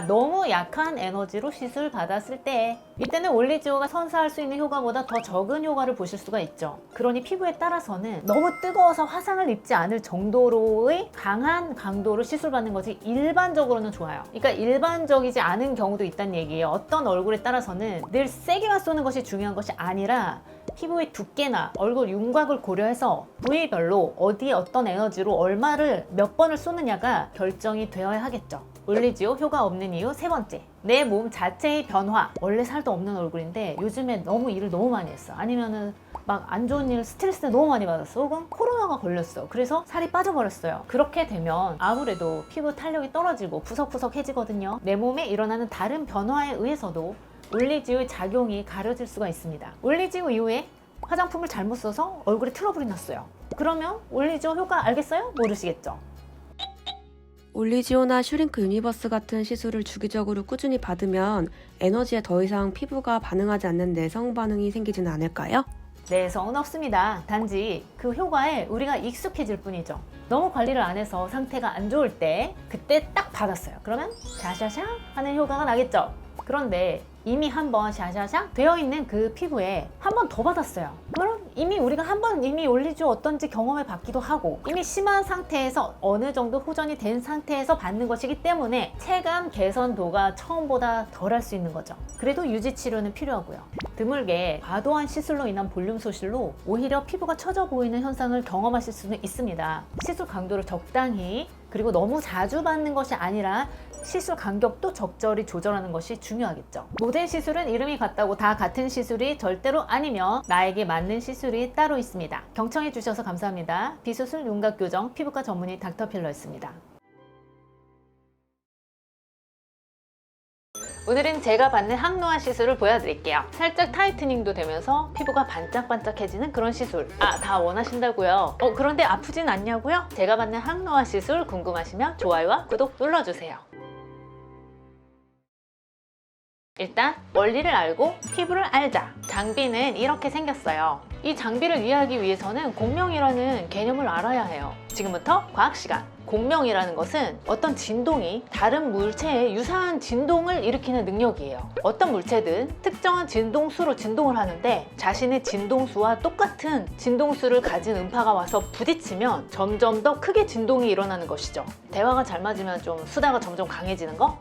너무 약한 에너지로 시술 받았을 때 이때는 올리지오가 선사할 수 있는 효과보다 더 적은 효과를 보실 수가 있죠. 그러니 피부에 따라서는 너무 뜨거워서 화상을 입지 않을 정도로의 강한 강도로 시술 받는 것이 일반적으로는 좋아요. 그러니까 일반적이지 않은 경우도 있다는 얘기예요. 어떤 얼굴에 따라서는 늘 세게만 쏘는 것이 중요한 것이 아니라 피부의 두께나 얼굴 윤곽을 고려해서 부위별로 어디에 어떤 에너지로 얼마를 몇 번을 쏘느냐가 결정이 되어야 하겠죠. 올리지오 효과 없는 이유 세 번째, 내 몸 자체의 변화. 원래 살도 없는 얼굴인데 요즘에 너무 일을 너무 많이 했어. 아니면은 막 안 좋은 일, 스트레스를 너무 많이 받았어. 혹은 코로나가 걸렸어. 그래서 살이 빠져버렸어요. 그렇게 되면 아무래도 피부 탄력이 떨어지고 푸석푸석해지거든요. 내 몸에 일어나는 다른 변화에 의해서도 올리지오의 작용이 가려질 수가 있습니다. 올리지오 이후에 화장품을 잘못 써서 얼굴에 트러블이 났어요. 그러면 올리지오 효과 알겠어요? 모르시겠죠? 올리지오나 슈링크 유니버스 같은 시술을 주기적으로 꾸준히 받으면 에너지에 더 이상 피부가 반응하지 않는 내성 반응이 생기지는 않을까요? 내성은 없습니다. 단지 그 효과에 우리가 익숙해질 뿐이죠. 너무 관리를 안 해서 상태가 안 좋을 때 그때 딱 받았어요. 그러면 샤샤샥 하는 효과가 나겠죠. 그런데 이미 한번 샤샤샥 되어 있는 그 피부에 한 번 더 받았어요. 그럼 이미 우리가 한 번 이미 올리지오 어떤지 경험해 봤기도 하고 이미 심한 상태에서 어느 정도 호전이 된 상태에서 받는 것이기 때문에 체감 개선도가 처음보다 덜 할 수 있는 거죠. 그래도 유지 치료는 필요하고요. 드물게 과도한 시술로 인한 볼륨 소실로 오히려 피부가 처져 보이는 현상을 경험하실 수는 있습니다. 시술 강도를 적당히 그리고 너무 자주 받는 것이 아니라 시술 간격도 적절히 조절하는 것이 중요하겠죠. 모든 시술은 이름이 같다고 다 같은 시술이 절대로 아니며 나에게 맞는 시술이 따로 있습니다. 경청해 주셔서 감사합니다. 비수술 윤곽교정 피부과 전문의 닥터필러였습니다. 오늘은 제가 받는 항노화 시술을 보여드릴게요. 살짝 타이트닝도 되면서 피부가 반짝반짝해지는 그런 시술. 다 원하신다고요? 그런데 아프진 않냐고요? 제가 받는 항노화 시술 궁금하시면 좋아요와 구독 눌러주세요. 일단 원리를 알고 피부를 알자. 장비는 이렇게 생겼어요. 이 장비를 이해하기 위해서는 공명이라는 개념을 알아야 해요. 지금부터 과학시간. 공명이라는 것은 어떤 진동이 다른 물체에 유사한 진동을 일으키는 능력이에요. 어떤 물체든 특정한 진동수로 진동을 하는데 자신의 진동수와 똑같은 진동수를 가진 음파가 와서 부딪히면 점점 더 크게 진동이 일어나는 것이죠. 대화가 잘 맞으면 좀 수다가 점점 강해지는 거?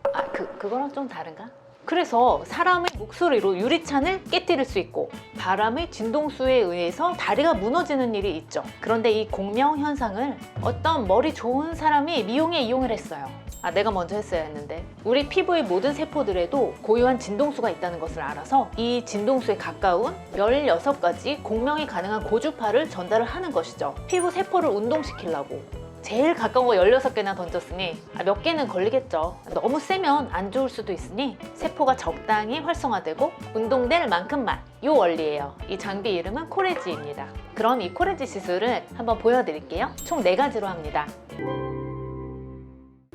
그거랑 좀 다른가? 그래서 사람의 목소리로 유리창을 깨뜨릴 수 있고 바람의 진동수에 의해서 다리가 무너지는 일이 있죠. 그런데 이 공명 현상을 어떤 머리 좋은 사람이 미용에 이용을 했어요. 내가 먼저 했어야 했는데 우리 피부의 모든 세포들에도 고유한 진동수가 있다는 것을 알아서 이 진동수에 가까운 16가지 공명이 가능한 고주파를 전달을 하는 것이죠. 피부 세포를 운동시키려고 제일 가까운 거 16개나 던졌으니 몇 개는 걸리겠죠. 너무 세면 안 좋을 수도 있으니 세포가 적당히 활성화되고 운동될 만큼만, 이 원리예요. 이 장비 이름은 코레지입니다. 그럼 이 코레지 시술을 한번 보여드릴게요. 총 4가지로 합니다.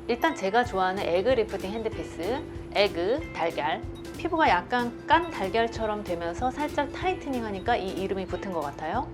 일단 제가 좋아하는 에그 리프팅 핸드피스, 에그, 달걀. 피부가 약간 깐 달걀처럼 되면서 살짝 타이트닝 하니까 이 이름이 붙은 것 같아요.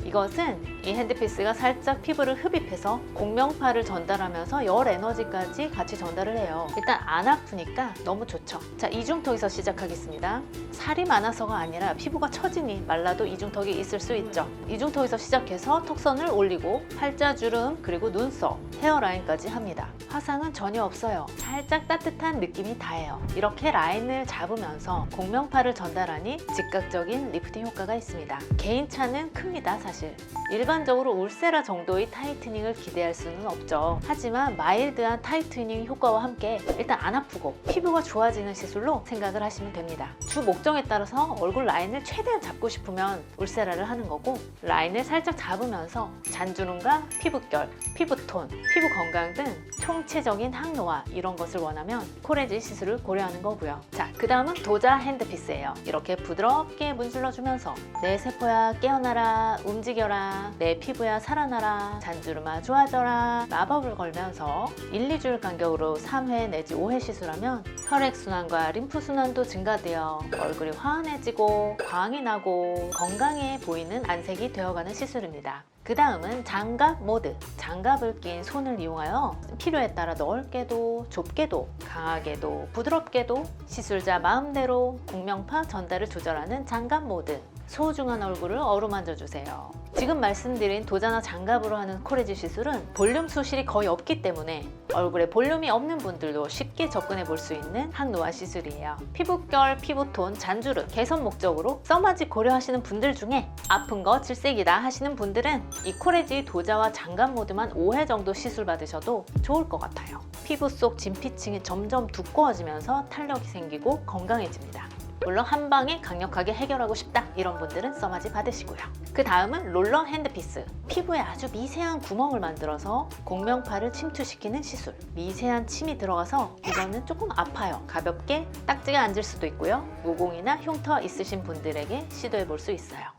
이것은 이 핸드피스가 살짝 피부를 흡입해서 공명파를 전달하면서 열 에너지까지 같이 전달을 해요. 일단 안 아프니까 너무 좋죠. 자, 이중턱에서 시작하겠습니다. 살이 많아서가 아니라 피부가 처지니 말라도 이중턱이 있을 수 있죠. 이중턱에서 시작해서 턱선을 올리고 팔자주름 그리고 눈썹, 헤어라인까지 합니다. 화상은 전혀 없어요. 살짝 따뜻한 느낌이 다예요. 이렇게 라인을 잡으면서 공명파를 전달하니 즉각적인 리프팅 효과가 있습니다. 개인차는 큽니다, 사실. 일반적으로 울세라 정도의 타이트닝을 기대할 수는 없죠. 하지만 마일드한 타이트닝 효과와 함께 일단 안 아프고 피부가 좋아지는 시술로 생각을 하시면 됩니다. 주 목적에 따라서 얼굴 라인을 최대한 잡고 싶으면 울세라를 하는 거고, 라인을 살짝 잡으면서 잔주름과 피부결, 피부톤, 피부 건강 등 총체적인 항노화 이런 것을 원하면 코레지 시술을 고려하는 거고요. 자, 그 다음은 도자 핸드피스예요. 이렇게 부드럽게 문질러주면서 내 세포야 깨어나라, 움직여라, 내 피부야 살아나라, 잔주름아 좋아져라 마법을 걸면서 1, 2줄 간격으로 3회 내지 5회 시술하면 혈액순환과 림프순환도 증가되어 얼굴이 환해지고 광이 나고 건강해 보이는 안색이 되어가는 시술입니다. 그 다음은 장갑 모드. 장갑을 낀 손을 이용하여 필요에 따라 넓게도 좁게도 강하게도 부드럽게도 시술자 마음대로 공명파 전달을 조절하는 장갑 모드. 소중한 얼굴을 어루만져 주세요. 지금 말씀드린 도자나 장갑으로 하는 코레지 시술은 볼륨 수실이 거의 없기 때문에 얼굴에 볼륨이 없는 분들도 쉽게 접근해 볼 수 있는 항노화 시술이에요. 피부결, 피부톤, 잔주름 개선 목적으로 써마지 고려하시는 분들 중에 아픈 거 질색이다 하시는 분들은 이 코레지 도자와 장갑 모드만 5회 정도 시술 받으셔도 좋을 것 같아요. 피부 속 진피층이 점점 두꺼워지면서 탄력이 생기고 건강해집니다. 물론 한 방에 강력하게 해결하고 싶다 이런 분들은 써마지 받으시고요. 그 다음은 롤러 핸드피스. 피부에 아주 미세한 구멍을 만들어서 공명파를 침투시키는 시술. 미세한 침이 들어가서 이거는 조금 아파요. 가볍게 딱지가 앉을 수도 있고요. 모공이나 흉터 있으신 분들에게 시도해 볼 수 있어요.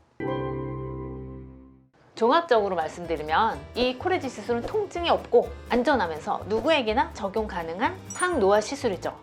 종합적으로 말씀드리면 이 코레지 시술은 통증이 없고 안전하면서 누구에게나 적용 가능한 항노화 시술이죠.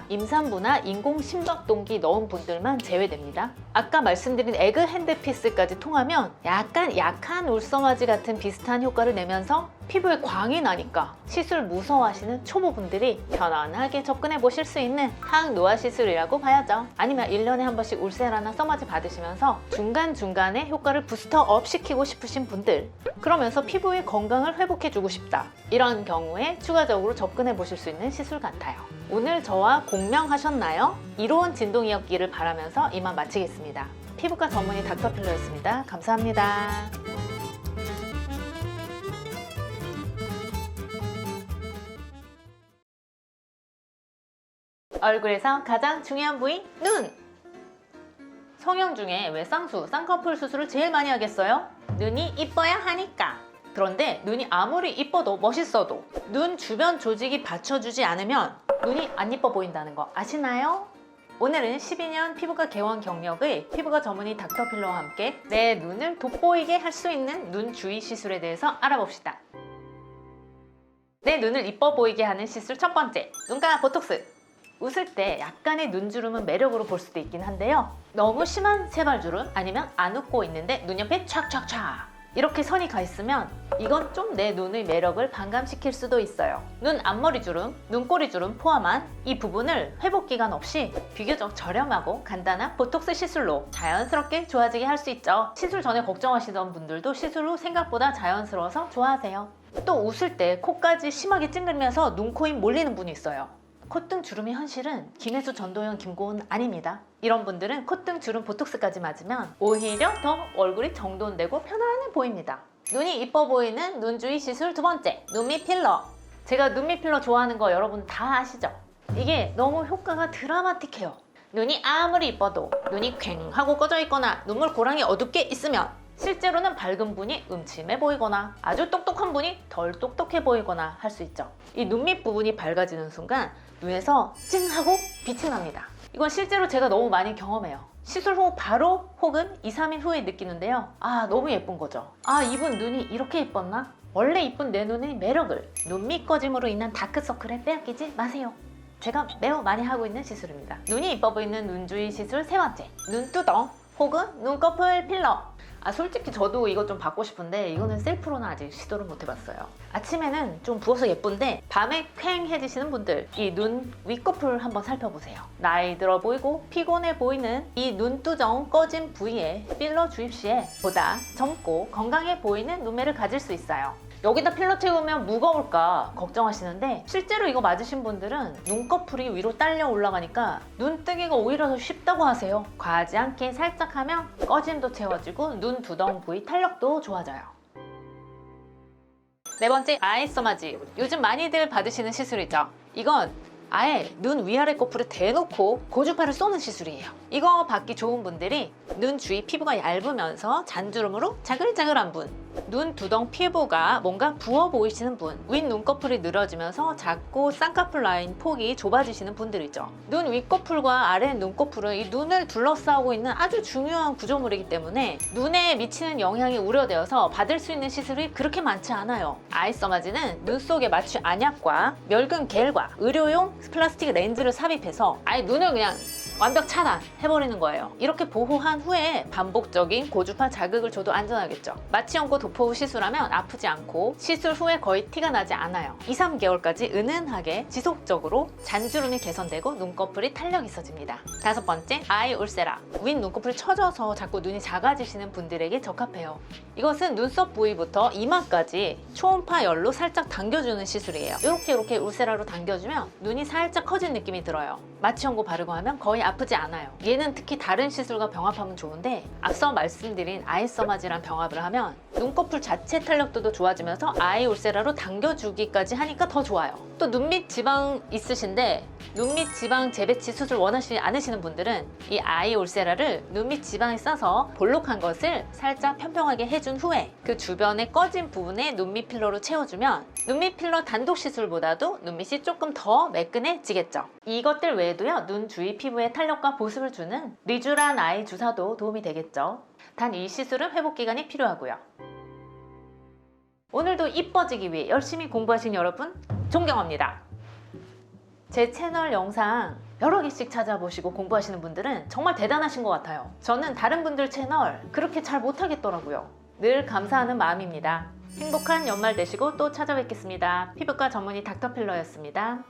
임산부나 인공심박동기 넣은 분들만 제외됩니다. 아까 말씀드린 에그 핸드피스까지 통하면 약간 약한 울서마지 같은 비슷한 효과를 내면서 피부에 광이 나니까 시술 무서워하시는 초보분들이 편안하게 접근해 보실 수 있는 항노화 시술이라고 봐야죠. 아니면 1년에 한 번씩 울세라나 써마지 받으시면서 중간중간에 효과를 부스터업 시키고 싶으신 분들, 그러면서 피부의 건강을 회복해 주고 싶다, 이런 경우에 추가적으로 접근해 보실 수 있는 시술 같아요. 오늘 저와 공명하셨나요? 이로운 진동이었기를 바라면서 이만 마치겠습니다. 피부과 전문의 닥터필러였습니다. 감사합니다. 얼굴에서 가장 중요한 부위, 눈! 성형 중에 왜 쌍꺼풀 수술을 제일 많이 하겠어요? 눈이 이뻐야 하니까. 그런데 눈이 아무리 이뻐도 멋있어도 눈 주변 조직이 받쳐주지 않으면 눈이 안 이뻐 보인다는 거 아시나요? 오늘은 12년 피부과 개원 경력의 피부과 전문의 닥터필러와 함께 내 눈을 돋보이게 할 수 있는 눈 주위 시술에 대해서 알아봅시다. 내 눈을 이뻐 보이게 하는 시술 첫 번째, 눈가 보톡스. 웃을 때 약간의 눈주름은 매력으로 볼 수도 있긴 한데요. 너무 심한 세발주름 아니면 안 웃고 있는데 눈 옆에 촥촥촥 이렇게 선이 가 있으면 이건 좀 내 눈의 매력을 반감시킬 수도 있어요. 눈 앞머리 주름, 눈꼬리 주름 포함한 이 부분을 회복 기간 없이 비교적 저렴하고 간단한 보톡스 시술로 자연스럽게 좋아지게 할 수 있죠. 시술 전에 걱정하시던 분들도 시술 후 생각보다 자연스러워서 좋아하세요. 또 웃을 때 코까지 심하게 찡그리면서 눈, 코, 입 몰리는 분이 있어요. 콧등 주름이 현실은 김혜수, 전도연, 김고은 아닙니다. 이런 분들은 콧등 주름 보톡스까지 맞으면 오히려 더 얼굴이 정돈되고 편안해 보입니다. 눈이 이뻐 보이는 눈 주위 시술 두 번째, 눈밑 필러. 제가 눈밑 필러 좋아하는 거 여러분 다 아시죠? 이게 너무 효과가 드라마틱해요. 눈이 아무리 이뻐도 눈이 퀭 하고 꺼져 있거나 눈물 고랑이 어둡게 있으면 실제로는 밝은 분이 음침해 보이거나 아주 똑똑한 분이 덜 똑똑해 보이거나 할 수 있죠. 이 눈밑 부분이 밝아지는 순간 눈에서 찡 하고 빛이 납니다. 이건 실제로 제가 너무 많이 경험해요. 시술 후 바로 혹은 2, 3일 후에 느끼는데요. 너무 예쁜 거죠. 이분 눈이 이렇게 예뻤나? 원래 이쁜 내 눈의 매력을 눈밑 꺼짐으로 인한 다크서클에 빼앗기지 마세요. 제가 매우 많이 하고 있는 시술입니다. 눈이 이뻐 보이는 눈 주위 시술 세 번째, 눈두덩 혹은 눈꺼풀 필러. 솔직히 저도 이거 좀 받고 싶은데 이거는 셀프로는 아직 시도를 못 해봤어요. 아침에는 좀 부어서 예쁜데 밤에 퀭해지시는 분들, 이 눈 윗꺼풀 한번 살펴보세요. 나이 들어 보이고 피곤해 보이는 이 눈두덩 꺼진 부위에 필러 주입 시에 보다 젊고 건강해 보이는 눈매를 가질 수 있어요. 여기다 필러 채우면 무거울까 걱정하시는데 실제로 이거 맞으신 분들은 눈꺼풀이 위로 딸려 올라가니까 눈 뜨기가 오히려 더 쉽다고 하세요. 과하지 않게 살짝 하면 꺼짐도 채워지고 눈 두덩 부위 탄력도 좋아져요. 네 번째, 아이 써마지. 요즘 많이들 받으시는 시술이죠. 이건 아예 눈 위아래 코풀에 대놓고 고주파를 쏘는 시술이에요. 이거 받기 좋은 분들이 눈 주위 피부가 얇으면서 잔주름으로 자글자글한 분, 눈 두덩 피부가 뭔가 부어 보이시는 분, 윗 눈꺼풀이 늘어지면서 작고 쌍꺼풀 라인 폭이 좁아지시는 분들이죠. 눈 윗꺼풀과 아래 눈꺼풀은 이 눈을 둘러싸고 있는 아주 중요한 구조물이기 때문에 눈에 미치는 영향이 우려되어서 받을 수 있는 시술이 그렇게 많지 않아요. 아이 써마지는 눈 속에 마취 안약과 멸균 겔과 의료용 플라스틱 렌즈를 삽입해서 아예 눈을 그냥 완벽 차단해버리는 거예요. 이렇게 보호한 후에 반복적인 고주파 자극을 줘도 안전하겠죠. 마취연고 도포 후 시술하면 아프지 않고 시술 후에 거의 티가 나지 않아요. 2, 3개월까지 은은하게 지속적으로 잔주름이 개선되고 눈꺼풀이 탄력 있어집니다. 5번째, 아이 울세라. 윗 눈꺼풀이 처져서 자꾸 눈이 작아지시는 분들에게 적합해요. 이것은 눈썹 부위부터 이마까지 초음파 열로 살짝 당겨주는 시술이에요. 이렇게 울세라로 당겨주면 눈이 살짝 커진 느낌이 들어요. 마취연고 바르고 하면 거의 아프지 않아요. 얘는 특히 다른 시술과 병합하면 좋은데 앞서 말씀드린 아이서마지랑 병합을 하면 눈꺼풀 자체 탄력도도 좋아지면서 아이 울세라로 당겨주기까지 하니까 더 좋아요. 또 눈밑 지방 있으신데 눈밑 지방 재배치 수술 원하시지 않으시는 분들은 이 아이 울세라를 눈밑 지방에 싸서 볼록한 것을 살짝 평평하게 해준 후에 그 주변에 꺼진 부분에 눈밑 필러로 채워주면 눈밑 필러 단독 시술보다도 눈밑이 조금 더 매끈해지겠죠. 이것들 외에도요, 눈 주위 피부에 탄력과 보습을 주는 리쥬란 아이 주사도 도움이 되겠죠. 단 이 시술은 회복 기간이 필요하고요. 오늘도 이뻐지기 위해 열심히 공부하신 여러분 존경합니다. 제 채널 영상 여러 개씩 찾아보시고 공부하시는 분들은 정말 대단하신 것 같아요. 저는 다른 분들 채널 그렇게 잘 못하겠더라고요. 늘 감사하는 마음입니다. 행복한 연말 되시고 또 찾아뵙겠습니다. 피부과 전문의 닥터필러였습니다.